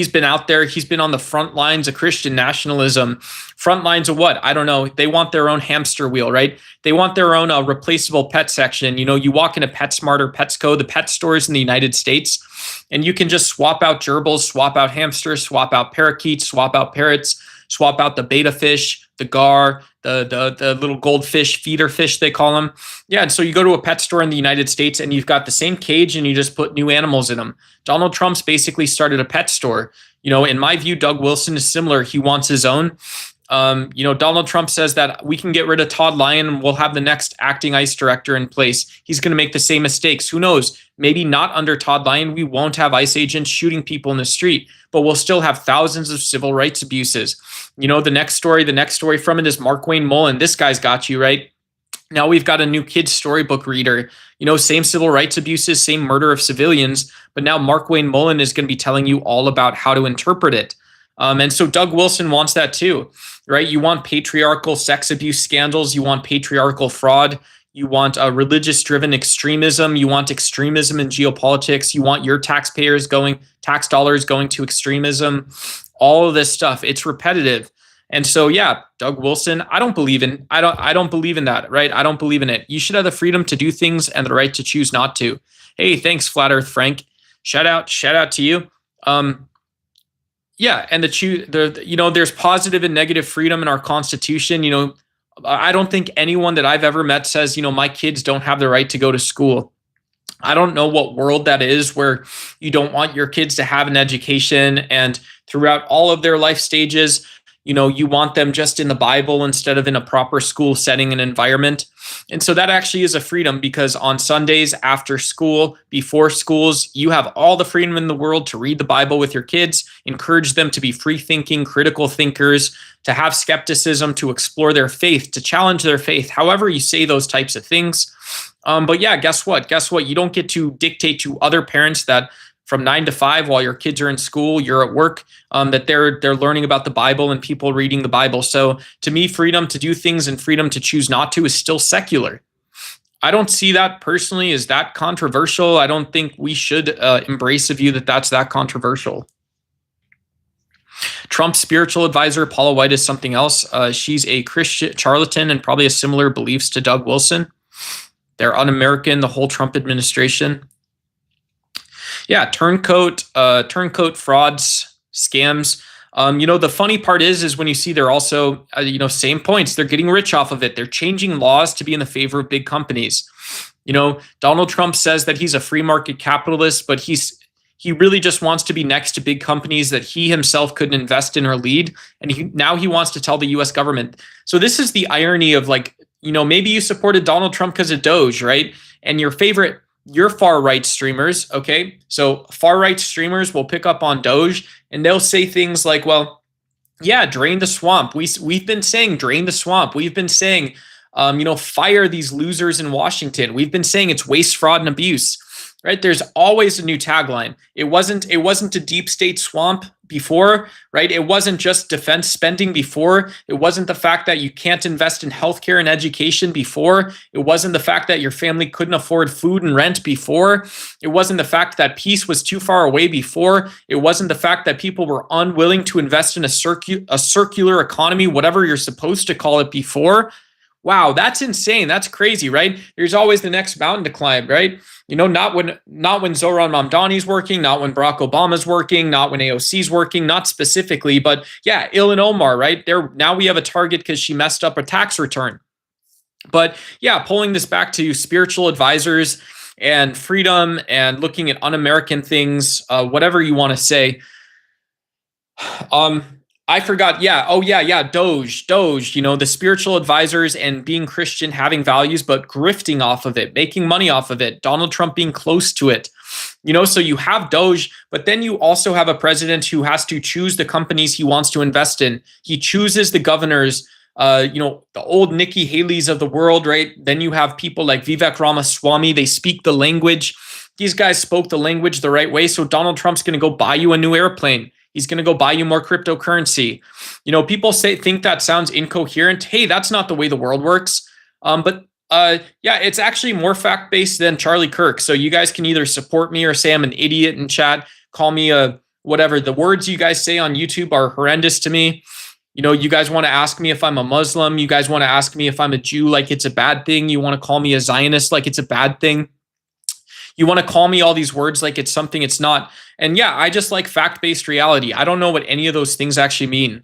been out there. He's been on the front lines of Christian nationalism. Front lines of what? I don't know. They want their own hamster wheel, right? They want their own replaceable pet section. You walk into PetSmart or Petsco, the pet stores in the United States, and you can just swap out gerbils, swap out hamsters, swap out parakeets, swap out parrots, swap out the beta fish, the gar, the little goldfish, feeder fish, they call them. Yeah, and so you go to a pet store in the United States and you've got the same cage and you just put new animals in them. Donald Trump's basically started a pet store. In my view, Doug Wilson is similar. He wants his own. Donald Trump says that we can get rid of Todd Lyon and we'll have the next acting ICE director in place. He's going to make the same mistakes. Who knows? Maybe not under Todd Lyon. We won't have ICE agents shooting people in the street, but we'll still have thousands of civil rights abuses. The next story from it is Mark Wayne Mullen. This guy's got you, right? Now we've got a new kid's storybook reader, same civil rights abuses, same murder of civilians, but now Mark Wayne Mullen is going to be telling you all about how to interpret it. And so Doug Wilson wants that too, right? You want patriarchal sex abuse scandals. You want patriarchal fraud. You want religious-driven extremism. You want extremism in geopolitics. You want your tax dollars going to extremism. All of this stuff, it's repetitive. And so, yeah, Doug Wilson, I don't believe in that, right? I don't believe in it. You should have the freedom to do things and the right to choose not to. Hey, thanks, Flat Earth Frank. Shout out to you. Yeah, and there's positive and negative freedom in our Constitution. I don't think anyone that I've ever met says, my kids don't have the right to go to school. I don't know what world that is where you don't want your kids to have an education and throughout all of their life stages, you want them just in the Bible instead of in a proper school setting and environment. And so that actually is a freedom because on Sundays after school, before schools, you have all the freedom in the world to read the Bible with your kids, encourage them to be free thinking, critical thinkers, to have skepticism, to explore their faith, to challenge their faith, however you say those types of things. But yeah, guess what? You don't get to dictate to other parents that from 9 to 5 while your kids are in school, you're at work, that they're learning about the Bible and people reading the Bible. So to me, freedom to do things and freedom to choose not to is still secular. I don't see that personally as that controversial. I don't think we should embrace a view that that's that controversial. Trump's spiritual advisor, Paula White, is something else. She's a Christian charlatan and probably has similar beliefs to Doug Wilson. They're un-American, the whole Trump administration. Yeah, turncoat frauds, scams. The funny part is when you see they're also, same points. They're getting rich off of it. They're changing laws to be in the favor of big companies. Donald Trump says that he's a free market capitalist, but he really just wants to be next to big companies that he himself couldn't invest in or lead. And now he wants to tell the US government. So this is the irony of maybe you supported Donald Trump because of DOJ, right? And your far-right streamers, okay? So far-right streamers will pick up on DOJ and they'll say things like, well, yeah, drain the swamp. We've been saying drain the swamp. We've been saying, fire these losers in Washington. We've been saying it's waste, fraud, and abuse, right? There's always a new tagline. It wasn't a deep state swamp before, right? It wasn't just defense spending before. It wasn't the fact that you can't invest in healthcare and education before. It wasn't the fact that your family couldn't afford food and rent before. It wasn't the fact that peace was too far away before. It wasn't the fact that people were unwilling to invest in a circular economy, whatever you're supposed to call it before. Wow, that's insane. That's crazy, right? There's always the next mountain to climb, right? Not when Zoran Mamdani's working, not when Barack Obama's working, not when AOC's working, not specifically, but yeah, Ilhan Omar, right? Now we have a target because she messed up a tax return. But yeah, pulling this back to spiritual advisors and freedom and looking at un-American things, whatever you want to say. I forgot. Yeah. Oh, yeah. DOJ, the spiritual advisors and being Christian, having values, but grifting off of it, making money off of it. Donald Trump being close to it. So you have Doge, but then you also have a president who has to choose the companies he wants to invest in. He chooses the governors, the old Nikki Haley's of the world, right? Then you have people like Vivek Ramaswamy. They speak the language. These guys spoke the language the right way. So Donald Trump's going to go buy you a new airplane. He's going to go buy you more cryptocurrency. People think that sounds incoherent. Hey, that's not the way the world works. But it's actually more fact-based than Charlie Kirk. So you guys can either support me or say I'm an idiot in chat. Call me whatever. The words you guys say on YouTube are horrendous to me. You guys want to ask me if I'm a Muslim. You guys want to ask me if I'm a Jew like it's a bad thing. You want to call me a Zionist like it's a bad thing. You want to call me all these words like it's something it's not. And yeah, I just like fact-based reality. I don't know what any of those things actually mean.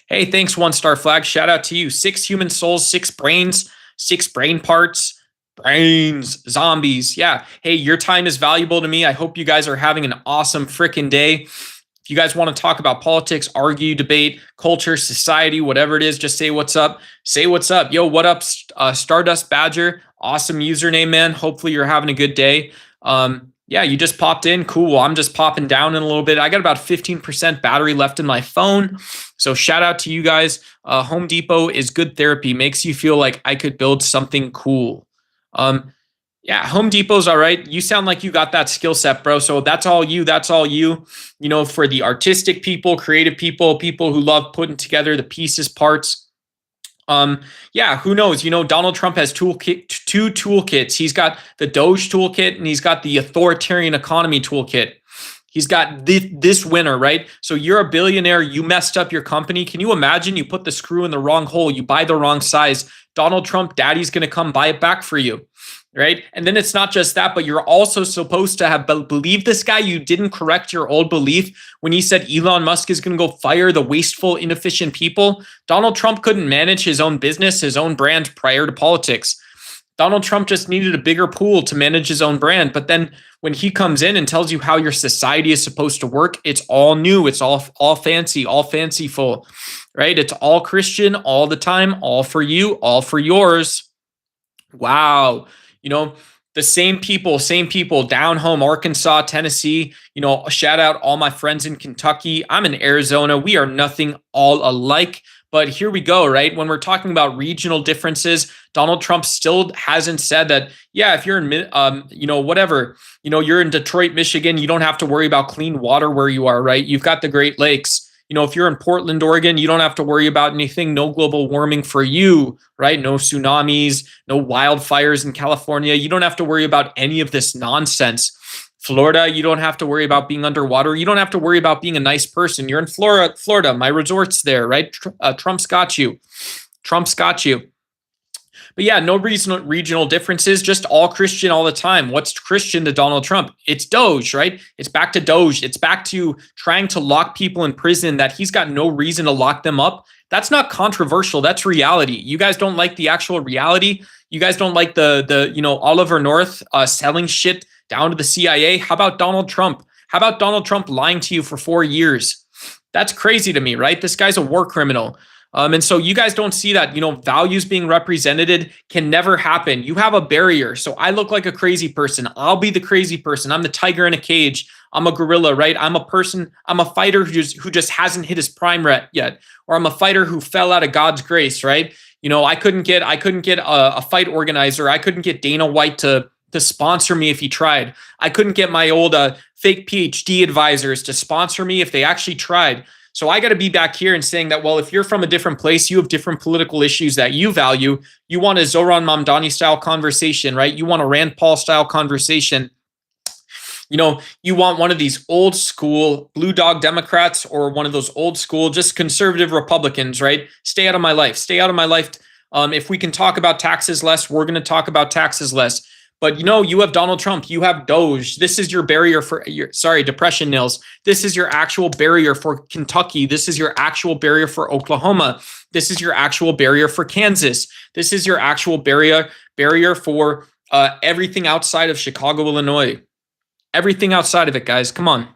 Hey, thanks, 1-star flag. Shout out to you. 6 human souls, 6 brains, 6 brain parts, brains, zombies. Yeah. Hey, your time is valuable to me. I hope you guys are having an awesome freaking day. If you guys want to talk about politics, argue, debate, culture, society, whatever it is, just say what's up. Say what's up. Yo, what up, Stardust Badger? Awesome username, man. Hopefully you're having a good day. You just popped in. Cool. I'm just popping down in a little bit. I got about 15% battery left in my phone. So shout out to you guys. Home Depot is good therapy. Makes you feel like I could build something cool. Home Depot's all right. You sound like you got that skill set, bro. So that's all you. That's all you. For the artistic people, creative people who love putting together the pieces, parts. Who knows? Donald Trump has two toolkits. He's got the Doge toolkit and he's got the authoritarian economy toolkit. He's got this winner, right? So you're a billionaire. You messed up your company. Can you imagine? You put the screw in the wrong hole. You buy the wrong size. Donald Trump, daddy's going to come buy it back for you. Right. And then it's not just that, but you're also supposed to have believed this guy. You didn't correct your old belief when he said Elon Musk is going to go fire the wasteful, inefficient people. Donald Trump couldn't manage his own business, his own brand prior to politics. Donald Trump just needed a bigger pool to manage his own brand. But then when he comes in and tells you how your society is supposed to work, it's all new. It's all fancy, all fanciful, right? It's all Christian all the time, all for you, all for yours. Wow. The same people down home, Arkansas, Tennessee, shout out all my friends in Kentucky. I'm in Arizona. We are nothing all alike. But here we go, right? When we're talking about regional differences, Donald Trump still hasn't said that, if you're in, you're in Detroit, Michigan, you don't have to worry about clean water where you are, right? You've got the Great Lakes. If you're in Portland, Oregon, you don't have to worry about anything. No global warming for you, right? No tsunamis, no wildfires in California. You don't have to worry about any of this nonsense. Florida, you don't have to worry about being underwater. You don't have to worry about being a nice person. You're in Florida. My resort's there, right? Trump's got you. Trump's got you. But yeah, no regional differences, just all Christian all the time. What's Christian to Donald Trump? It's Doge, right? It's back to Doge. It's back to trying to lock people in prison that he's got no reason to lock them up. That's not controversial. That's reality. You guys don't like the actual reality. You guys don't like the Oliver North selling shit down to the CIA. How about Donald Trump? How about Donald Trump lying to you for 4 years? That's crazy to me, right? This guy's a war criminal. And so you guys don't see that, values being represented can never happen. You have a barrier. So I look like a crazy person. I'll be the crazy person. I'm the tiger in a cage. I'm a gorilla, right? I'm a fighter who just hasn't hit his prime yet. Or I'm a fighter who fell out of God's grace, right? I couldn't get a fight organizer. I couldn't get Dana White to sponsor me if he tried. I couldn't get my old fake PhD advisors to sponsor me if they actually tried. So I got to be back here and saying that, well, if you're from a different place, you have different political issues that you value. You want a Zoran Mamdani style conversation, right? You want a Rand Paul style conversation. You want one of these old school blue dog Democrats or one of those old school, just conservative Republicans, right? Stay out of my life. Stay out of my life. If we can talk about taxes less, we're going to talk about taxes less. But you have Donald Trump, you have Doge. This is your barrier for depression nils. This is your actual barrier for Kentucky. This is your actual barrier for Oklahoma. This is your actual barrier for Kansas. This is your actual barrier for everything outside of Chicago, Illinois. Everything outside of it, guys. Come on.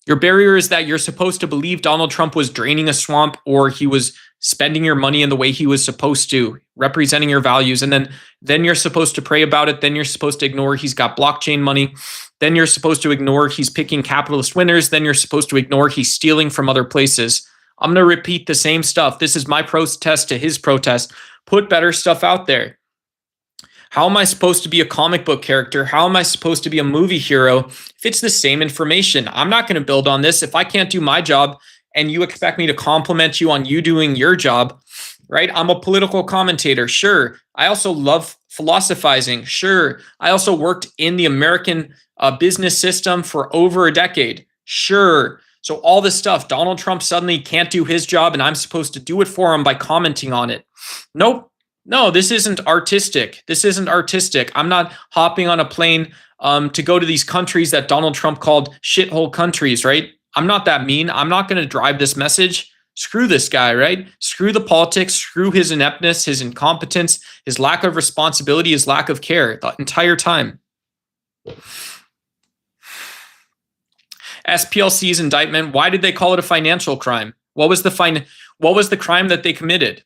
Your barrier is that you're supposed to believe Donald Trump was draining a swamp or he was spending your money in the way he was supposed to. representing your values. And then you're supposed to pray about it. Then you're supposed to ignore he's got blockchain money. Then you're supposed to ignore he's picking capitalist winners. Then you're supposed to ignore he's stealing from other places. I'm going to repeat the same stuff. This is my protest to his protest. Put better stuff out there. How am I supposed to be a comic book character? How am I supposed to be a movie hero if it's the same information? I'm not going to build on this. If I can't do my job and you expect me to compliment you on you doing your job, right? I'm a political commentator. Sure. I also love philosophizing. Sure. I also worked in the American business system for over a decade. Sure. So all this stuff, Donald Trump suddenly can't do his job and I'm supposed to do it for him by commenting on it. Nope. No, this isn't artistic. This isn't artistic. I'm not hopping on a plane to go to these countries that Donald Trump called shithole countries, right? I'm not that mean. I'm not going to drive this message. Screw this guy, right? Screw the politics, screw his ineptness, his incompetence, his lack of responsibility, his lack of care the entire time. SPLC's indictment, why did they call it a financial crime? What was the crime that they committed?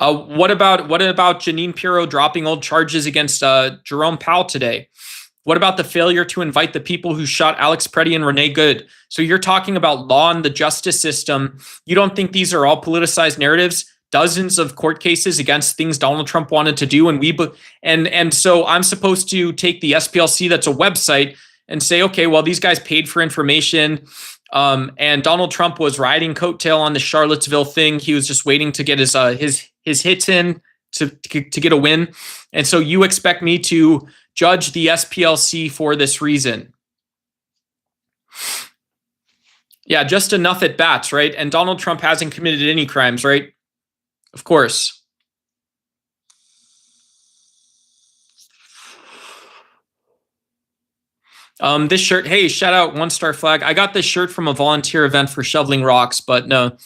What about Janine Pirro dropping old charges against Jerome Powell today? What about the failure to invite the people who shot Alex Preddy and Renee Good? So you're talking about law and the justice system. You don't think these are all politicized narratives? Dozens of court cases against things Donald Trump wanted to do, and so I'm supposed to take the SPLC, that's a website, and say, okay, well, these guys paid for information. And Donald Trump was riding coattail on the Charlottesville thing. He was just waiting to get his hits in to get a win. And so you expect me to judge the SPLC for this reason. Yeah, just enough at bats, right? And Donald Trump hasn't committed any crimes, right? Of course. This shirt, hey, shout out One Star Flag. I got this shirt from a volunteer event for shoveling rocks, but no,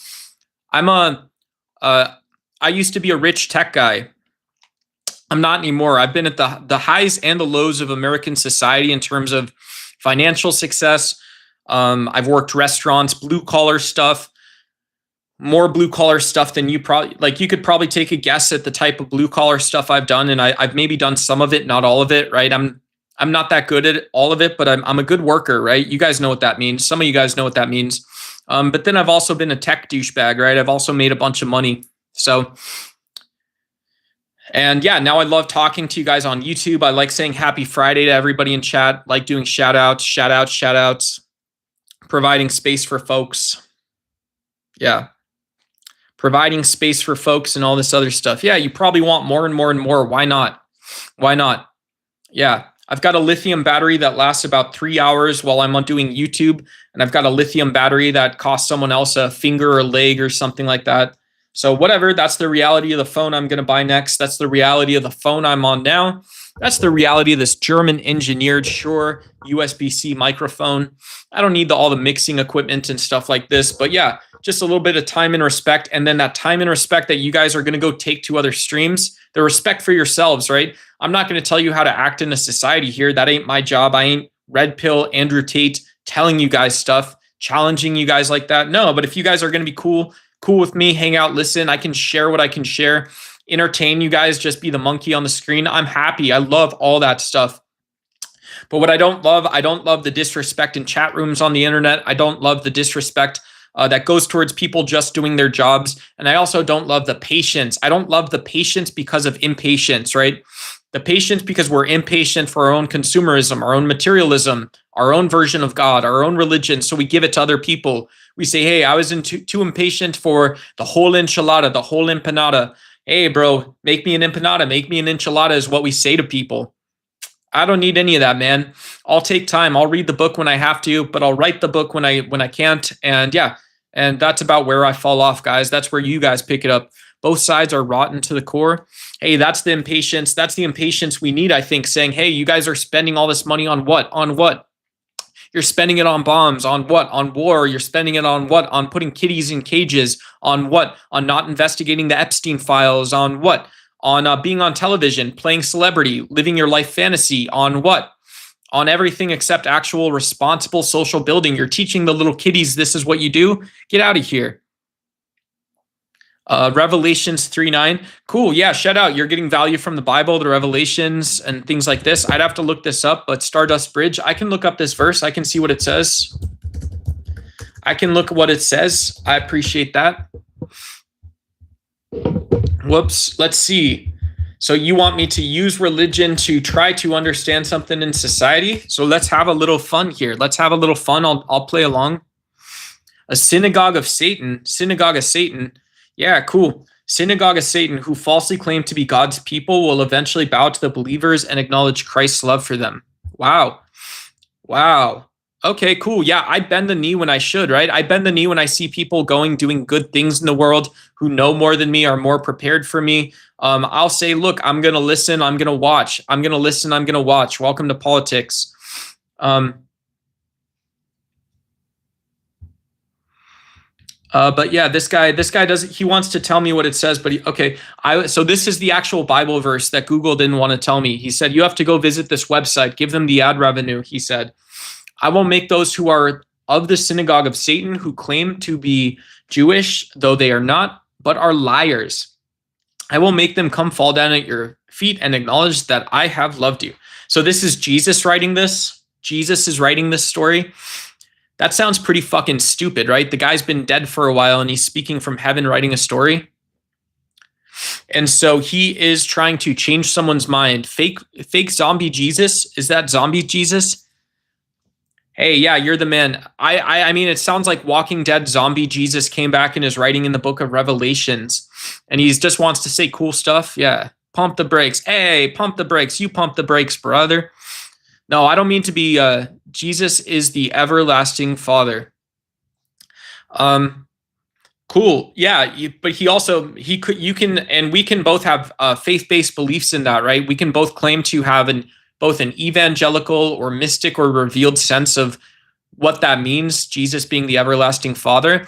I used to be a rich tech guy. I'm not anymore. I've been at the highs and the lows of American society in terms of financial success. I've worked restaurants, blue collar stuff, more blue collar stuff than you could probably take a guess at the type of blue collar stuff I've done. And I've maybe done some of it, not all of it, right? I'm not that good at all of it, but I'm a good worker, right? You guys know what that means. Some of you guys know what that means. But then I've also been a tech douchebag, right? I've also made a bunch of money. So, and yeah, now I love talking to you guys on YouTube. I like saying happy Friday to everybody in chat, like doing shout outs, providing space for folks. Yeah. Providing space for folks and all this other stuff. Yeah, you probably want more and more and more. Why not? Why not? Yeah. I've got a lithium battery that lasts about 3 hours while I'm doing YouTube. And I've got a lithium battery that costs someone else a finger or a leg or something like that. So whatever, that's the reality of the phone I'm going to buy next. That's the reality of the phone I'm on now. That's the reality of this German engineered Shure USB-C microphone. I don't need all the mixing equipment and stuff like this, but yeah, just a little bit of time and respect. And then that time and respect that you guys are going to go take to other streams, the respect for yourselves, right? I'm not going to tell you how to act in a society here. That ain't my job. I ain't Red Pill, Andrew Tate, telling you guys stuff, challenging you guys like that. No, but if you guys are going to be cool with me, hang out, listen, I can share what I can share, entertain you guys, just be the monkey on the screen. I'm happy. I love all that stuff. But what I don't love the disrespect in chat rooms on the internet. I don't love the disrespect that goes towards people just doing their jobs. And I also don't love the patience. I don't love the patience because of impatience, right? The patience because we're impatient for our own consumerism, our own materialism, our own version of God, our own religion. So we give it to other people. We say, hey, I was too impatient for the whole enchilada, the whole empanada. Hey, bro, make me an empanada, make me an enchilada is what we say to people. I don't need any of that, man. I'll take time. I'll read the book when I have to, but I'll write the book when I can't. And yeah, and that's about where I fall off, guys. That's where you guys pick it up. Both sides are rotten to the core. Hey, that's the impatience. That's the impatience we need, I think, saying, hey, you guys are spending all this money on what? On what? You're spending it on bombs. On what? On war. You're spending it on what? On putting kitties in cages. On what? On not investigating the Epstein files. On what? On being on television, playing celebrity, living your life fantasy. On what? On everything except actual responsible social building. You're teaching the little kiddies this is what you do. Get out of here. Revelations 3:9. Cool. Yeah, shout out. You're getting value from the Bible, the Revelations, and things like this. I'd have to look this up, but Stardust Bridge, I can look up this verse. I can see what it says. I can look at what it says. I appreciate that. Whoops. Let's see. So you want me to use religion to try to understand something in society? So let's have a little fun here. Let's have a little fun. I'll play along. A synagogue of Satan. Synagogue of Satan. Yeah, cool. Synagogue of Satan, who falsely claim to be God's people, will eventually bow to the believers and acknowledge Christ's love for them. Wow. Wow. Okay, cool. Yeah, I bend the knee when I should, right? I bend the knee when I see people doing good things in the world who know more than me, are more prepared for me. I'll say, look, I'm going to listen. I'm going to watch. I'm going to listen. I'm going to watch. Welcome to politics. But yeah, this guy he wants to tell me what it says, but so this is the actual Bible verse that Google didn't want to tell me. He said, you have to go visit this website, give them the ad revenue. He said, I will make those who are of the synagogue of Satan, who claim to be Jewish, though they are not, but are liars. I will make them come fall down at your feet and acknowledge that I have loved you. So this is Jesus writing this. Jesus is writing this story. That sounds pretty fucking stupid, right? The guy's been dead for a while and he's speaking from heaven, writing a story. And so he is trying to change someone's mind. Fake zombie Jesus. Is that zombie Jesus? Hey, yeah, you're the man. I mean, it sounds like Walking Dead zombie Jesus came back and is writing in the book of Revelations. And he just wants to say cool stuff. Yeah. Pump the brakes. Hey, pump the brakes. You pump the brakes, brother. No, I don't mean to be, Jesus is the everlasting Father. Cool. Yeah. But you can, and we can both have faith-based beliefs in that, right? We can both claim to have both an evangelical or mystic or revealed sense of what that means, Jesus being the everlasting Father.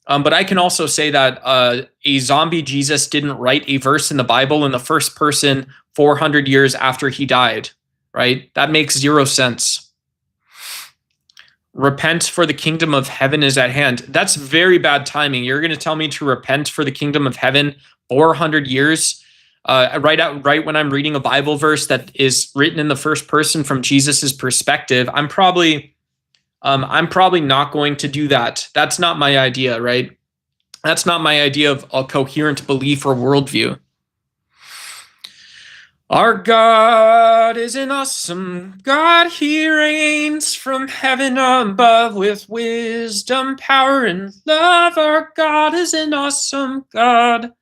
But I can also say that a zombie Jesus didn't write a verse in the Bible in the first person 400 years after he died, right? That makes zero sense. Repent, for the kingdom of heaven is at hand. That's very bad timing. You're going to tell me to repent for the kingdom of heaven 400 years, right when I'm reading a Bible verse that is written in the first person from Jesus's perspective. I'm probably not going to do that. That's not my idea, right? That's not my idea of a coherent belief or worldview. Our God is an awesome God. He reigns from heaven above with wisdom, power, and love. Our God is an awesome God.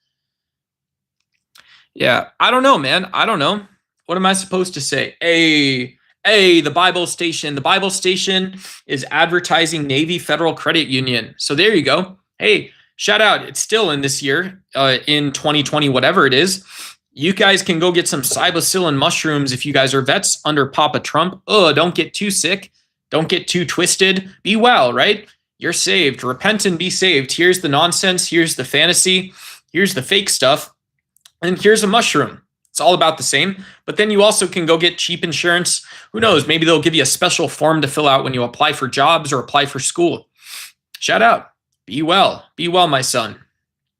Yeah, I don't know, man. I don't know. What am I supposed to say? Hey, the Bible Station. The Bible Station is advertising Navy Federal Credit Union. So there you go. Hey, shout out. It's still in this year, in 2020, whatever it is. You guys can go get some psilocybin mushrooms if you guys are vets under Papa Trump. Don't get too sick. Don't get too twisted. Be well, right? You're saved. Repent and be saved. Here's the nonsense. Here's the fantasy. Here's the fake stuff. And here's a mushroom. It's all about the same. But then you also can go get cheap insurance. Who knows? Maybe they'll give you a special form to fill out when you apply for jobs or apply for school. Shout out. Be well. Be well, my son.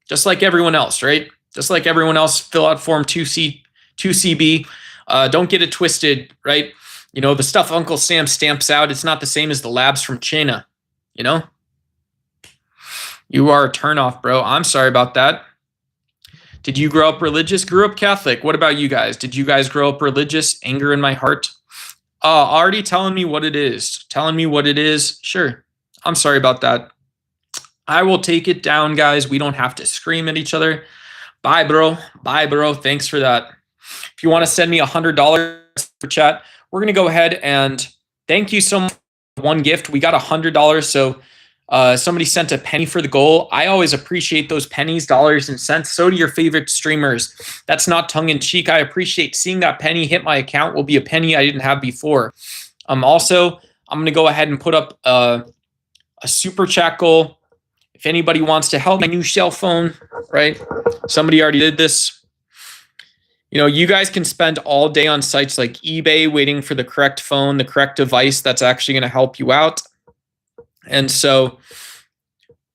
Just like everyone else, right? Just like everyone else, fill out Form 2CB. Don't get it twisted, right? You know, the stuff Uncle Sam stamps out, it's not the same as the labs from China, you know? You are a turnoff, bro. I'm sorry about that. Did you grow up religious? Grew up Catholic. What about you guys? Did you guys grow up religious? Anger in my heart. Already telling me what it is. Telling me what it is. Sure. I'm sorry about that. I will take it down, guys. We don't have to scream at each other. Bye, bro. Bye, bro. Thanks for that. If you want to send me $100 for chat, we're going to go ahead and thank you so much for one gift. We got $100. So somebody sent a penny for the goal. I always appreciate those pennies, dollars, and cents. So do your favorite streamers. That's not tongue in cheek. I appreciate seeing that penny hit my account. Will be a penny I didn't have before. Also, I'm going to go ahead and put up a super chat goal. If anybody wants to help my new cell phone, right? Somebody already did this. You know, you guys can spend all day on sites like eBay waiting for the correct phone, the correct device that's actually going to help you out. And so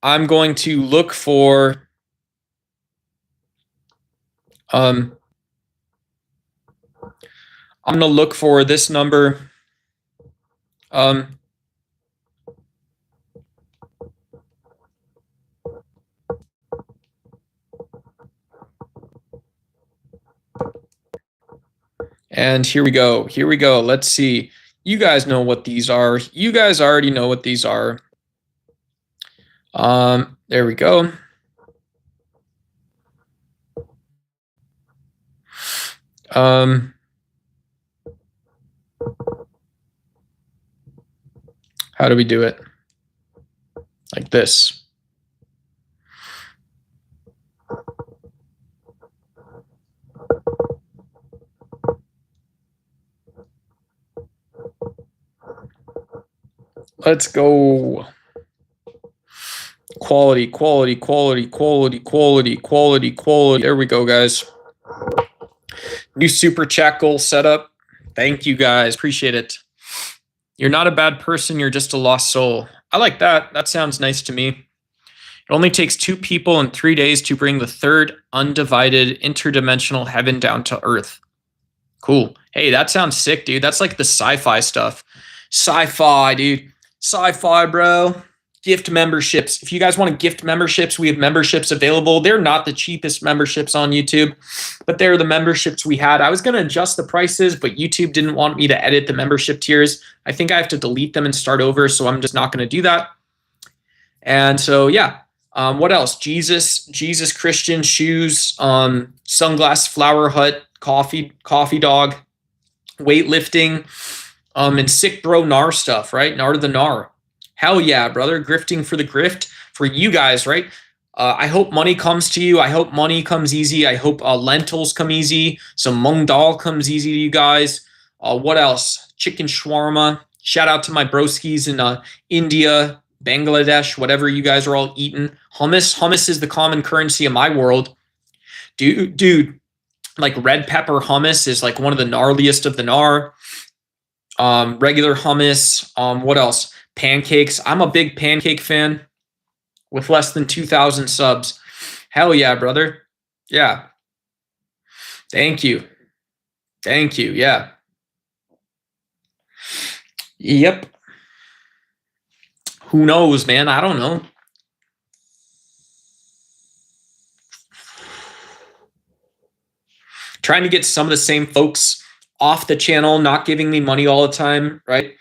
I'm going to look for I'm going to look for this number. And here we go. Here we go. Let's see. You guys know what these are. You guys already know what these are. There we go. How do we do it? Like this. Let's go. Quality, quality, quality, quality, quality, quality, quality. There we go, guys. New super chat goal setup. Thank you, guys. Appreciate it. You're not a bad person. You're just a lost soul. I like that. That sounds nice to me. It only takes 2 people in 3 days to bring the third undivided interdimensional heaven down to earth. Cool. Hey, that sounds sick, dude. That's like the sci-fi stuff. Sci-fi, dude. Sci-fi, bro. Gift memberships. If you guys want to gift memberships, we have memberships available. They're not the cheapest memberships on YouTube, but they're the memberships we had. I was going to adjust the prices, but YouTube didn't want me to edit the membership tiers. I think I have to delete them and start over, so I'm just not going to do that. And so, yeah. What else? Jesus Christian shoes, sunglass, flower hut, coffee dog, weightlifting, and sick bro nar stuff, right? Nar to the nar. Hell yeah, brother. Grifting for the grift for you guys, right? I hope money comes to you. I hope money comes easy. I hope lentils come easy. Some mung dal comes easy to you guys. What else? Chicken shawarma. Shout out to my broskies in India, Bangladesh, whatever you guys are all eating. Hummus is the common currency of my world. Dude, like red pepper hummus is like one of the gnarliest of the gnar. Regular hummus. What else? Pancakes. I'm a big pancake fan with less than 2,000 subs. Hell yeah, brother. Yeah. Thank you. Thank you. Yeah. Yep. Who knows, man? I don't know. Trying to get some of the same folks off the channel, not giving me money all the time, right?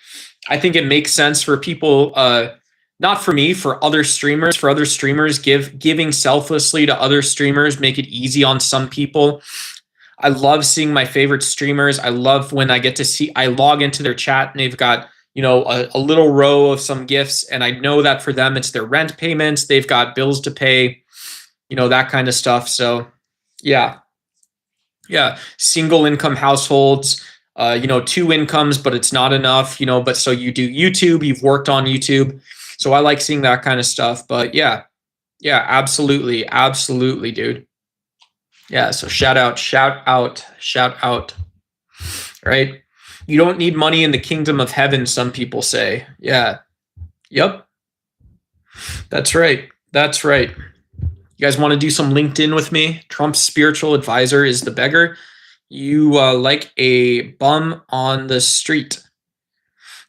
I think it makes sense for people, not for me, for other streamers, giving selflessly to other streamers, make it easy on some people. I love seeing my favorite streamers. I love when I get to see, I log into their chat and they've got, you know, a little row of some gifts. And I know that for them, it's their rent payments. They've got bills to pay, you know, that kind of stuff. So yeah. Yeah. Single income households, you know, 2 incomes, but it's not enough, you know, but so you do YouTube, you've worked on YouTube. So I like seeing that kind of stuff, but yeah, absolutely. Absolutely, dude. Yeah. So shout out, right? You don't need money in the kingdom of heaven. Some people say, yeah. Yep. That's right. That's right. You guys want to do some LinkedIn with me? Trump's spiritual advisor is the beggar. You like a bum on the street.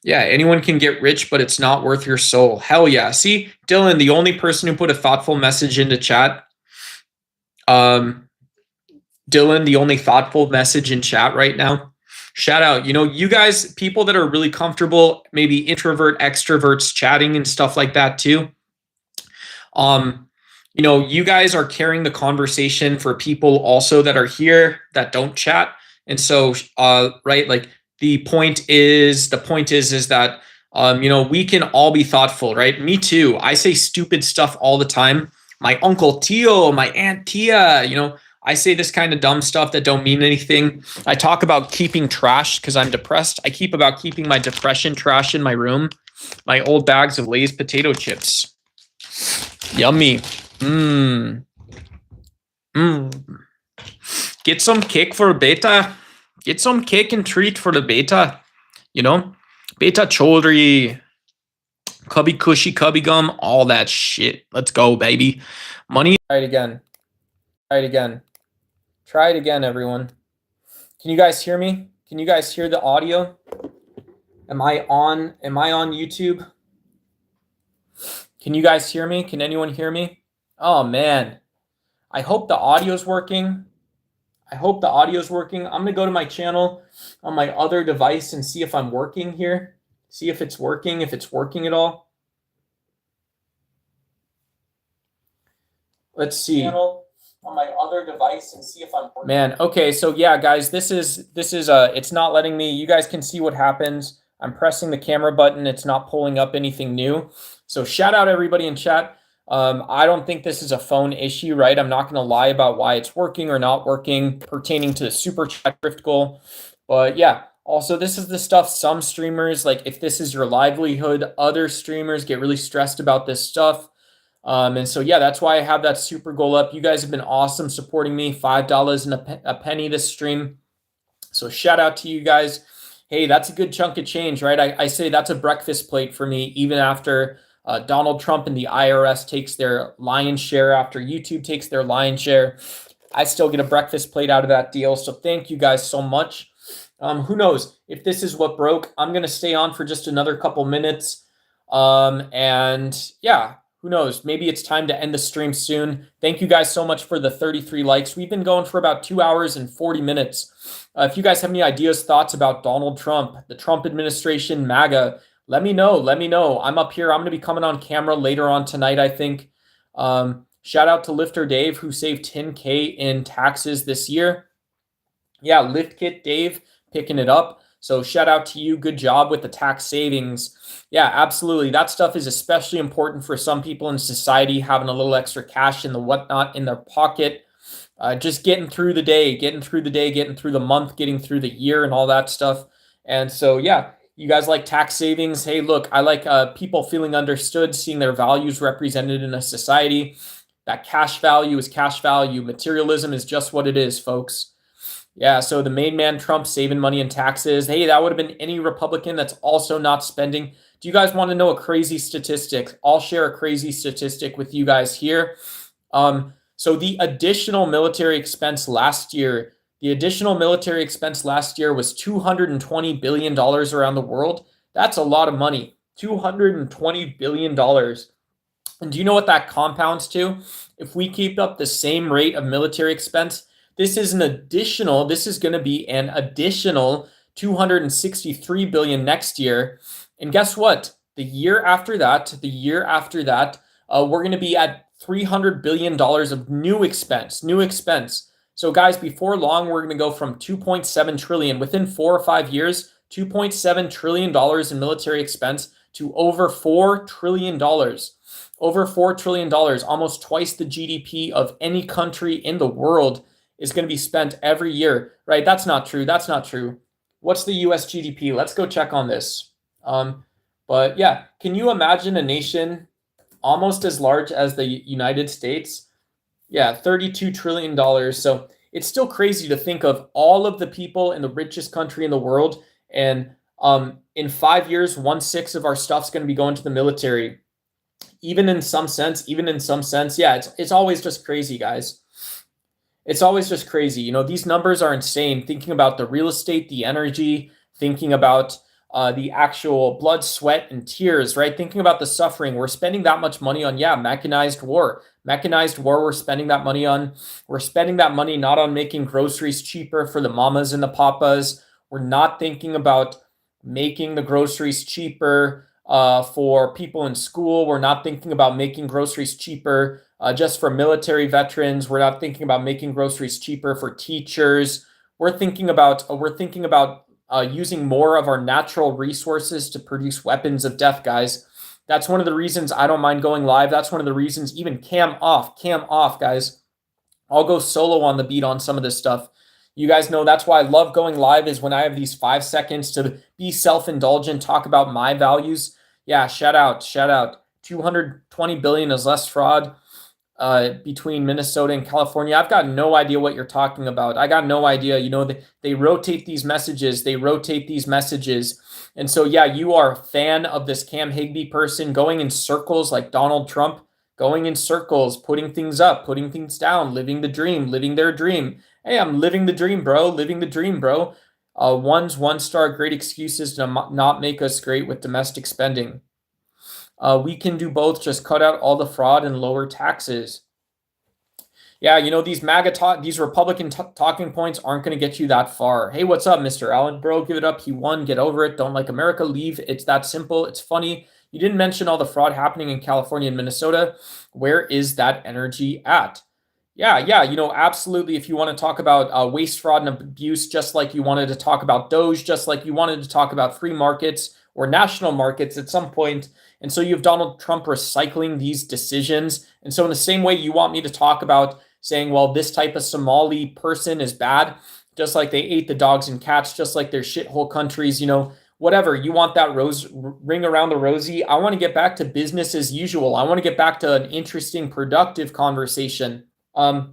Yeah, anyone can get rich, but it's not worth your soul. Hell yeah. See, Dylan, the only person who put a thoughtful message into chat. Dylan, the only thoughtful message in chat right now. Shout out. You know, you guys, people that are really comfortable, maybe introvert, extroverts chatting and stuff like that too. You know, you guys are carrying the conversation for people also that are here that don't chat. And so, right, like the point is that, you know, we can all be thoughtful, right? Me too. I say stupid stuff all the time. My uncle Tio, my aunt Tia, you know, I say this kind of dumb stuff that don't mean anything. I talk about keeping trash because I'm depressed. I keep about keeping my depression trash in my room. My old bags of Lay's potato chips. Yummy. Get some cake for beta. Get some cake and treat for the beta. You know, beta chodri, cubby cushy, cubby gum, all that shit. Let's go, baby. Money. Try it again. Try it again, everyone. Can you guys hear me? Can you guys hear the audio? Am I on YouTube? Can you guys hear me? Can anyone hear me? Oh man. I hope the audio's working. I'm gonna go to my channel on my other device and see if I'm working here. See if it's working at all. Let's see. On my other device and see if I'm working. Man, okay, so yeah, guys, this is it's not letting me. You guys can see what happens. I'm pressing the camera button. It's not pulling up anything new. So shout out everybody in chat. I don't think this is a phone issue, right? I'm not going to lie about why it's working or not working pertaining to the super chat drift goal. But yeah, also this is the stuff some streamers, like if this is your livelihood, other streamers get really stressed about this stuff. And so, yeah, that's why I have that super goal up. You guys have been awesome supporting me. $5 and a penny this stream. So shout out to you guys. Hey, that's a good chunk of change, right? I say that's a breakfast plate for me, even after Donald Trump and the IRS takes their lion's share, after YouTube takes their lion's share. I still get a breakfast plate out of that deal. So thank you guys so much. Who knows if this is what broke? I'm going to stay on for just another couple minutes. And yeah, who knows? Maybe it's time to end the stream soon. Thank you guys so much for the 33 likes. We've been going for about 2 hours and 40 minutes. If you guys have any ideas, thoughts about Donald Trump, the Trump administration, MAGA, let me know. Let me know. I'm up here. I'm going to be coming on camera later on tonight, I think. Shout out to Lifter Dave, who saved $10K in taxes this year. Yeah, Lift Kit Dave picking it up. So shout out to you. Good job with the tax savings. Yeah, absolutely. That stuff is especially important for some people in society, having a little extra cash in the whatnot in their pocket. Just getting through the day, getting through the month, getting through the year and all that stuff. And so, yeah, you guys like tax savings. Hey, look, I like people feeling understood, seeing their values represented in a society. That cash value is cash value. Materialism is just what it is, folks. Yeah, so the main man Trump saving money in taxes. Hey, that would have been any Republican that's also not spending. Do you guys want to know a crazy statistic? I'll share a crazy statistic with you guys here. So the additional military expense last year, was $220 billion around the world. That's a lot of money. $220 billion. And do you know what that compounds to? If we keep up the same rate of military expense, this is going to be an additional $263 billion next year. And guess what? The year after that, we're going to be at $300 billion of new expense. So guys, before long, we're going to go from 2.7 trillion within 4 or 5 years, $2.7 trillion in military expense to over $4 trillion. Over $4 trillion, almost twice the GDP of any country in the world is going to be spent every year, right? That's not true. What's the US GDP? Let's go check on this. But yeah, can you imagine a nation almost as large as the United States? Yeah, $32 trillion. So it's still crazy to think of all of the people in the richest country in the world. And in 5 years, 1/6 of our stuff's going to be going to the military. Even in some sense, yeah, it's always just crazy, guys. It's always just crazy. You know, these numbers are insane. Thinking about the real estate, the energy, thinking about the actual blood, sweat, and tears, right? Thinking about the suffering. We're spending that much money on, mechanized war. We're spending that money on. We're spending that money not on making groceries cheaper for the mamas and the papas. We're not thinking about making the groceries cheaper for people in school. We're not thinking about making groceries cheaper just for military veterans. We're not thinking about making groceries cheaper for teachers. We're thinking about using more of our natural resources to produce weapons of death, guys. That's one of the reasons I don't mind going live. That's one of the reasons, even cam off, guys. I'll go solo on the beat on some of this stuff. You guys know that's why I love going live, is when I have these 5 seconds to be self-indulgent, talk about my values. Yeah, shout out. 220 billion is less fraud between Minnesota and California. I've got no idea what you're talking about. I got no idea. You know, they rotate these messages. And so, yeah, you are a fan of this Cam Higbee person going in circles like Donald Trump. going in circles, putting things up, putting things down, living the dream, living their dream. Hey, I'm living the dream, bro. Living the dream, bro. One's one-star great excuses to not make us great with domestic spending. We can do both. Just cut out all the fraud and lower taxes. Yeah, these these Republican talking points aren't going to get you that far. Hey, what's up, Mr. Allen? Bro, give it up. He won. Get over it. Don't like America. Leave. It's that simple. It's funny. You didn't mention all the fraud happening in California and Minnesota. Where is that energy at? Yeah, absolutely. If you want to talk about waste, fraud, and abuse, just like you wanted to talk about DOJ, just like you wanted to talk about free markets or national markets at some point. And so you have Donald Trump recycling these decisions. And so in the same way you want me to talk about saying, well, this type of Somali person is bad, just like they ate the dogs and cats, just like their shithole countries, whatever. You want that ring around the rosy. I want to get back to business as usual. I want to get back to an interesting, productive conversation. I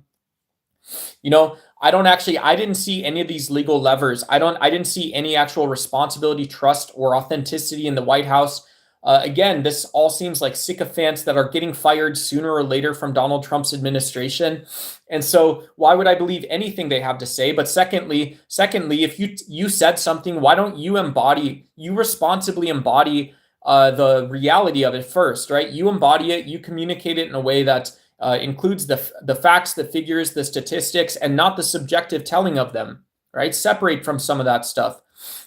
didn't see any of these legal levers. I didn't see any actual responsibility, trust, or authenticity in the White House. Again, this all seems like sycophants that are getting fired sooner or later from Donald Trump's administration. And so why would I believe anything they have to say? But secondly, if you said something, why don't you responsibly embody the reality of it first, right? You embody it, you communicate it in a way that includes the facts, the figures, the statistics, and not the subjective telling of them, right? Separate from some of that stuff.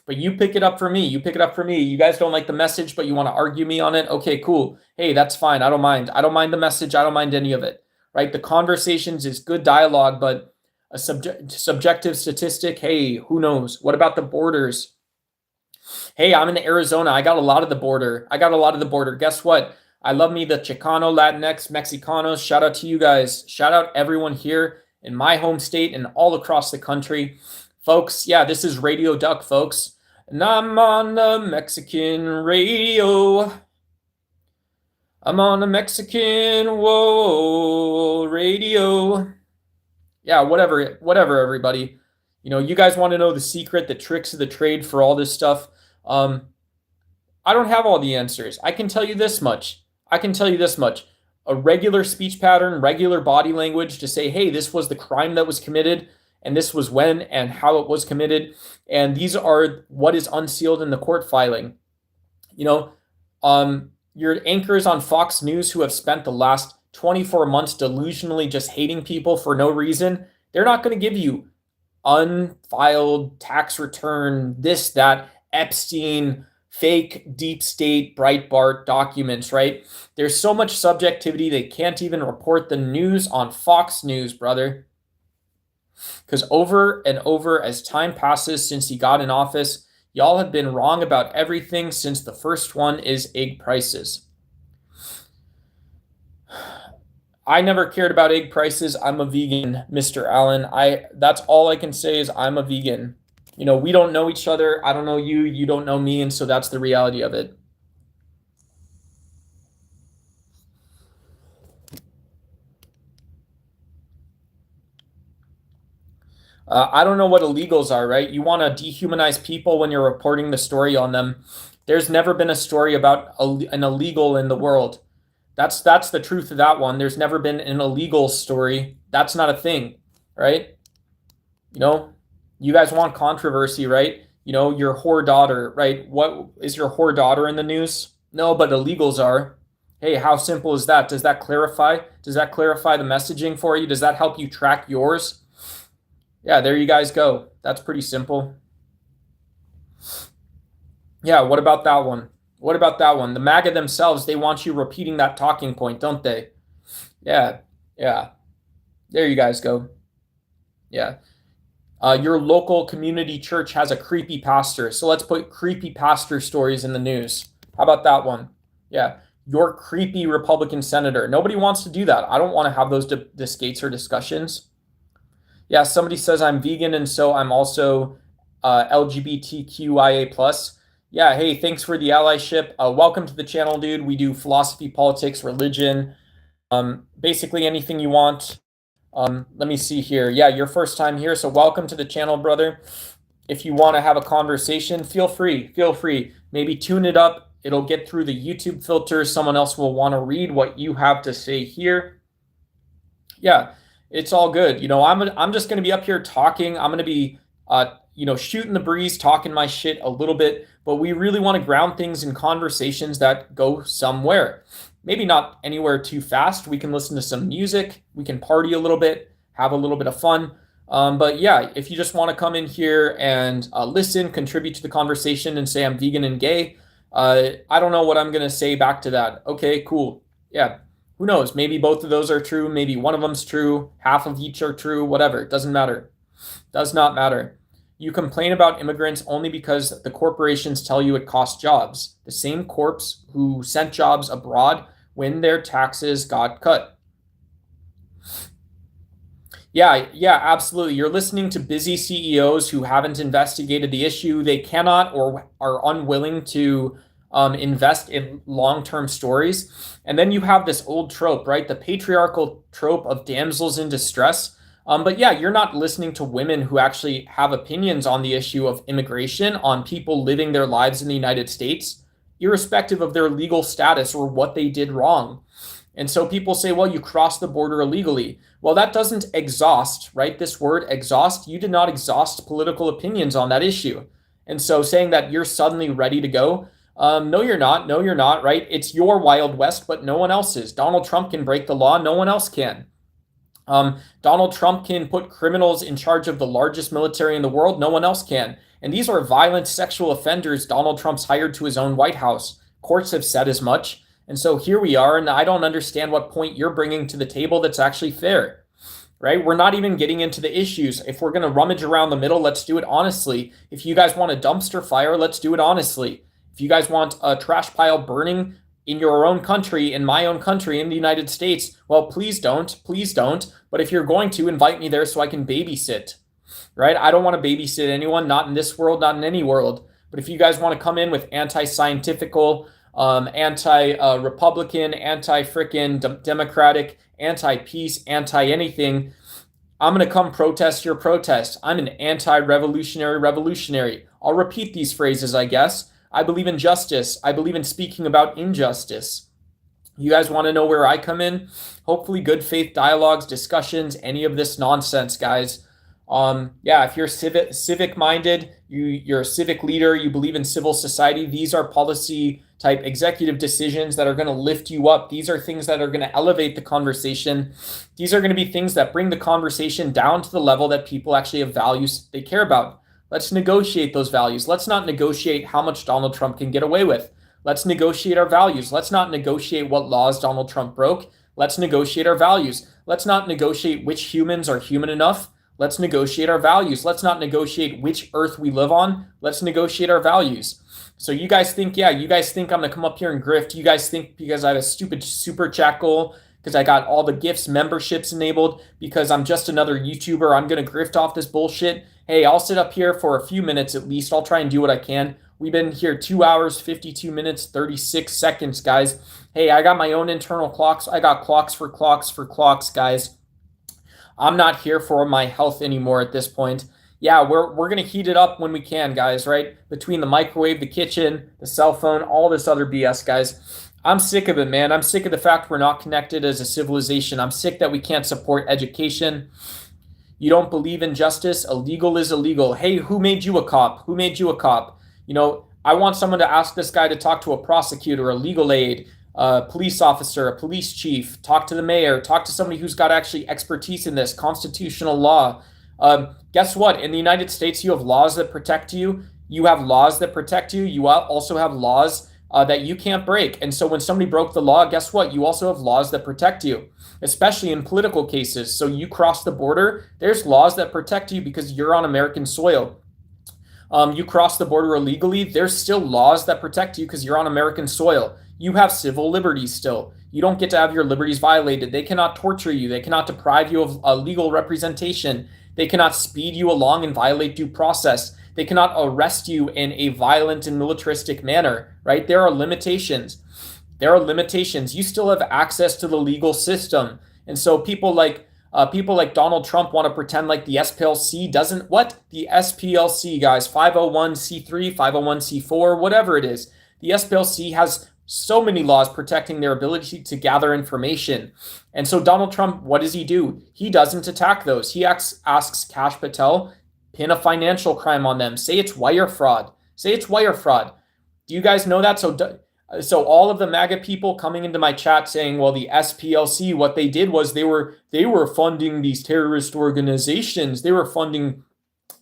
But you pick it up for me. You pick it up for me. You guys don't like the message, but you want to argue me on it. Okay, cool. Hey, that's fine. I don't mind. I don't mind the message. I don't mind any of it, right? The conversations is good dialogue, but a subjective statistic, hey, who knows? What about the borders? Hey, I'm in Arizona. I got a lot of the border. Guess what? I love me the Chicano, Latinx, Mexicanos. Shout out to you guys. Shout out everyone here in my home state and all across the country. Folks, yeah, this is Radio Duck, folks. And I'm on the Mexican radio. I'm on the Mexican radio. Yeah, whatever, everybody. You guys want to know the secret, the tricks of the trade for all this stuff. I don't have all the answers. I can tell you this much. A regular speech pattern, regular body language to say, hey, this was the crime that was committed, and this was when and how it was committed, and these are what is unsealed in the court filing. Your anchors on Fox News who have spent the last 24 months delusionally just hating people for no reason, they're not going to give you unfiled tax return, this, that, Epstein, fake deep state Breitbart documents, right? There's so much subjectivity they can't even report the news on Fox News, brother. Because over and over as time passes since he got in office, y'all have been wrong about everything since the first one is egg prices. I never cared about egg prices. I'm a vegan, Mr. Allen. That's all I can say is I'm a vegan. We don't know each other. I don't know you. You don't know me. And so that's the reality of it. I don't know what illegals are, right? You want to dehumanize people when you're reporting the story on them. There's never been a story about an illegal in the world. That's the truth of that one. There's never been an illegal story. That's not a thing, right? You guys want controversy, right? Your whore daughter, right? What is your whore daughter in the news? No, but illegals are. Hey, how simple is that? Does that clarify? Does that clarify the messaging for you? Does that help you track yours? Yeah, there you guys go. That's pretty simple. Yeah, what about that one? The MAGA themselves, they want you repeating that talking point, don't they? Yeah. There you guys go. Yeah. Your local community church has a creepy pastor. So let's put creepy pastor stories in the news. How about that one? Yeah. Your creepy Republican senator. Nobody wants to do that. I don't want to have those debates or discussions. Yeah, somebody says I'm vegan and so I'm also LGBTQIA+. Yeah, hey, thanks for the allyship. Welcome to the channel, dude. We do philosophy, politics, religion, basically anything you want. Let me see here. Yeah, your first time here, so welcome to the channel, brother. If you want to have a conversation, feel free. Maybe tune it up It'll get through the YouTube filter. Someone else will want to read what you have to say here. Yeah, it's all good. I'm just going to be up here talking. I'm going to be, shooting the breeze, talking my shit a little bit, but we really want to ground things in conversations that go somewhere. Maybe not anywhere too fast. We can listen to some music. We can party a little bit, have a little bit of fun. But yeah, if you just want to come in here and listen, contribute to the conversation and say I'm vegan and gay, I don't know what I'm going to say back to that. Okay, cool. Yeah, who knows? Maybe both of those are true. Maybe one of them's true. Half of each are true. Whatever. It doesn't matter. Does not matter. You complain about immigrants only because the corporations tell you it costs jobs. The same corps who sent jobs abroad when their taxes got cut. Yeah, absolutely. You're listening to busy CEOs who haven't investigated the issue. They cannot or are unwilling to invest in long-term stories. And then you have this old trope, right? The patriarchal trope of damsels in distress. But yeah, you're not listening to women who actually have opinions on the issue of immigration, on people living their lives in the United States, irrespective of their legal status or what they did wrong. And so people say, well, you crossed the border illegally. Well, that doesn't exhaust, right? This word exhaust, you did not exhaust political opinions on that issue. And so saying that you're suddenly ready to go, no, you're not. No, you're not, right? It's your Wild West, but no one else is. Donald Trump can break the law. No one else can. Donald Trump can put criminals in charge of the largest military in the world. No one else can. And these are violent sexual offenders Donald Trump's hired to his own White House. Courts have said as much. And so here we are, and I don't understand what point you're bringing to the table that's actually fair, right? We're not even getting into the issues. If we're going to rummage around the middle, let's do it honestly. If you guys want a dumpster fire, let's do it honestly. If you guys want a trash pile burning in your own country, in my own country, in the United States, well, please don't. Please don't. But if you're going to, invite me there so I can babysit, right? I don't want to babysit anyone, not in this world, not in any world. But if you guys want to come in with anti-scientifical, anti-Republican, anti-frickin' Democratic, anti-peace, anti-anything, I'm going to come protest your protest. I'm an anti-revolutionary revolutionary. I'll repeat these phrases, I guess. I believe in justice. I believe in speaking about injustice. You guys want to know where I come in? Hopefully good faith dialogues, discussions, any of this nonsense, guys. If you're civic minded, you're a civic leader, you believe in civil society, these are policy type executive decisions that are going to lift you up. These are things that are going to elevate the conversation. These are going to be things that bring the conversation down to the level that people actually have values they care about. Let's negotiate those values. Let's not negotiate how much Donald Trump can get away with. Let's negotiate our values. Let's not negotiate what laws Donald Trump broke. Let's negotiate our values. Let's not negotiate which humans are human enough. Let's negotiate our values. Let's not negotiate which earth we live on. Let's negotiate our values. So you guys think I'm going to come up here and grift. You guys think because I have a stupid super chat goal, because I got all the gifts, memberships enabled, because I'm just another YouTuber, I'm going to grift off this bullshit. Hey, I'll sit up here for a few minutes at least. I'll try and do what I can. We've been here 2 hours, 52 minutes, 36 seconds, guys. Hey, I got my own internal clocks. I got clocks, guys. I'm not here for my health anymore at this point. Yeah, we're going to heat it up when we can, guys, right? Between the microwave, the kitchen, the cell phone, all this other BS, guys. I'm sick of it, man. I'm sick of the fact we're not connected as a civilization. I'm sick that we can't support education. You don't believe in justice? Illegal is illegal. Hey, who made you a cop? Who made you a cop? I want someone to ask this guy to talk to a prosecutor, a legal aid, a police officer, a police chief, talk to the mayor, talk to somebody who's got actually expertise in this, constitutional law. Guess what? In the United States, you have laws that protect you. You have laws that protect you. You also have laws that you can't break. And so when somebody broke the law, guess what? You also have laws that protect you, especially in political cases. So you cross the border, there's laws that protect you because you're on American soil. You cross the border illegally, there's still laws that protect you because you're on American soil. You have civil liberties still. You don't get to have your liberties violated. They cannot torture you. They cannot deprive you of legal representation. They cannot speed you along and violate due process. They cannot arrest you in a violent and militaristic manner, right? There are limitations. You still have access to the legal system. And so people like Donald Trump want to pretend like the SPLC doesn't. What? The SPLC, guys, 501c3, 501c4, whatever it is. The SPLC has so many laws protecting their ability to gather information. And so Donald Trump, what does he do? He doesn't attack those. He asks Kash Patel, pin a financial crime on them. Say it's wire fraud. Say it's wire fraud. Do you guys know that? So all of the MAGA people coming into my chat saying, well, the SPLC, what they did was they were funding these terrorist organizations. They were funding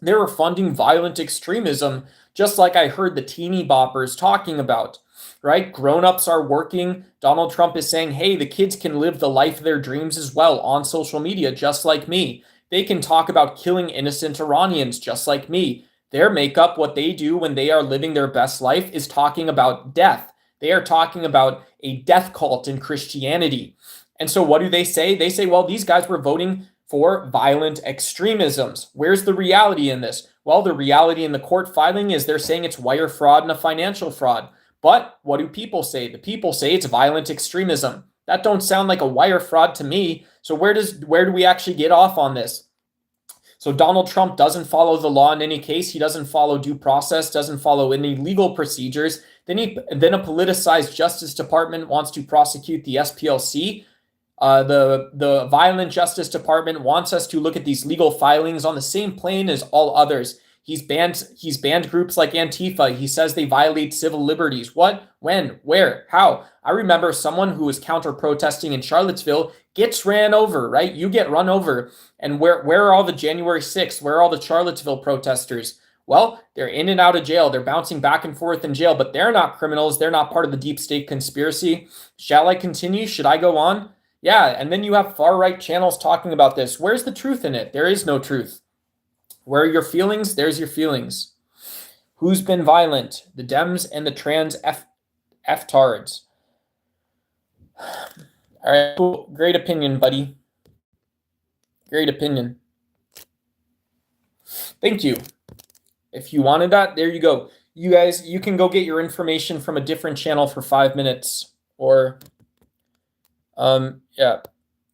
violent extremism, just like I heard the teeny boppers talking about, right? Grown-ups are working. Donald Trump is saying, hey, the kids can live the life of their dreams as well on social media, just like me. They can talk about killing innocent Iranians, just like me. Their makeup, what they do when they are living their best life, is talking about death. They are talking about a death cult in Christianity. And so what do they say? They say, well, these guys were voting for violent extremisms. Where's the reality in this? Well, the reality in the court filing is they're saying it's wire fraud and a financial fraud. But what do people say? The people say it's violent extremism. That don't sound like a wire fraud to me. So where do we actually get off on this? So Donald Trump doesn't follow the law in any case. He doesn't follow due process, doesn't follow any legal procedures. Then a politicized Justice Department wants to prosecute the SPLC. The Violent Justice Department wants us to look at these legal filings on the same plane as all others. He's banned groups like Antifa. He says they violate civil liberties. What? When? Where? How? I remember someone who was counter-protesting in Charlottesville gets ran over, right? You get run over. And where are all the January 6th? Where are all the Charlottesville protesters? Well, they're in and out of jail. They're bouncing back and forth in jail, but they're not criminals. They're not part of the deep state conspiracy. Shall I continue? Should I go on? Yeah, and then you have far-right channels talking about this. Where's the truth in it? There is no truth. Where are your feelings? There's your feelings. Who's been violent? The Dems and the trans F-tards. All right, cool. Great opinion, buddy. Great opinion. Thank you. If you wanted that, there you go. You guys, you can go get your information from a different channel for 5 minutes. Or, yeah,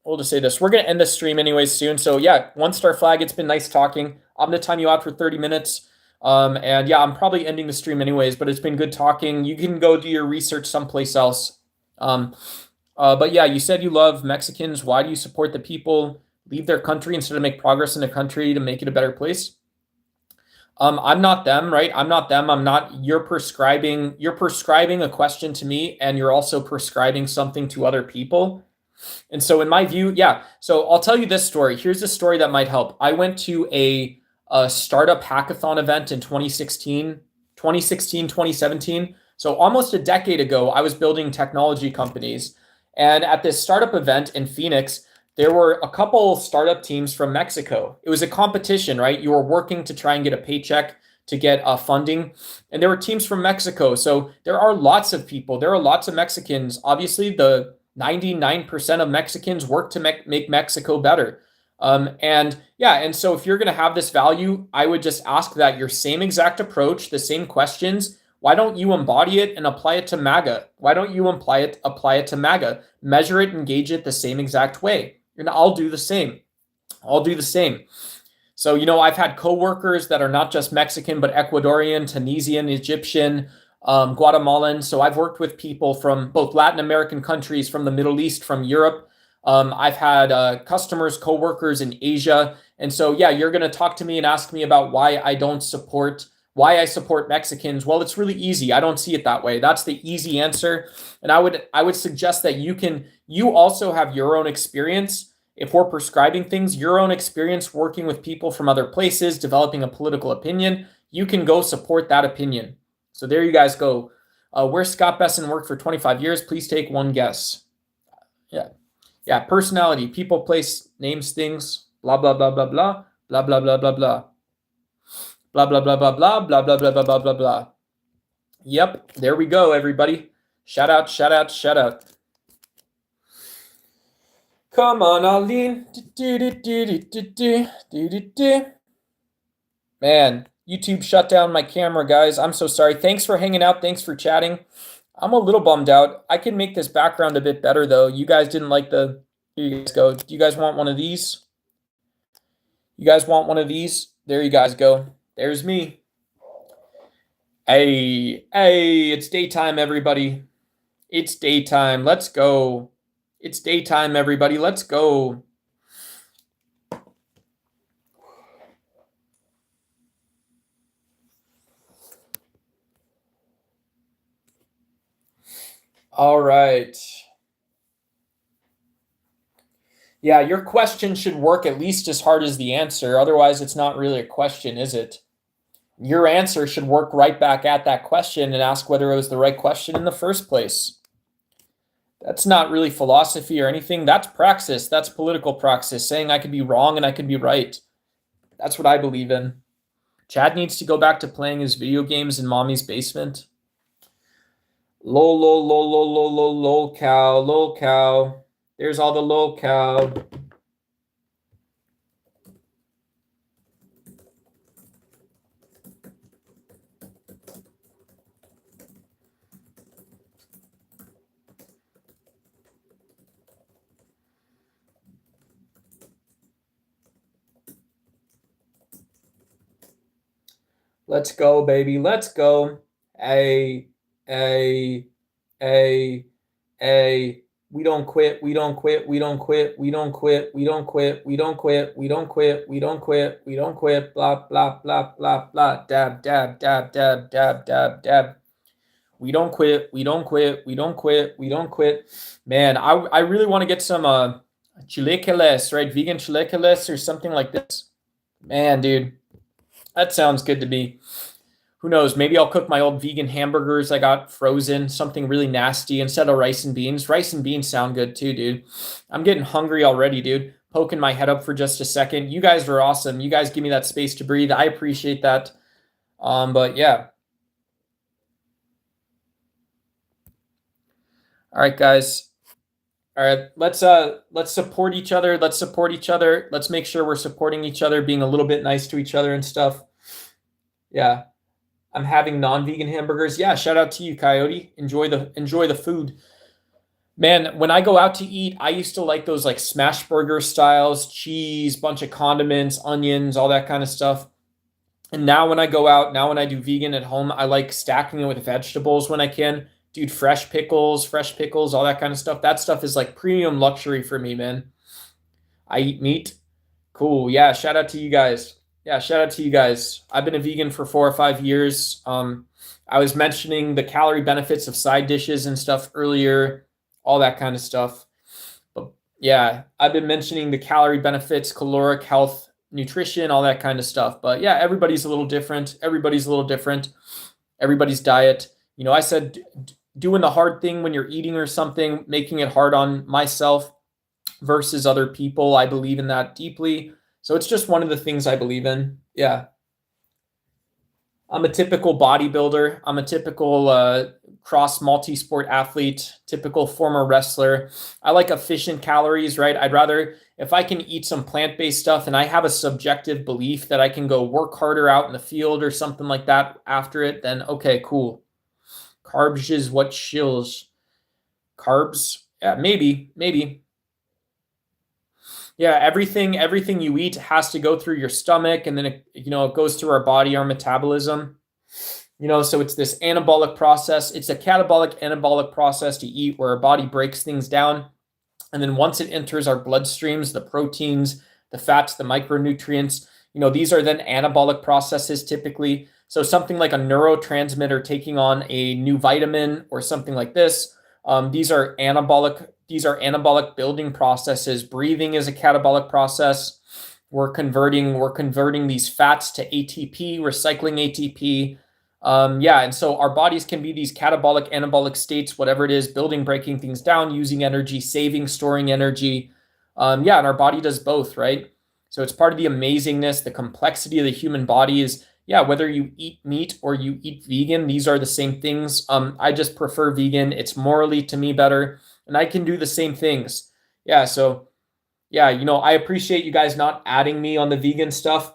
we'll just say this. We're going to end the stream anyways soon. So, yeah, 1-star flag. It's been nice talking. I'm going to time you out for 30 minutes. And, yeah, I'm probably ending the stream anyways, but it's been good talking. You can go do your research someplace else. But, yeah, you said you love Mexicans. Why do you support the people leave their country instead of make progress in the country to make it a better place? I'm not them, right? I'm not them. I'm not, you're prescribing a question to me, and you're also prescribing something to other people. And so in my view, yeah. So I'll tell you this story. Here's a story that might help. I went to a startup hackathon event in 2016, 2017. So almost a decade ago, I was building technology companies. And at this startup event in Phoenix, there were a couple startup teams from Mexico. It was a competition, right? You were working to try and get a paycheck to get funding. And there were teams from Mexico. So there are lots of people. There are lots of Mexicans. Obviously, the 99% of Mexicans work to make Mexico better. And so if you're going to have this value, I would just ask that your same exact approach, the same questions. Why don't you embody it and apply it to MAGA? Why don't you apply it to MAGA? Measure it and gauge it the same exact way. And I'll do the same. So, I've had coworkers that are not just Mexican, but Ecuadorian, Tunisian, Egyptian, Guatemalan. So I've worked with people from both Latin American countries, from the Middle East, from Europe. I've had customers, coworkers in Asia. And so, yeah, you're going to talk to me and ask me about why I support Mexicans. Well, it's really easy. I don't see it that way. That's the easy answer. And I would suggest that you also have your own experience. If we're prescribing things, your own experience working with people from other places, developing a political opinion, you can go support that opinion. So there you guys go. Where Scott Besson worked for 25 years, please take one guess. Yeah. Personality, people, place, names, things, blah, blah, blah, blah, blah, blah, blah, blah, blah, blah. Blah, blah, blah, blah, blah, blah, blah, blah, blah, blah, blah, blah. Yep, there we go, everybody. Shout out. Come on, Aline. Man, YouTube shut down my camera, guys. I'm so sorry. Thanks for hanging out. Thanks for chatting. I'm a little bummed out. I can make this background a bit better, though. You guys didn't like here you guys go. Do you guys want one of these? You guys want one of these? There you guys go. There's me. Hey, it's daytime, everybody. It's daytime. Let's go. It's daytime, everybody. Let's go. All right. Yeah, your question should work at least as hard as the answer. Otherwise, it's not really a question, is it? Your answer should work right back at that question and ask whether it was the right question in the first place. That's not really philosophy or anything. That's praxis. That's political praxis, saying I could be wrong and I could be right. That's what I believe in. Chad needs to go back to playing his video games in mommy's basement. Lol, lol, lol, lol, lol, lol, lol, cow, lol, cow. There's all the lol, cow. Let's go, baby. Let's go. A, a, a, a. We don't quit. We don't quit. We don't quit. We don't quit. We don't quit. We don't quit. We don't quit. We don't quit. We don't quit. Blah, blah, blah, blah, blah. Dab, dab, dab, dab, dab, dab, dab. We don't quit. We don't quit. We don't quit. We don't quit. Man, I really want to get some chilequiles, right? Vegan chilequiles or something like this. Man, dude. That sounds good to me. Who knows? Maybe I'll cook my old vegan hamburgers I got frozen, something really nasty instead of rice and beans. Rice and beans sound good too, dude. I'm getting hungry already, dude. Poking my head up for just a second. You guys are awesome. You guys give me that space to breathe. I appreciate that. But yeah. All right, guys. All right, let's support each other. Let's support each other. Let's make sure we're supporting each other, being a little bit nice to each other and stuff. Yeah. I'm having non-vegan hamburgers. Yeah, shout out to you, Coyote. Enjoy the food. Man, when I go out to eat, I used to like those like smash burger styles, cheese, bunch of condiments, onions, all that kind of stuff. And now when I go out, now when I do vegan at home, I like stacking it with vegetables when I can. Dude, fresh pickles, all that kind of stuff. That stuff is like premium luxury for me, man. I eat meat. Cool. Yeah, shout out to you guys. Yeah, shout out to you guys. I've been a vegan for 4 or 5 years. I was mentioning the calorie benefits of side dishes and stuff earlier, all that kind of stuff. But yeah, I've been mentioning the calorie benefits, caloric health, nutrition, all that kind of stuff. But yeah, everybody's a little different. Everybody's a little different. Everybody's diet. You know, I said doing the hard thing when you're eating or something, making it hard on myself versus other people. I believe in that deeply. So it's just one of the things I believe in. Yeah. I'm a typical bodybuilder. I'm a typical cross multi-sport athlete, typical former wrestler. I like efficient calories, right? I'd rather, if I can eat some plant-based stuff and I have a subjective belief that I can go work harder out in the field or something like that after it, then okay, cool. Carbs is what shills. Carbs? Yeah, maybe. Yeah, everything you eat has to go through your stomach, and then it goes through our body, our metabolism. So it's this anabolic process. It's a catabolic anabolic process to eat where our body breaks things down. And then once it enters our bloodstreams, the proteins, the fats, the micronutrients, these are then anabolic processes typically. So something like a neurotransmitter taking on a new vitamin or something like this. These are anabolic building processes. Breathing is a catabolic process. We're converting these fats to ATP, recycling ATP. And so our bodies can be these catabolic, anabolic states, whatever it is, building, breaking things down, using energy, saving, storing energy. And our body does both, right? So it's part of the amazingness, the complexity of the human body is, whether you eat meat or you eat vegan, these are the same things. I just prefer vegan. It's morally to me better, and I can do the same things. So I appreciate you guys not adding me on the vegan stuff.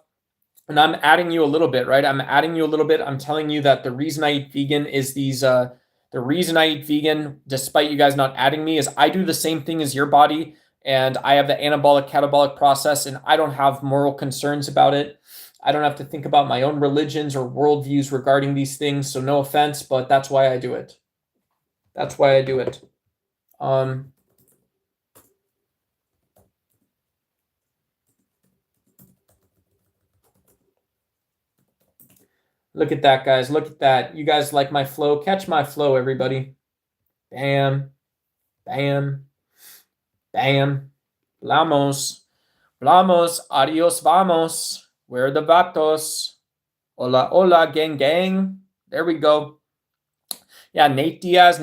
And I'm adding you a little bit, right? I'm adding you a little bit. I'm telling you that the reason I eat vegan is the reason I eat vegan, despite you guys not adding me, is I do the same thing as your body, and I have the anabolic catabolic process, and I don't have moral concerns about it. I don't have to think about my own religions or worldviews regarding these things. So no offense, but that's why I do it. That's why I do it. Look at that, guys. Look at that. You guys like my flow? Catch my flow, everybody. Bam, bam, bam. Vamos. Vamos. Adios, vamos. Where are the vatos? Hola, hola, gang, gang. There we go. Yeah, Nate Diaz,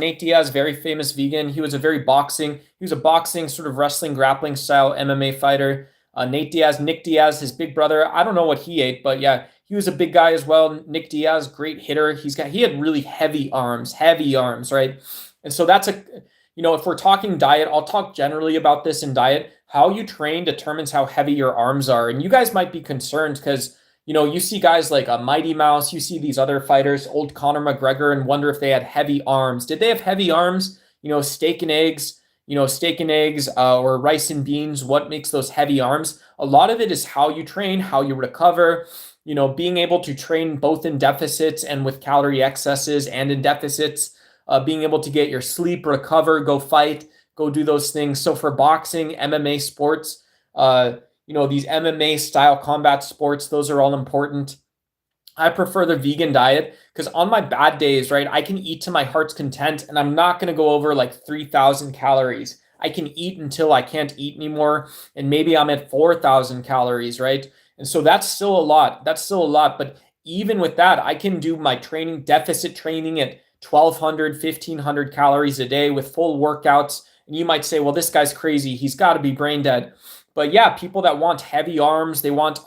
very famous vegan. He was a boxing, sort of wrestling, grappling style MMA fighter. Nick Diaz, his big brother. I don't know what he ate, but yeah, he was a big guy as well. Nick Diaz, great hitter. He had really heavy arms, right? And so that's if we're talking diet, I'll talk generally about this in diet. How you train determines how heavy your arms are. And you guys might be concerned because you see guys like a Mighty Mouse, you see these other fighters, old Conor McGregor, and wonder if they had heavy arms. Did they have heavy arms? Steak and eggs, or rice and beans. What makes those heavy arms? A lot of it is how you train, how you recover, being able to train both in deficits and with calorie excesses and in deficits, being able to get your sleep, recover, go fight, go do those things. So for boxing, MMA sports, these MMA style combat sports, those are all important. I prefer the vegan diet because on my bad days, right, I can eat to my heart's content and I'm not going to go over like 3,000 calories. I can eat until I can't eat anymore. And maybe I'm at 4,000 calories, right? And so that's still a lot. But even with that, I can do my deficit training at 1,200, 1,500 calories a day with full workouts. And you might say, well, this guy's crazy. He's got to be brain dead. But yeah, people that want heavy arms, they want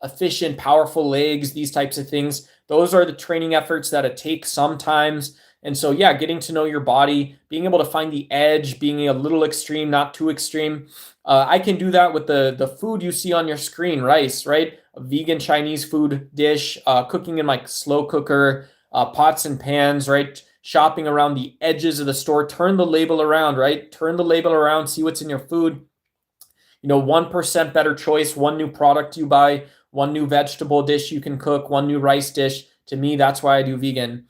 efficient, powerful legs, these types of things. Those are the training efforts that it takes sometimes. And so yeah, getting to know your body, being able to find the edge, being a little extreme, not too extreme. I can do that with the food you see on your screen, rice, right? A vegan Chinese food dish, cooking in my slow cooker, pots and pans, right? Shopping around the edges of the store. Turn the label around, right? Turn the label around, see what's in your food. 1% better choice, one new product you buy, one new vegetable dish you can cook, one new rice dish. To me, that's why I do vegan.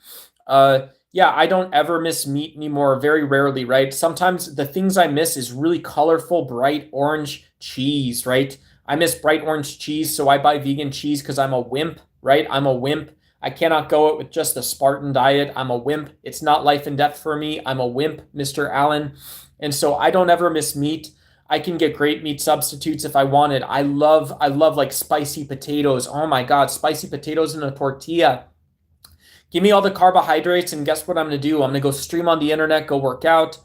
Yeah, I don't ever miss meat anymore, very rarely, right? Sometimes the things I miss is really colorful, bright orange cheese, right? I miss bright orange cheese, so I buy vegan cheese because I'm a wimp, right? I'm a wimp. I cannot go it with just the Spartan diet. I'm a wimp. It's not life and death for me. I'm a wimp, Mr. Allen. And so I don't ever miss meat. I can get great meat substitutes if I wanted. I love like spicy potatoes. Oh my God, spicy potatoes in a tortilla. Give me all the carbohydrates and guess what I'm going to do? I'm going to go stream on the internet, go work out.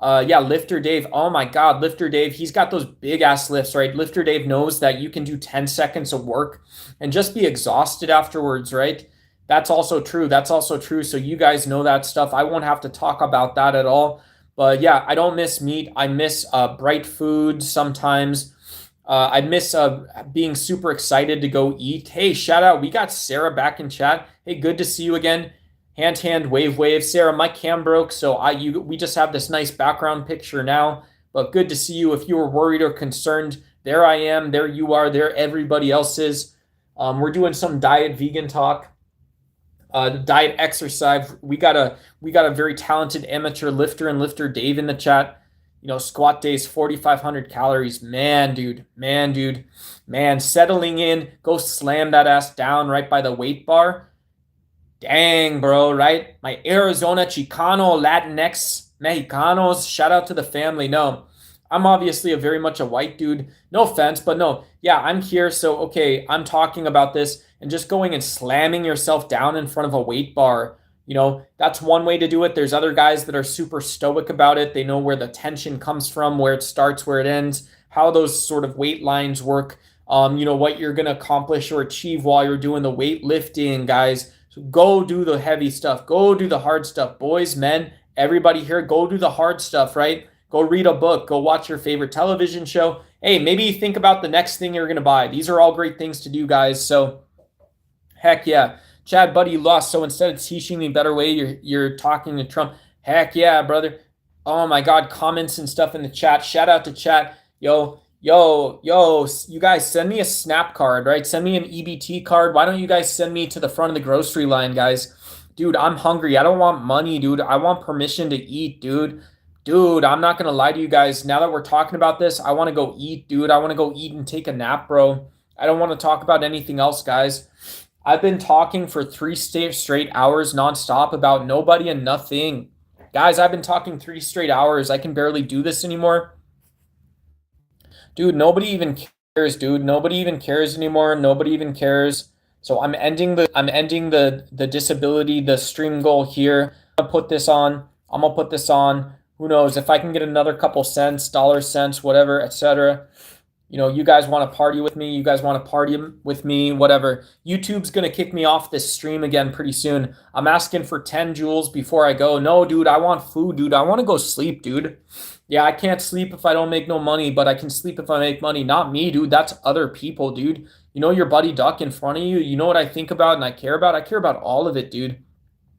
Yeah, Lifter Dave. Oh my God, Lifter Dave. He's got those big ass lifts, right? Lifter Dave knows that you can do 10 seconds of work and just be exhausted afterwards, right? That's also true. So you guys know that stuff. I won't have to talk about that at all. But yeah, I don't miss meat. I miss bright food sometimes. I miss being super excited to go eat. Hey, shout out. We got Sarah back in chat. Hey, good to see you again. Hand, wave. Sarah, my cam broke, so we just have this nice background picture now. But good to see you. If you were worried or concerned, there I am. There you are. There everybody else is. We're doing some diet vegan talk. Diet exercise. We got a very talented amateur lifter and lifter Dave in the chat. Squat days 4,500 calories. Man, dude. Settling in. Go slam that ass down right by the weight bar. Dang, bro, right? My Arizona Chicano Latinx Mexicanos. Shout out to the family. No, I'm obviously very much a white dude. No offense, but no. Yeah, I'm here. So, okay, I'm talking about this and just going and slamming yourself down in front of a weight bar. That's one way to do it. There's other guys that are super stoic about it. They know where the tension comes from, where it starts, where it ends, how those sort of weight lines work, what you're going to accomplish or achieve while you're doing the weightlifting, guys. So go do the heavy stuff. Go do the hard stuff. Boys, men, everybody here, go do the hard stuff, right? Go read a book. Go watch your favorite television show. Hey, maybe think about the next thing you're going to buy. These are all great things to do, guys. So, heck yeah. Chad, buddy, you lost. So instead of teaching me a better way, you're talking to Trump. Heck yeah, brother. Oh my God, comments and stuff in the chat. Shout out to chat. Yo, Yo, you guys send me a Snap card, right? Send me an EBT card. Why don't you guys send me to the front of the grocery line, guys? Dude, I'm hungry. I don't want money, dude. I want permission to eat, dude. Dude, I'm not gonna lie to you guys. Now that we're talking about this, I want to go eat, dude. I want to go eat and take a nap, bro. I don't want to talk about anything else, guys. I've been talking for three straight hours nonstop about nobody and nothing. Guys, I've been talking 3 straight hours. I can barely do this anymore. Dude, nobody even cares, dude. Nobody even cares anymore. Nobody even cares. So I'm ending the disability, the stream goal here. I'm gonna put this on. I'm gonna put this on. Who knows if I can get another couple cents, dollar cents, whatever, etc. You guys want to party with me, you guys want to party with me, whatever. YouTube's going to kick me off this stream again pretty soon. I'm asking for 10 joules before I go. No, dude, I want food, dude. I want to go sleep, dude. Yeah, I can't sleep if I don't make no money, but I can sleep if I make money. Not me, dude. That's other people, dude. Your buddy Duck in front of you. You know what I think about and I care about? I care about all of it, dude.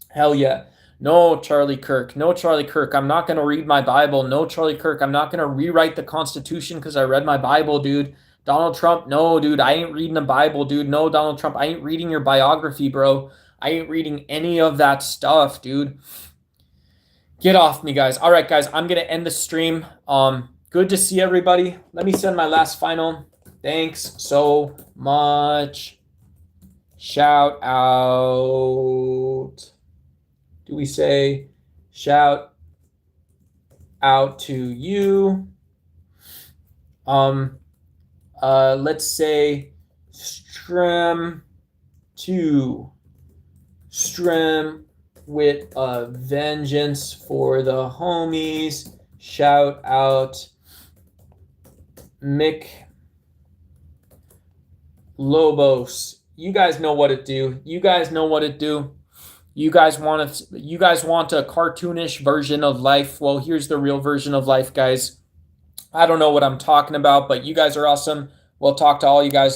Hell yeah. No, Charlie Kirk. No, Charlie Kirk. I'm not going to read my Bible. No, Charlie Kirk. I'm not going to rewrite the Constitution because I read my Bible, dude. Donald Trump. No, dude. I ain't reading the Bible, dude. No, Donald Trump. I ain't reading your biography, bro. I ain't reading any of that stuff, dude. Get off me, guys. All right, guys. I'm going to end the stream. Good to see everybody. Let me send my last final. Thanks so much. Shout out. Do we say shout out to you? Let's say strem with a vengeance for the homies. Shout out Mick Lobos. You guys know what it do. You guys know what it do. You guys want a cartoonish version of life. Well, here's the real version of life, guys. I don't know what I'm talking about, but you guys are awesome. We'll talk to all you guys